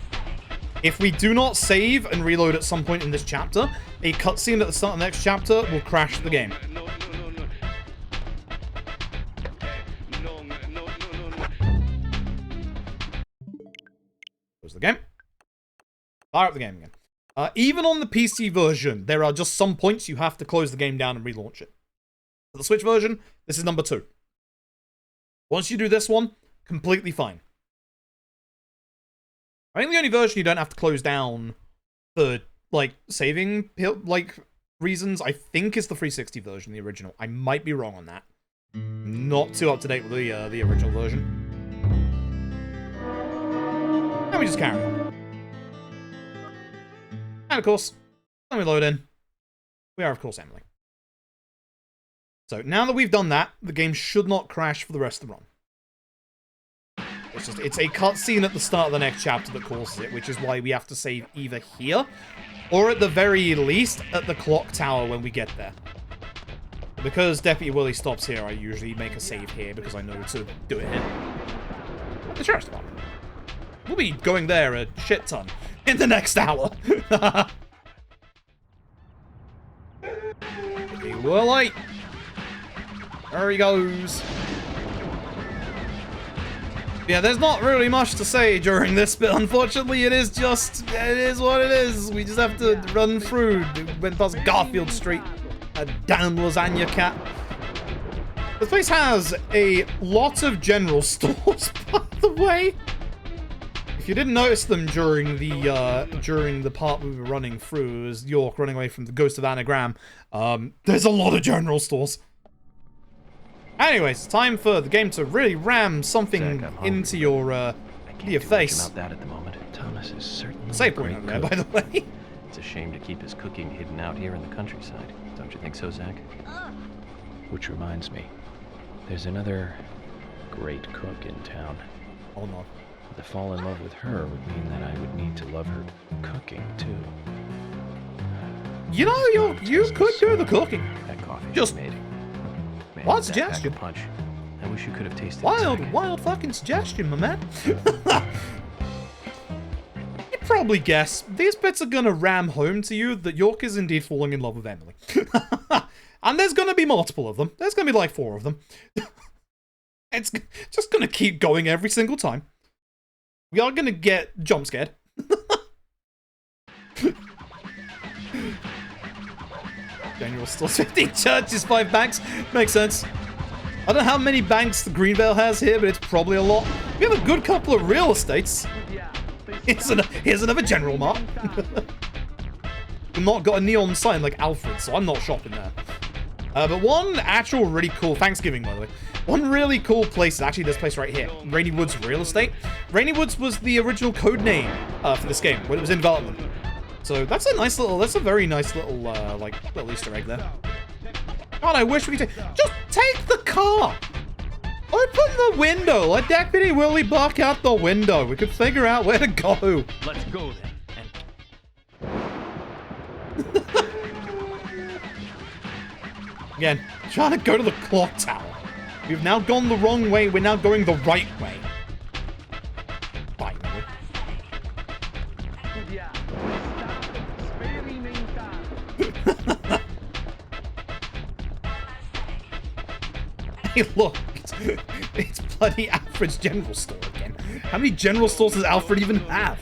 If we do not save and reload at some point in this chapter, a cutscene at the start of the next chapter will crash the game. Close the game. Fire up the game again. Even on the PC version, there are just some points you have to close the game down and relaunch it. For the Switch version, this is number 2. Once you do this one, completely fine. I think the only version you don't have to close down for, like, saving, like, reasons, I think is the 360 version, the original. I might be wrong on that. Not too up to date with the original version. And we just carry on. And of course, when we load in, we are of course Emily. So now that we've done that, the game should not crash for the rest of the run. It's a cutscene at the start of the next chapter that causes it, which is why we have to save either here, or at the very least, at the clock tower when we get there. Because Deputy Willy stops here, I usually make a save here, because I know to do it here. The sheriff's department. We'll be going there a shit ton in the next hour. Deputy Willy. There he goes. Yeah, there's not really much to say during this bit, unfortunately. It is what it is. We just have to run through. Went past Garfield Street. A damn lasagna cat. This place has a lot of general stores, by the way. If you didn't notice them during the part we were running through, as York running away from the ghost of Anagram, there's a lot of general stores. Anyways, time for the game to really ram something into your Can't Your do much face. about that at the moment. Thomas is certainly Save a point great on there, cook. by the way. It's a shame to keep his cooking hidden out here in the countryside. Don't you think so, Zach? Which reminds me, there's another great cook in town. Oh no. To fall in love with her would mean that I would need to love her cooking too. You know, you could do the cooking. That coffee Just she made. Man, wild did that pack a suggestion. punch. I wish you could have tasted it, Wild, Zach. wild fucking suggestion, my man. You probably guess these bits are gonna ram home to you that York is indeed falling in love with Emily. And there's gonna be multiple of them. There's gonna be like 4 of them. It's just gonna keep going every single time. We are gonna get jump scared. General stores 15 churches, 5 banks. Makes sense. I don't know how many banks the Greenvale has here, but it's probably a lot. We have a good couple of real estates. Here's another General Mart. We've not got a neon sign like Alfred, so I'm not shopping there. But one actual really cool, Thanksgiving by the way, one really cool place is actually this place right here, Rainy Woods Real Estate. Rainy Woods was the original code name for this game when it was in development. So that's a nice little, that's a very nice little, like, little Easter egg there. God, I wish we could just take the car! Open the window! Let Deputy Willie bark out the window. We could figure out where to go. Let's go then. Again, trying to go to the clock tower. We've now gone the wrong way. We're now going the right way. Finally. Hey, look. It's bloody Alfred's General Store again. How many General Stores does Alfred even have?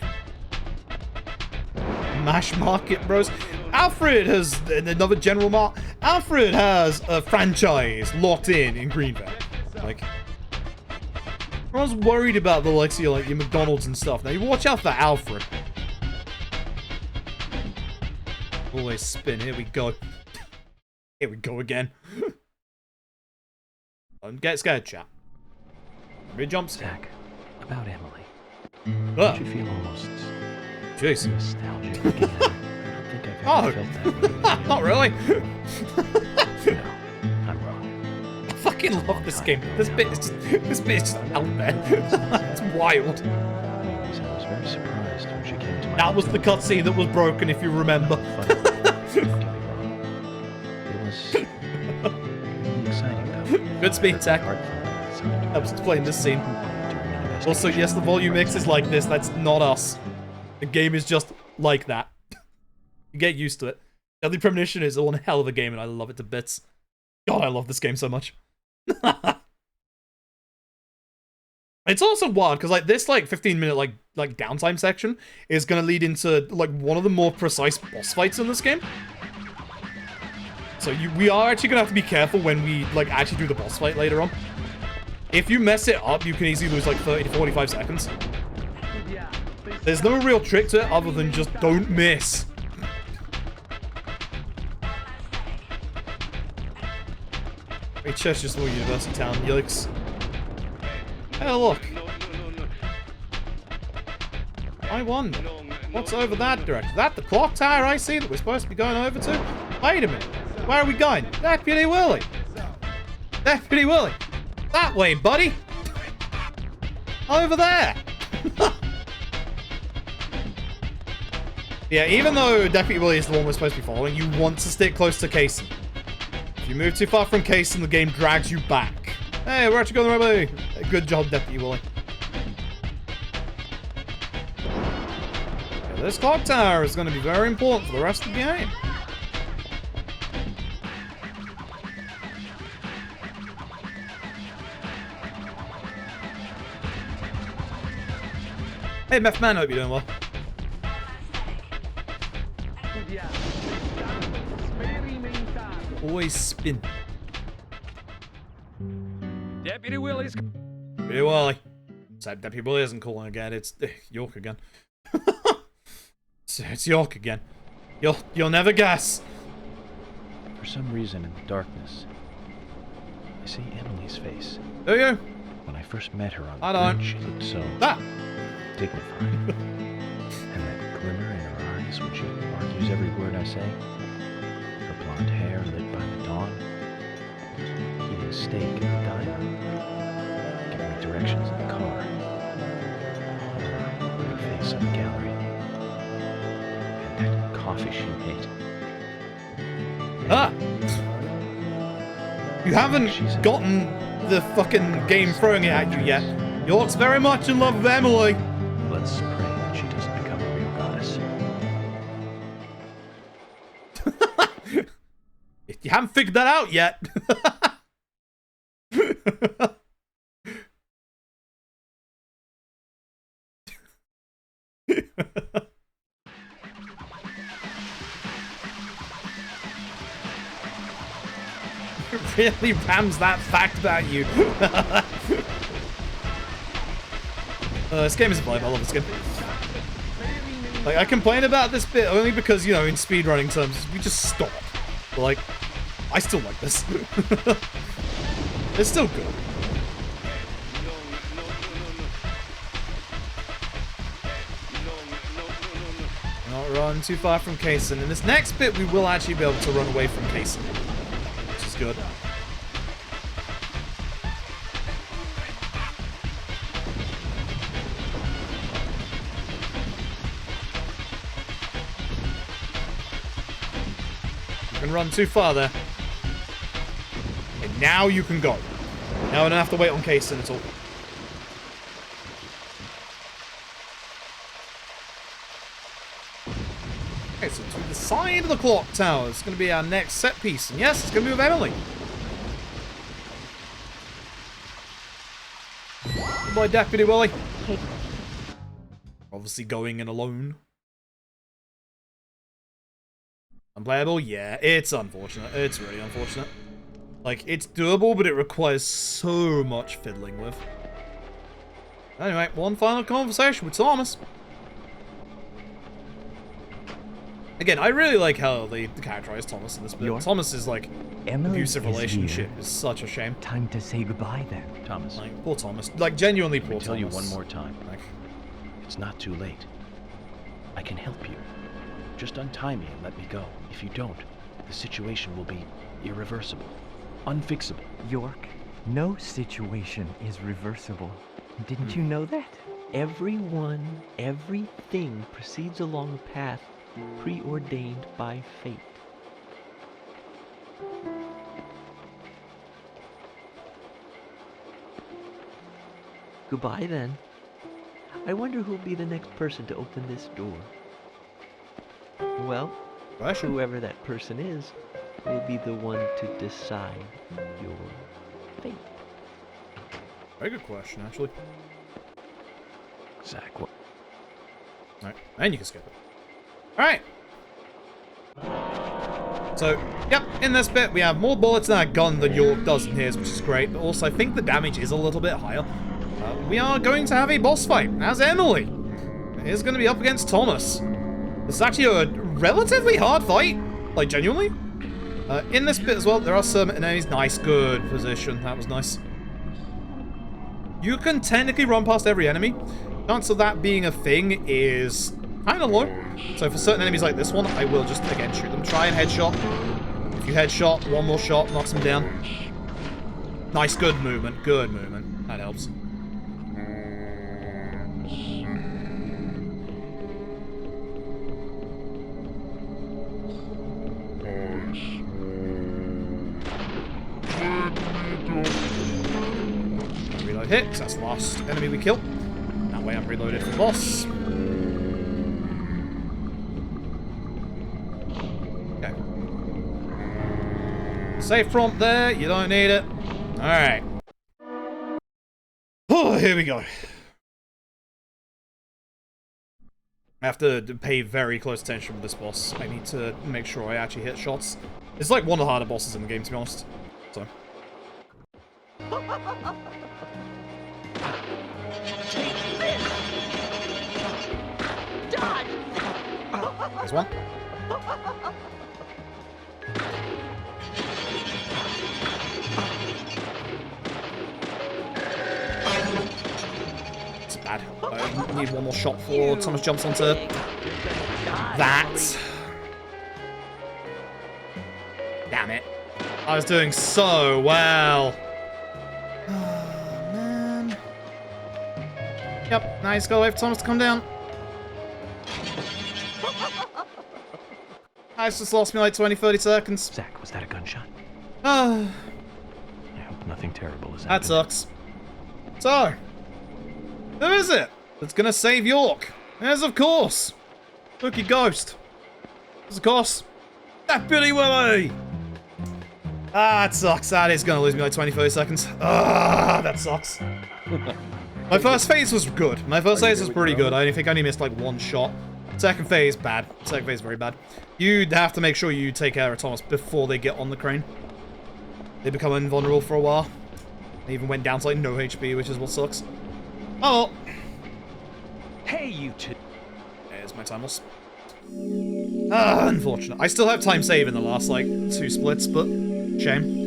Mash Market Bros. Alfred has another General Mart. Alfred has a franchise locked in Greenville. Like, I was worried about the likes of your, like, your McDonald's and stuff. Now you watch out for Alfred. Always spin. Here we go. Here we go again. Don't get scared, chat. Big jump scare. Zach, about Emily. Ah. Don't you feel almost Jeez. nostalgic again? I don't think I've Oh. ever felt that way. Not really. No, I'm wrong. I fucking love this game. This bit is just out there. It's wild. So I was very surprised when she came to my That was the cutscene that was broken, if you remember. But don't get me wrong. It was really exciting, though. Good speed tech. Heartfelt. Helps explain this scene. During an Also, yes, the volume mix is like this. That's not us. The game is just like that. You get used to it. Deadly Premonition is one hell of a game, and I love it to bits. God, I love this game so much. It's also wild because like this like 15-minute like downtime section is gonna lead into like one of the more precise boss fights in this game. So we are actually gonna have to be careful when we like actually do the boss fight later on. If you mess it up, you can easily lose like 30 to 45 seconds. There's no real trick to it other than just don't miss. Hey, Chester's University Town, yikes. Hey, look. I wonder, what's over that direction? Is that the clock tower I see that we're supposed to be going over to? Wait a minute. Where are we going? Deputy Willie. Deputy Willie. That way, buddy. Over there. Yeah, even though Deputy Willie is the one we're supposed to be following, you want to stick close to Kaysen. If you move too far from Kaysen, the game drags you back. Hey, we're actually going the right way. Good job, Deputy Willie. Yeah, this clock tower is going to be very important for the rest of the game. Hey, Meth Man, hope you're doing well. Always spin. Deputy Willie's. Deputy Willie. Except Deputy Willie isn't calling again. It's York again. It's York again. You'll never guess. For some reason in the darkness, I see Emily's face. Do you? When I first met her on I the don't. bridge, she looked so Ah. dignified. And that glimmer in her eyes when she argues every word I say. Her blonde hair lit by the dawn. Eating steak in the diner. Giving me directions in the car. Her face in the gallery. And that coffee she made. Ah! You haven't gotten the fucking game throwing it at you yet. York's very much in love with Emily. Let's pray that she doesn't become a real goddess. You haven't figured that out yet. Really rams that fact about you. This game is a vibe. I love this game. Like, I complain about this bit only because, you know, in speedrunning terms, we just stop. But, like, I still like this. It's still good. Not run too far from Kaysen. In this next bit, we will actually be able to run away from Kaysen, which is good. You can run too far there. And now you can go. Now I don't have to wait on Kaysen at all. Okay, so to the side of the clock tower is going to be our next set piece. And yes, it's going to be with Emily. Goodbye, Deputy Willie. Obviously going in alone. Unplayable? Yeah, it's unfortunate. It's really unfortunate. Like, it's doable, but it requires so much fiddling with. Anyway, one final conversation with Thomas. Again, I really like how they characterize Thomas in this bit. Thomas's, like, abusive relationship is such a shame. Time to say goodbye then. Thomas. Like, poor Thomas. Like, genuinely poor Thomas. Let me tell you one more time. Like, it's not too late. I can help you. Just untie me and let me go. If you don't, the situation will be irreversible. Unfixable. York, no situation is reversible. Didn't you know that? Everyone, everything proceeds along a path preordained by fate. Goodbye then. I wonder who'll be the next person to open this door. Well, whoever that person is will be the one to decide your fate. very good question, actually. Zach, what? Alright, and you can skip it. Alright. So, yep, in this bit, we have more bullets in our gun than York does in his, which is great, but also I think the damage is a little bit higher. We are going to have a boss fight, as Emily is going to be up against Thomas. This is actually a relatively hard fight, like, genuinely. In this bit as well, there are some enemies. Nice, good position. That was nice. You can technically run past every enemy. Chance of that being a thing is kind of low. So for certain enemies like this one, I will just, again, shoot them. Try and headshot. If you headshot, one more shot knocks them down. Nice, good movement. Good movement. That helps. Reload hit, that's the last enemy we kill. That way I'm reloaded for the boss. Okay. Save prompt there, you don't need it. Alright. Oh, here we go. I have to pay very close attention with this boss. I need to make sure I actually hit shots. It's like one of the harder bosses in the game, to be honest. So. There's one. It's a bad bad. I need one more shot before Thomas jumps onto that. Damn it. I was doing so well. Oh, man. Yep, now he's got to wait for Thomas to come down. I just lost me like 20-30 seconds. Zach, was that a gunshot? Ah. I hope nothing terrible is That happening. sucks. So, who is it that's gonna save York? As of course, Spooky Ghost. As of course, that Billy Willie. Ah, that sucks. That is gonna lose me like 20-30 seconds. Ah, that sucks. My first phase was good. My first phase was pretty good. I think I only missed like one shot. Second phase, bad. Second phase, very bad. You'd have to make sure you take care of Thomas before they get on the crane. They become invulnerable for a while. They even went down to like no HP, which is what sucks. Oh, Hey, you two. there's my time loss. Ah, unfortunate. I still have time save in the last like 2 splits, but shame.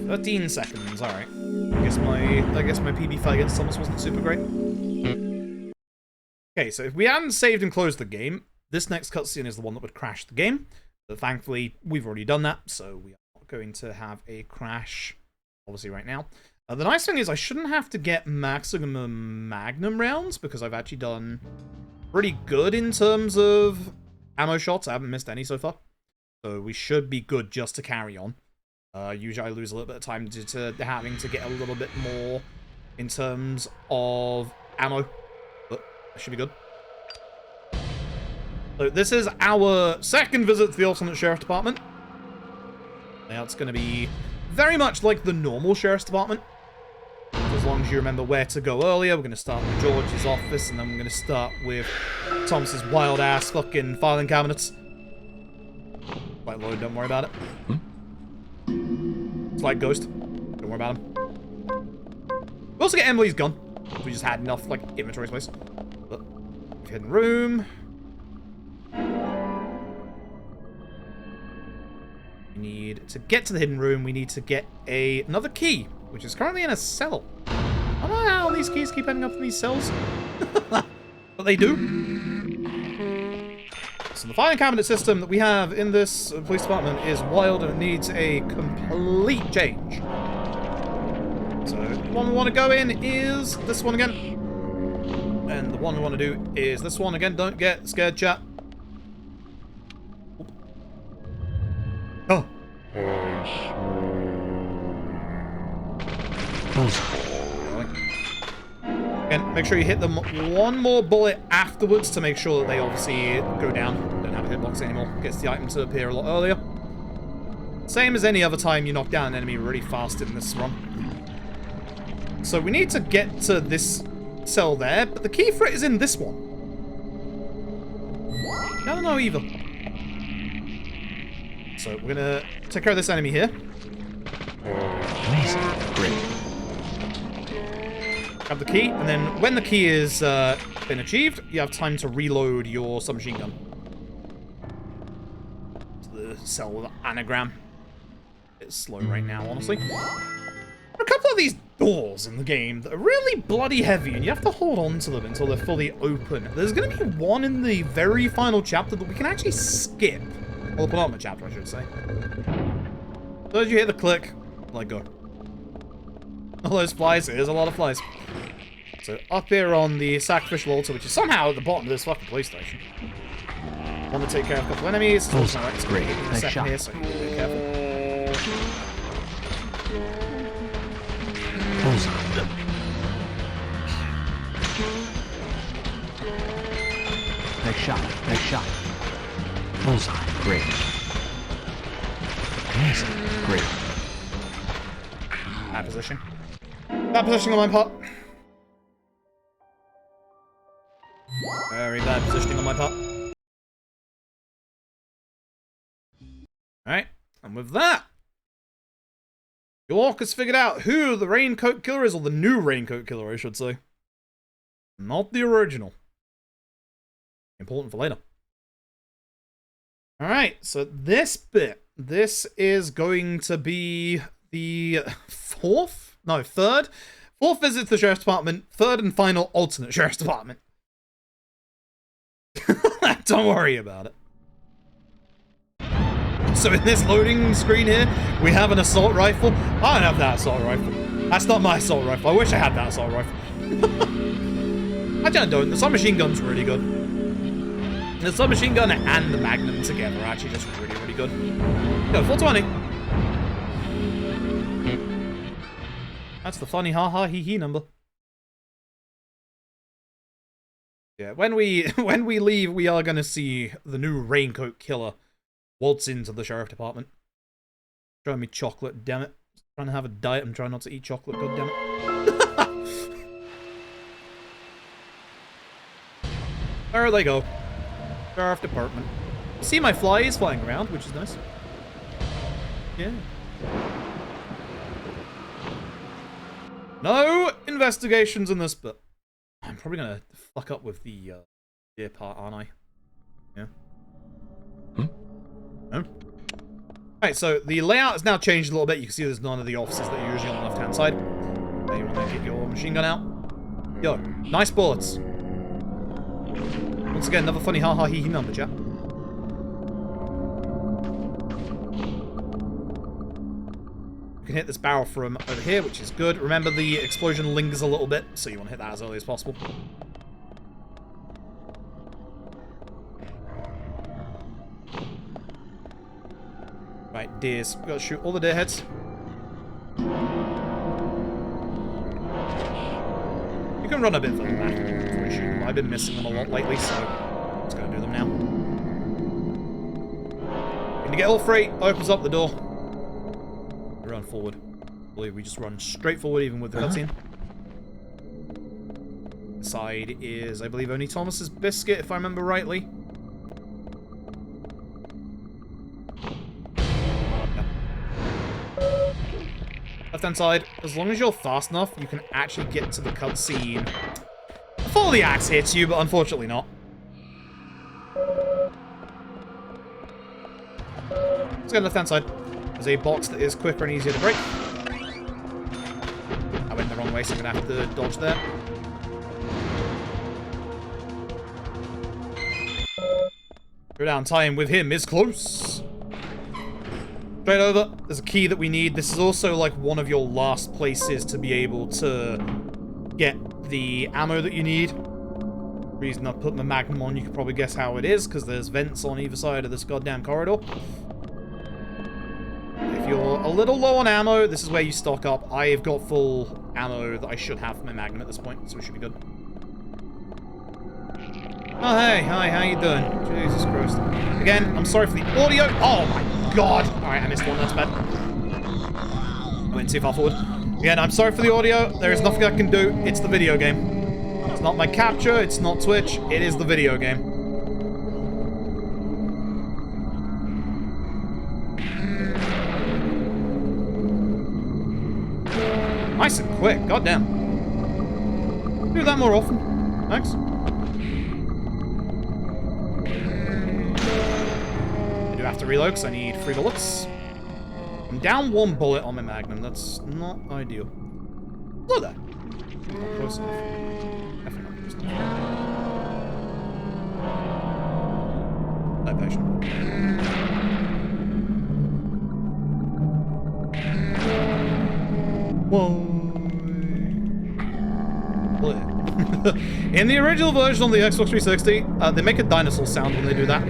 13 seconds. All right. I guess my PB fight against Thomas wasn't super great. Okay, so if we hadn't saved and closed the game, this next cutscene is the one that would crash the game. But thankfully, we've already done that, so we are not going to have a crash, obviously, right now. The nice thing is I shouldn't have to get maximum magnum rounds, because I've actually done pretty good in terms of ammo shots. I haven't missed any so far. So we should be good just to carry on. Usually I lose a little bit of time due to having to get a little bit more in terms of ammo. But I should be good. So this is our second visit to the alternate sheriff department. Now it's going to be very much like the normal sheriff's department. As long as you remember where to go earlier, we're going to start with George's office, and then we're going to start with Thomas's wild-ass fucking filing cabinets. Quite low, don't worry about it. It's like Ghost. Don't worry about him. We also get Emily's gun. We just had enough, like, inventory space. But, hidden room. We need to get to the hidden room. We need to get another key, which is currently in a cell. I don't know how these keys keep ending up in these cells. But they do. So the filing cabinet system that we have in this police department is wild and it needs a complete change. So the one we want to go in is this one again. And the one we want to do is this one again. Don't get scared, chat. Oh. And make sure you hit them one more bullet afterwards to make sure that they obviously go down. Don't have a hitbox anymore. Gets the item to appear a lot earlier. Same as any other time you knock down an enemy really fast in this run. So we need to get to this cell there, but the key for it is in this one. I don't know either. So we're gonna take care of this enemy here. Amazing. Great. Grab the key, and then when the key is been achieved, you have time to reload your submachine gun. To the cell with the anagram. It's slow right now, honestly. There are a couple of these doors in the game that are really bloody heavy, and you have to hold on to them until they're fully open. There's going to be one in the very final chapter that we can actually skip. Well, the penultimate chapter, I should say. So as you hear the click, let go. All those flies, it is a lot of flies. So up here on the sacrificial altar, which is somehow at the bottom of this fucking police station. Want to take care of a couple enemies. Oh, right, it's great. Nice second shot. here, so you need to be careful. Nice shot. Nice shot. Bullseye. Great. Amazing. Great. Bad position. Bad positioning on my part. Very bad positioning on my part. Alright, and with that, York has figured out who the Raincoat Killer is, or the new Raincoat Killer, I should say. Not the original. Important for later. Alright, so this bit, this is going to be the third Fourth visit to the Sheriff's Department. Third and final alternate Sheriff's Department. Don't worry about it. So in this loading screen here, we have an assault rifle. I don't have that assault rifle. That's not my assault rifle. I wish I had that assault rifle. Actually, I don't. The submachine gun's really good. The submachine gun and the Magnum together are actually just really, really good. Go, 420. That's the funny ha-ha hee-hee number. Yeah, when we leave, we are gonna see the new Raincoat Killer waltz into the Sheriff Department. Throwing me chocolate, damn it. Trying to have a diet, I'm trying not to eat chocolate, god damn it. There they go. Sheriff Department. See my flies flying around, which is nice. Yeah. No investigations in this, but I'm probably gonna fuck up with the deer part, aren't I? Yeah. No? Alright, so the layout has now changed a little bit. You can see there's none of the offices that are usually on the left-hand side. Now you want to get your machine gun out. Yo, nice bullets. Once again, another funny ha-ha hee-hee number, chat. You can hit this barrel from over here, which is good. Remember, the explosion lingers a little bit, so you want to hit that as early as possible. Right, deers. We've got to shoot all the deer heads. You can run a bit further back before you shoot them. I've been missing them a lot lately, so I'm just going to do them now. When you get all three, opens up the door. Run forward. I believe we just run straight forward even with the cutscene. The side is, I believe, only Thomas's biscuit, if I remember rightly. Yeah. Left-hand side, as long as you're fast enough, you can actually get to the cutscene before the axe hits you, but unfortunately not. Let's go left-hand side. There's a box that is quicker and easier to break. I went the wrong way, so I'm going to have to dodge there. Showdown time with him is close. Straight over. There's a key that we need. This is also like one of your last places to be able to get the ammo that you need. The reason I put my Magnum on, you can probably guess how it is, because there's vents on either side of this goddamn corridor. If you're a little low on ammo, this is where you stock up. I've got full ammo that I should have for my Magnum at this point, so it should be good. Oh, hey, hi, how you doing? Jesus Christ. Again, I'm sorry for the audio. Oh my god! Alright, I missed one, that's bad. I went too far forward. Again, I'm sorry for the audio. There is nothing I can do. It's the video game. It's not my capture, it's not Twitch, it is the video game. Nice and quick, goddamn. Do that more often. Thanks. I do have to reload because I need 3 bullets. I'm down 1 bullet on my Magnum. That's not ideal. Look at that. Not close enough. Definitely not close enough. That patient. Whoa. In the original version on the Xbox 360, they make a dinosaur sound when they do that.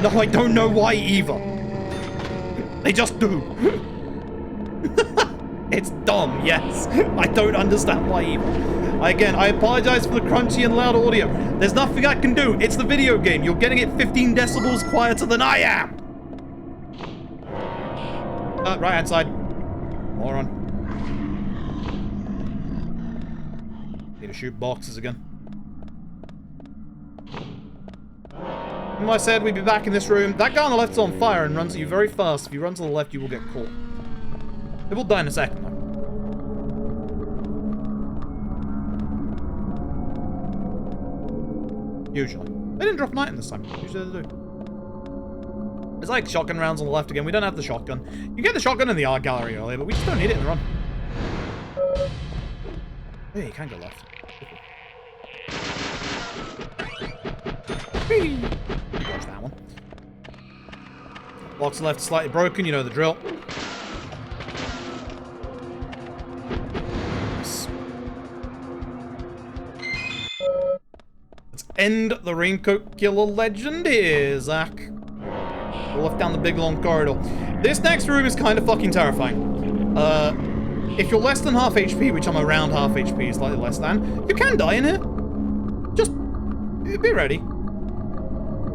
No, I don't know why either. They just do. It's dumb, yes. I don't understand why either. Again, I apologize for the crunchy and loud audio. There's nothing I can do. It's the video game. You're getting it 15 decibels quieter than I am. Right hand side. Moron. Need to shoot boxes again. Remember I said we'd be back in this room. That guy on the left is on fire and runs at you very fast. If you run to the left, you will get caught. It will die in a second, though. Usually. They didn't drop an item this time. Usually they do. There's like shotgun rounds on the left again. We don't have the shotgun. You get the shotgun in the art gallery earlier, but we just don't need it in the run. Hey, you can go left. Whee! Dodge that one. Box left slightly broken, you know the drill. Nice. Let's end the Raincoat Killer legend here, Zach. We'll lift down the big long corridor. This next room is kind of fucking terrifying. If you're less than half HP, which I'm around half HP, slightly less than, you can die in here. Just be ready.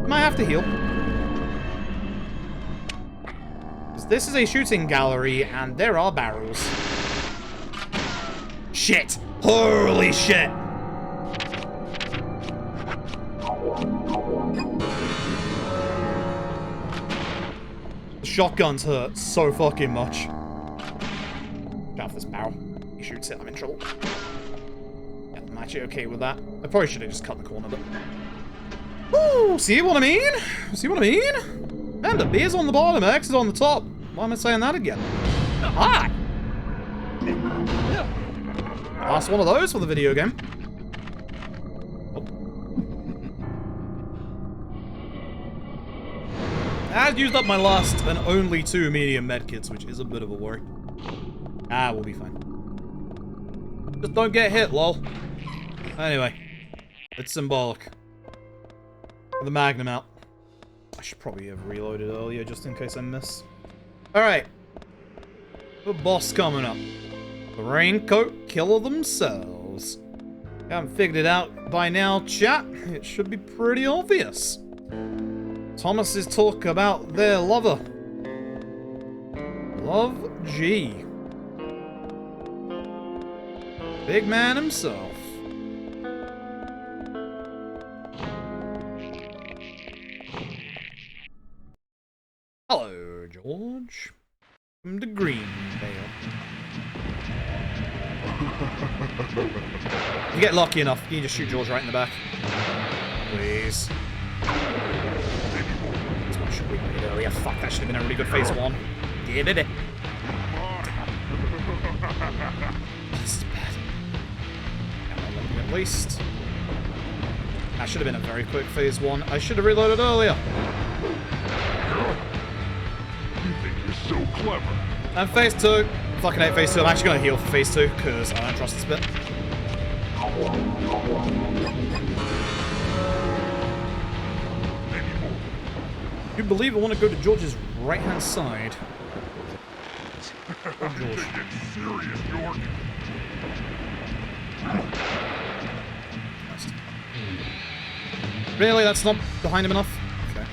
Might have to heal. This is a shooting gallery, and there are barrels. Shit! Holy shit! The shotguns hurt so fucking much. Get off this barrel. He shoots it, I'm in trouble. Yeah, I'm actually okay with that. I probably should have just cut the corner, but... Ooh, see what I mean? See what I mean? And the B's on the bottom, X is on the top. Why am I saying that again? Hi! Last one of those for the video game. I had used up my last and only 2 medium medkits, which is a bit of a worry. Ah, we'll be fine. Just don't get hit, lol. Anyway, it's symbolic. The Magnum out. I should probably have reloaded earlier just in case I miss. Alright. The boss coming up. The Raincoat Killer themselves. Haven't figured it out by now, chat. It should be pretty obvious. Thomas's talk about their lover. Love G. Big man himself. Hello, George. From the Green Vale. You get lucky enough, you can just shoot George right in the back. Please. This one should be made earlier. Fuck, that should have been a really good phase 1. Yeah, baby. This is bad. At least. That should have been a very quick phase 1. I should have reloaded earlier. So clever. And phase 2. Fucking hate phase 2. I'm actually going to heal for phase 2 because I don't trust this bit. You believe I want to go to George's right-hand side? Oh, George. Really? That's not behind him enough? Okay.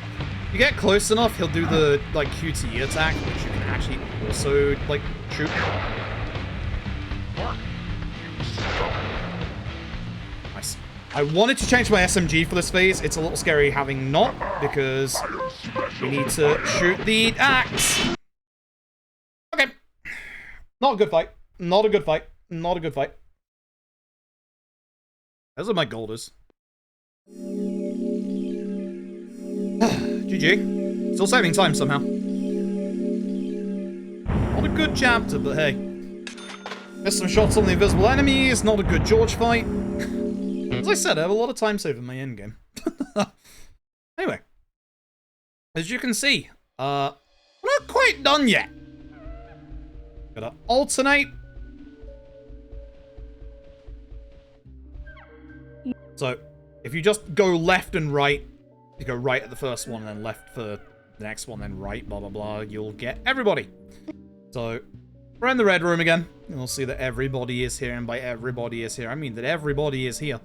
You get close enough, he'll do the, like, QTE attack, which you can actually also, like, shoot. Nice. I wanted to change my SMG for this phase. It's a little scary having not, because we need to shoot the axe. Okay. Not a good fight. Not a good fight. Not a good fight. Those are my golders. GG. Still saving time somehow. Not a good chapter, but hey. Missed some shots on the invisible enemies. Not a good George fight. As I said, I have a lot of time saving my endgame. Anyway. As you can see, we're not quite done yet. Gotta alternate. So, if you just go left and right, you go right at the first one, and then left for the next one, then right, blah, blah, blah, you'll get everybody. So, we're in the red room again. You'll see that everybody is here, and by everybody is here, I mean that everybody is here.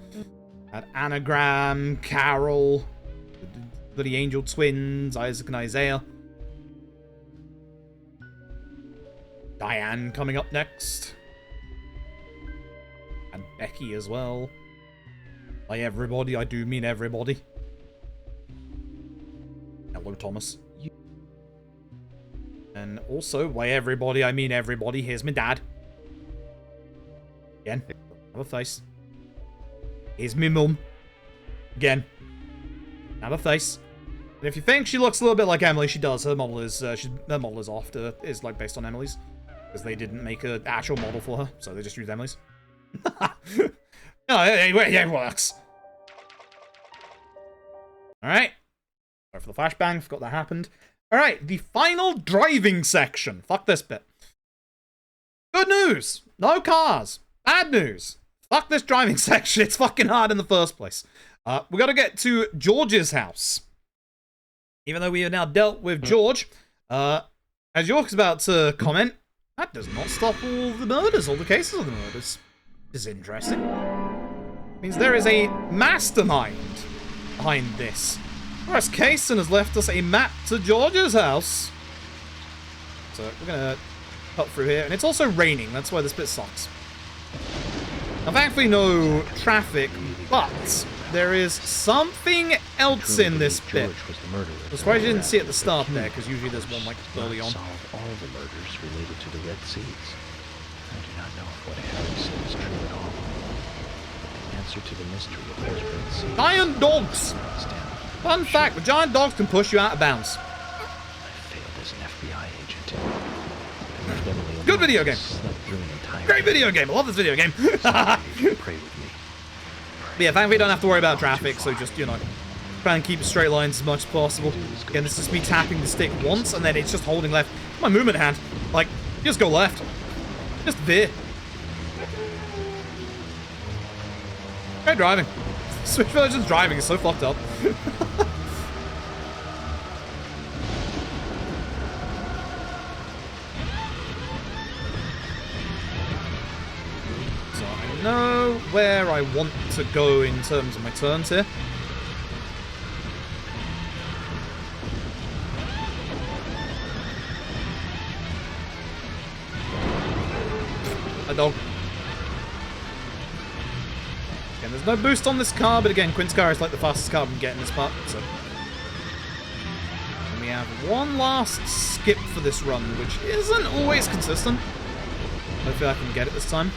At Anagram, Carol, the Angel Twins, Isaac and Isaiah. Diane coming up next. And Becky as well. By everybody, I do mean everybody. Hello, Thomas. And also, by everybody, I mean everybody. Here's my dad. Again, have a face. Here's my mum. Again, have a face. And if you think she looks a little bit like Emily, she does. Her model is her model is like based on Emily's, because they didn't make an actual model for her, so they just used Emily's. Oh, it works. Alright. Sorry for the flashbang, forgot that happened. Alright, the final driving section. Fuck this bit. Good news! No cars. Bad news. Fuck this driving section, it's fucking hard in the first place. We gotta get to George's house. Even though we have now dealt with George, as York's about to comment, that does not stop all the murders, all the cases of the murders. This is interesting. Means there is a mastermind behind this. Whereas Kaysen has left us a map to George's house. So we're gonna cut through here, and it's also raining, that's why this bit sucks. Now thankfully no traffic, but there is something else in this bit. I'm surprised you didn't see it at the start there, because usually there's one like early on. Solve all the murders related to the Red Seeds. I do not know if what Harry said is true at all. But the answer to the mystery of those Red Seeds... Giant dogs! Fun fact, the giant dogs can push you out of bounds. I failed as an FBI agent. Good video game. Great video game. I love this video game. Pray with me. But yeah, thankfully we don't have to worry about traffic, so just, you know, try and keep straight lines as much as possible. Again, this is me tapping the stick once, and then it's just holding left. My movement hand. Like, just go left. Just veer. Great driving. Switch version's driving is so fucked up. So I know where I want to go in terms of my turns here. A dog. Again, there's no boost on this car, but again, Quinn's car is like the fastest car we can get in this part, so. And we have one last skip for this run, which isn't always consistent. Hopefully I can get it this time.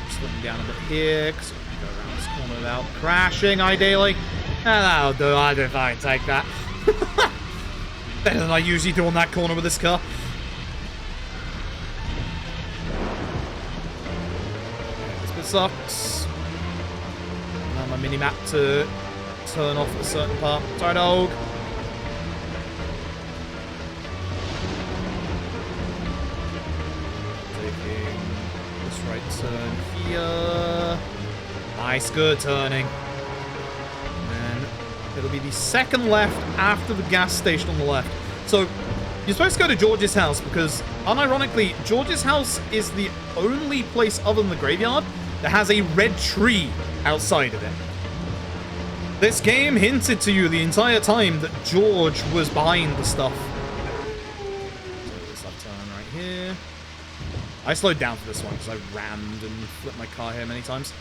Slowing down a bit here, because we can go around this corner without crashing, ideally. And that'll do, I don't know if I can take that. Better than I usually do on that corner with this car. This bit sucks. Now my mini-map to turn off at a certain part. Sorry, dog. Taking this right turn here. Nice, good turning. And it'll be the second left after the gas station on the left. So you're supposed to go to George's house because, unironically, George's house is the only place other than the graveyard that has a red tree outside of it. This game hinted to you the entire time that George was behind the stuff. So this left turn right here. I slowed down for this one because I rammed and flipped my car here many times.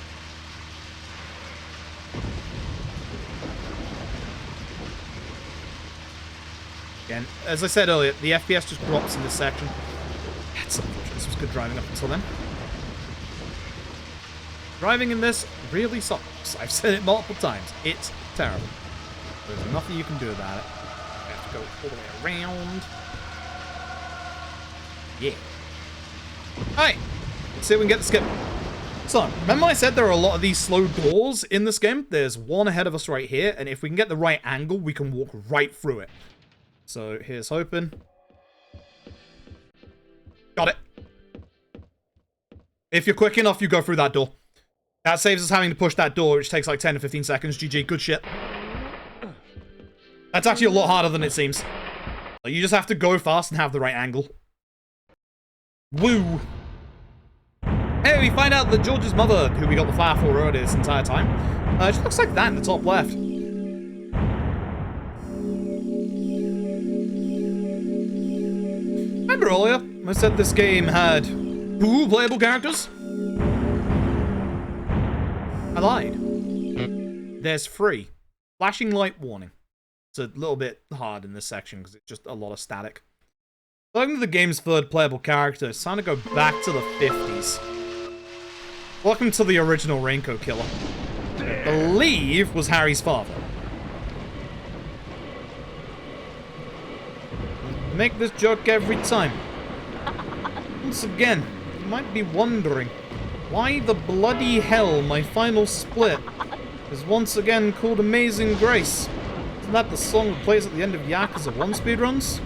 Again, as I said earlier, the FPS just drops in this section. That's unfortunate. This was good driving up until then. Driving in this really sucks. I've said it multiple times. It's terrible. There's nothing you can do about it. I have to go all the way around. Yeah. Alright. Let's see if we can get the skip. So, remember I said there are a lot of these slow doors in this game? There's one ahead of us right here, and if we can get the right angle, we can walk right through it. So, here's hoping. Got it. If you're quick enough, you go through that door. That saves us having to push that door, which takes like 10 to 15 seconds. GG, good shit. That's actually a lot harder than it seems. You just have to go fast and have the right angle. Woo! Hey, we find out that George's mother, who we got the flower for earlier this entire time, she looks like that in the top left. Remember earlier, I said this game had 2 playable characters? I lied. There's 3. Flashing light warning. It's a little bit hard in this section because it's just a lot of static. Welcome to the game's 3rd playable character. It's time to go back to the 50s. Welcome to the original Raincoat Killer. I believe was Harry's father. I make this joke every time. Once again, you might be wondering, Why the bloody hell my final split is once again called Amazing Grace? Isn't that the song that plays at the end of Yakuza 1 speedruns?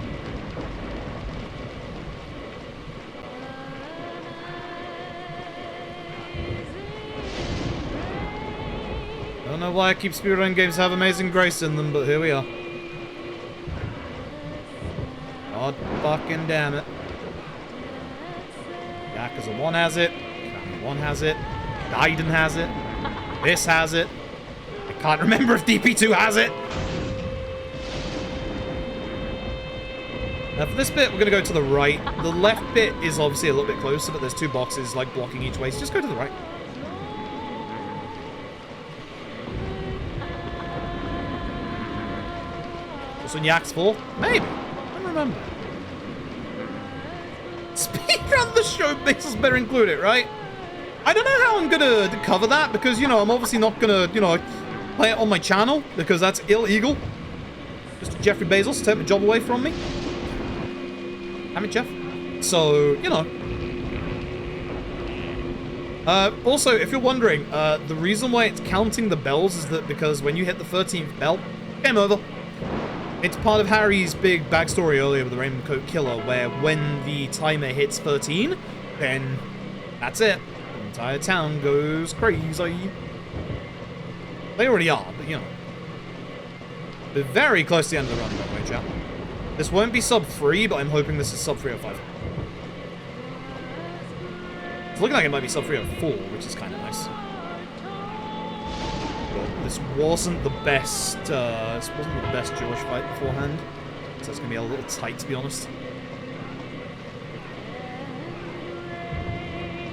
I don't know why I keep speedrun games have Amazing Grace in them, but here we are. God fucking damn it. Yakuza 1 has it. Yakuza 1 has it. Gaiden has it. This has it. I can't remember if DP2 has it. Now for this bit, we're going to go to the right. The left bit is obviously a little bit closer, but there's two boxes like blocking each way, so just go to the right. Also in Yaks 4? Maybe. I don't remember. Speedrun the show makes us better include it, right? I don't know how I'm gonna cover that, because, you know, I'm obviously not gonna, you know, play it on my channel, because that's illegal. Mr. Jeffrey Bezos, take my job away from me. Damn it, Jeff. So, you know. Also, if you're wondering, the reason why it's counting the bells is that because when you hit the 13th bell, game over. It's part of Harry's big backstory earlier with the Raincoat Killer, where when the timer hits 13, then that's it. The entire town goes crazy. They already are, but you know. They're very close to the end of the run, by the way, chat. This won't be sub 3, but I'm hoping this is sub 305. It's looking like it might be sub 304, which is kind of nice. This wasn't the best, Jewish fight beforehand, so it's gonna be a little tight, to be honest.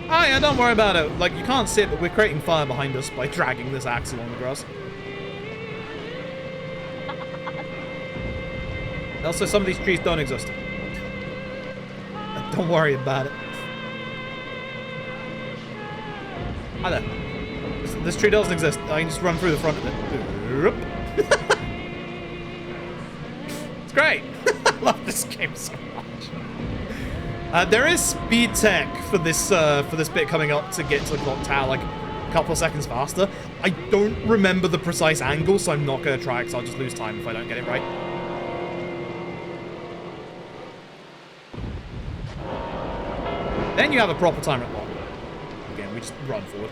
Ah, yeah, don't worry about it. Like, you can't see it, but we're creating fire behind us by dragging this axe along the grass. Also, some of these trees don't exist. Don't worry about it. Hi there. This tree doesn't exist. I can just run through the front of it. It's great. I love this game so much. There is speed tech for this bit coming up to get to the clock tower like a couple of seconds faster. I don't remember the precise angle, so I'm not going to try because I'll just lose time if I don't get it right. Then you have a proper timer at lock. Again, we just run forward.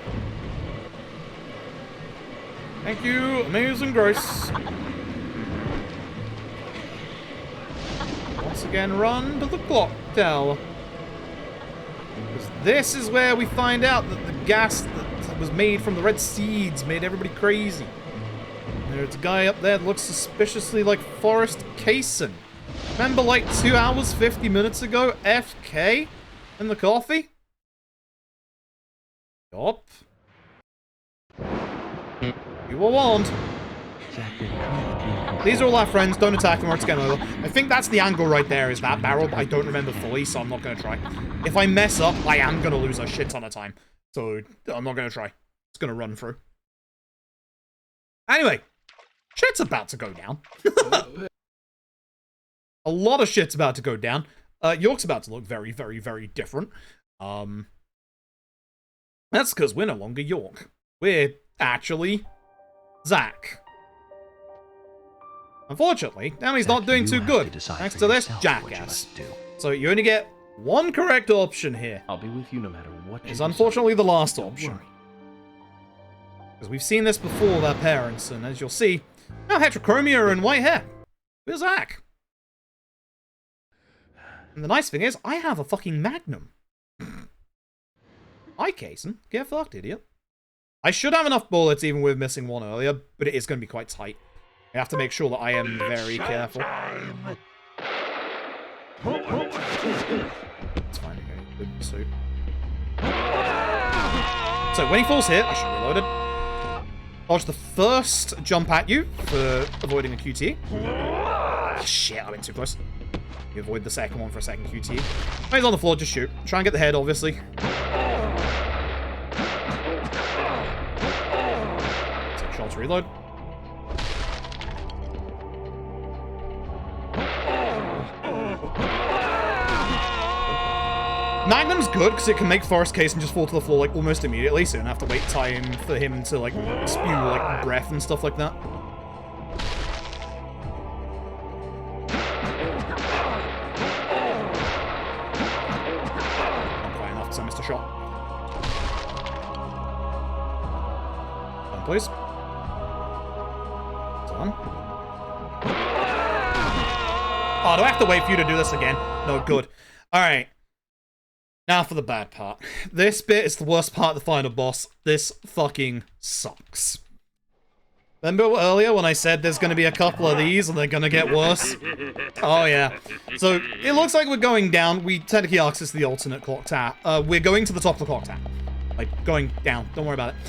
Thank you, Amazing Grace. Once again, run to the clock tower. Because this is where we find out that the gas that was made from the red seeds made everybody crazy. There's a guy up there that looks suspiciously like Forrest Kaysen. Remember like 2 hours, 50 minutes ago, FK in the coffee? Stop. You were warned. These are all our friends. Don't attack them or it's game over. I think that's the angle right there is that barrel, but I don't remember fully, so I'm not going to try. If I mess up, I am going to lose a shit ton of time. So I'm not going to try. It's going to run through. Anyway, shit's about to go down. A lot of shit's about to go down. York's about to look very, very, very different. That's because we're no longer York. We're actually Zach. Unfortunately, Tammy's not doing too good, thanks to this jackass. So you only get one correct option here. I'll be with you no matter what. It's unfortunately the last option. Because we've seen this before with our parents, and as you'll see, no heterochromia and white hair. We're Zach. And the nice thing is, I have a fucking Magnum. Hi, Kaysen. Get fucked, idiot. I should have enough bullets even with missing one earlier, but it is going to be quite tight. I have to make sure that I am very careful. It's fine, okay. Good suit. So, when he falls here, I should reload it. Dodge the first jump at you for avoiding a QT. Shit, I went too close. You avoid the second one for a second QT. When he's on the floor, just shoot. Try and get the head, obviously. Shots reload. Magnum's good because it can make Forest Case and just fall to the floor like almost immediately, so you don't have to wait time for him to like spew like breath and stuff like that. Not quite enough because I missed a shot. Done, please. Done. Oh, do I have to wait for you to do this again? No, good. Alright. Now for the bad part. This bit is the worst part of the final boss. This fucking sucks. Remember earlier when I said there's gonna be a couple of these and they're gonna get worse? Oh yeah. So, it looks like we're going down. We technically access the alternate clock tower. We're going to the top of the clock tower. Like, going down. Don't worry about it.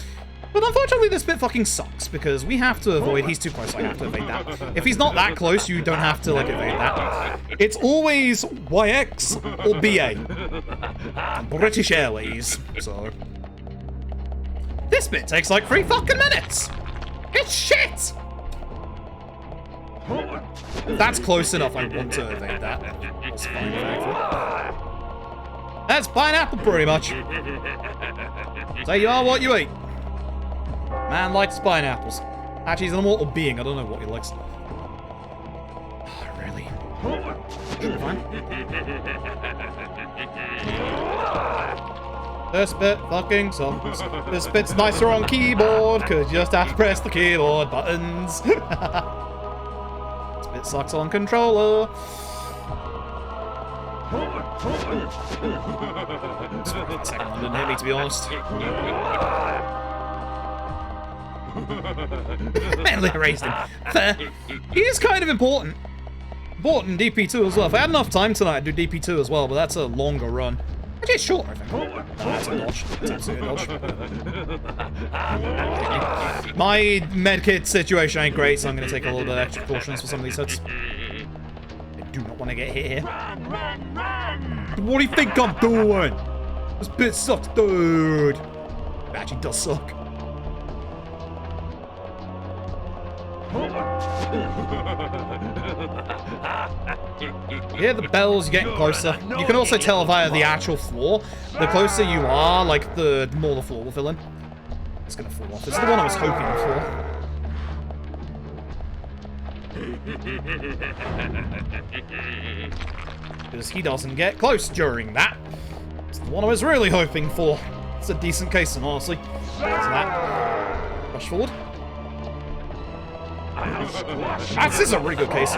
But unfortunately, this bit fucking sucks, because we have to avoid... He's too close, so I have to evade that. If he's not that close, you don't have to, like, evade that. It's always YX or BA. British Airways, so... This bit takes, like, 3 fucking minutes! It's shit! That's close enough, I want to evade that. That's fine, thankfully. That's pineapple, pretty much. Say you are what you eat. Man likes pineapples. Actually, he's an immortal being. I don't know what he likes. Oh, really? Should be fine. This bit fucking sucks. This bit's nicer on keyboard, because you just have to press the keyboard buttons. This bit sucks on controller. The second one didn't hit me, to be honest. Manly erased him. Fair. He is kind of important. Important in DP2 as well. If I had enough time tonight, I'd do DP2 as well, but that's a longer run. Actually, it's shorter, I think. No, that's a dodge. That's absolutely a dodge. My medkit situation ain't great, so I'm going to take a little bit of extra precautions for some of these hits. I do not want to get hit here. What do you think I'm doing? This bit sucks, dude. It actually does suck. You hear the bells, you're getting closer. You can also tell via the actual floor. The closer you are, like, the more the floor will fill in. It's gonna fall off. It's the one I was hoping for. Because he doesn't get close during that. It's the one I was really hoping for. It's a decent case, honestly. There's that. Rush forward. This is a really good case.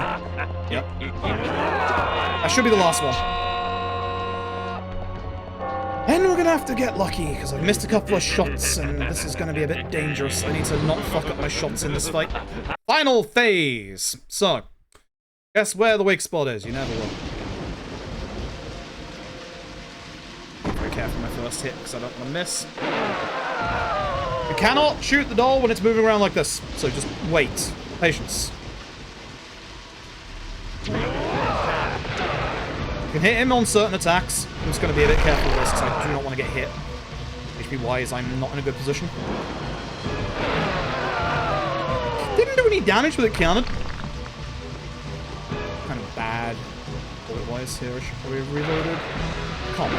Yep. That should be the last one. And we're gonna have to get lucky, because I've missed a couple of shots, and this is gonna be a bit dangerous. I need to not fuck up my shots in this fight. Final phase! So, guess where the weak spot is? You never will. Be very careful with my first hit, because I don't want to miss. You cannot shoot the doll when it's moving around like this, so just wait. Patience. You can hit him on certain attacks. I'm just going to be a bit careful with this because I do not want to get hit. HP-wise, I'm not in a good position. Didn't do any damage, but it counted. Kind of bad bullet-wise here. I should probably have reloaded. Come on.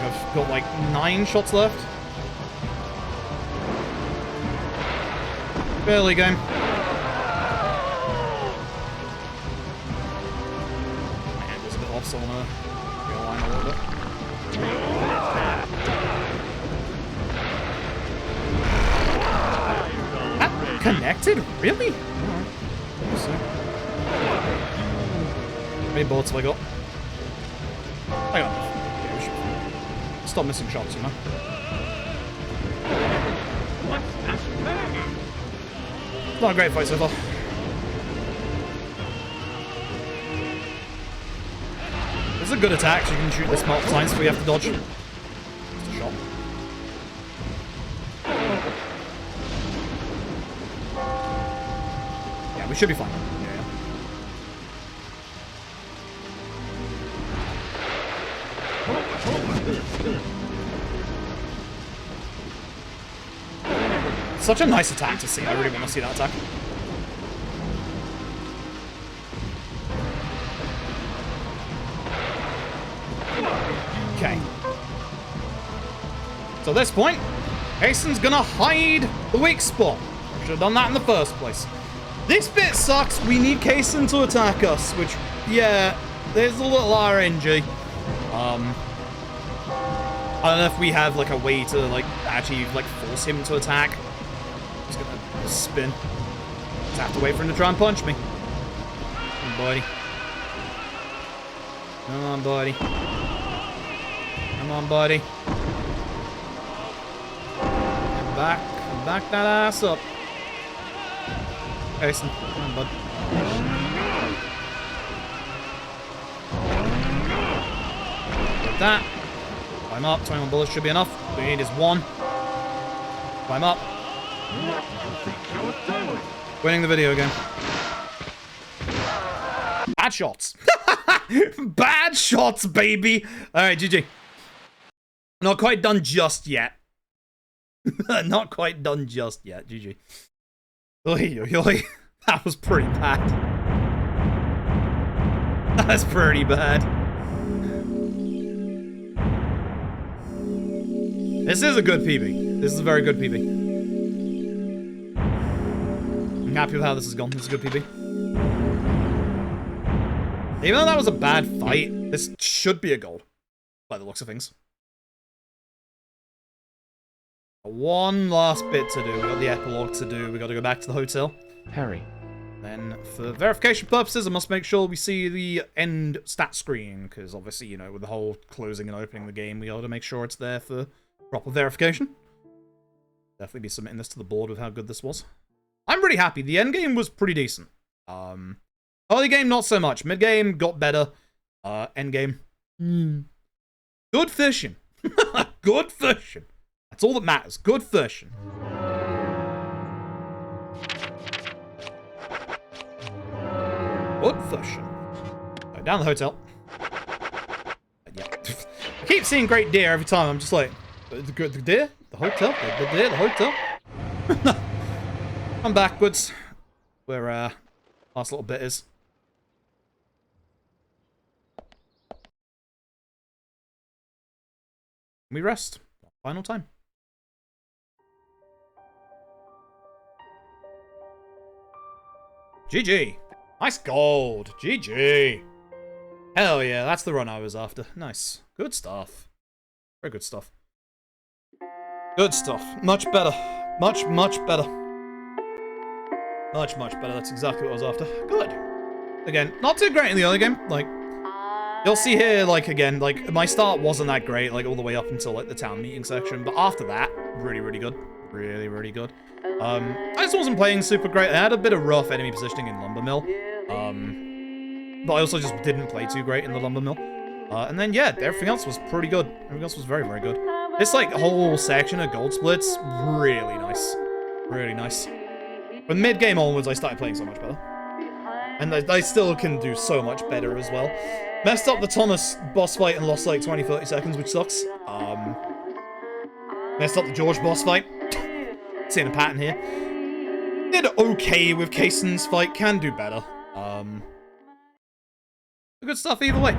I've got like 9 shots left. Barely game. Man, there's a bit off, so I want to realign a little bit. That connected? Really? Alright. How many bullets have I got? I got enough. Yeah, we should stop missing shots, you know? Not a great fight so far. This is a good attack, so you can shoot this multiple times before you have to dodge. Just a shot. Yeah, we should be fine. Yeah. Such a nice attack to see. I really want to see that attack. So at this point, Jason's gonna hide the weak spot. Should have done that in the first place. This bit sucks. We need Kason to attack us, which, yeah, there's a little RNG. I don't know if we have, like, a way to, like, actually, like, force him to attack. He's gonna spin. Just have to wait for him to try and punch me. Come on, buddy. Come on, buddy. Come on, buddy. Back that ass up. Jason, come on, bud. Get that. Climb up. 21 bullets should be enough. All we need is 1. Climb up. Winning the video again. Bad shots. Bad shots, baby. All right, GG. Not quite done just yet. Not quite done just yet. GG. Oy, oy, oy. That was pretty bad. That's pretty bad. This is a good PB. This is a very good PB. I'm happy with how this has gone. This is a good PB. Even though that was a bad fight, this should be a gold, by the looks of things. One last bit to do. We got the epilogue to do. We got to go back to the hotel. Harry. Then, for verification purposes, I must make sure we see the end stat screen, because obviously, you know, with the whole closing and opening the game, we got to make sure it's there for proper verification. Definitely be submitting this to the board with how good this was. I'm pretty happy. The end game was pretty decent. Early game, not so much. Mid game got better. End game, good fishing. Good fishing. That's all that matters. Good fishing. Good fishing. So down the hotel. Yeah. I keep seeing great deer every time. I'm just like, the deer? The hotel? The deer? The hotel? I'm backwards. Where, last little bit is. We rest. Final time. GG. Nice gold. GG. Hell yeah, that's the run I was after. Nice. Good stuff. Very good stuff. Good stuff. Much better. Much, much better. Much, much better. That's exactly what I was after. Good. Again, not too great in the early game. Like, you'll see here, like, again, like, my start wasn't that great, like, all the way up until, like, the town meeting section. But after that, really, really good. Really, really good. I just wasn't playing super great. I had a bit of rough enemy positioning in Lumber Mill. But I also just didn't play too great in the Lumber Mill. And then, yeah, everything else was pretty good. Everything else was very, very good. This, like, whole section of gold splits, really nice. Really nice. From mid-game onwards, I started playing so much better. And I still can do so much better as well. Messed up the Thomas boss fight and lost, like, 20-30 seconds, which sucks. Messed up the George boss fight. Seeing a pattern here. Did okay with Kason's fight. Can do better. Good stuff either way.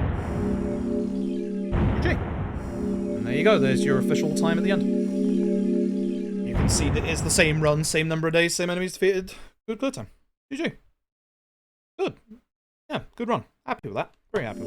GG. And there you go. There's your official time at the end. You can see that it's the same run, same number of days, same enemies defeated. Good clear time. GG. Good. Yeah, good run. Happy with that. Very happy with that.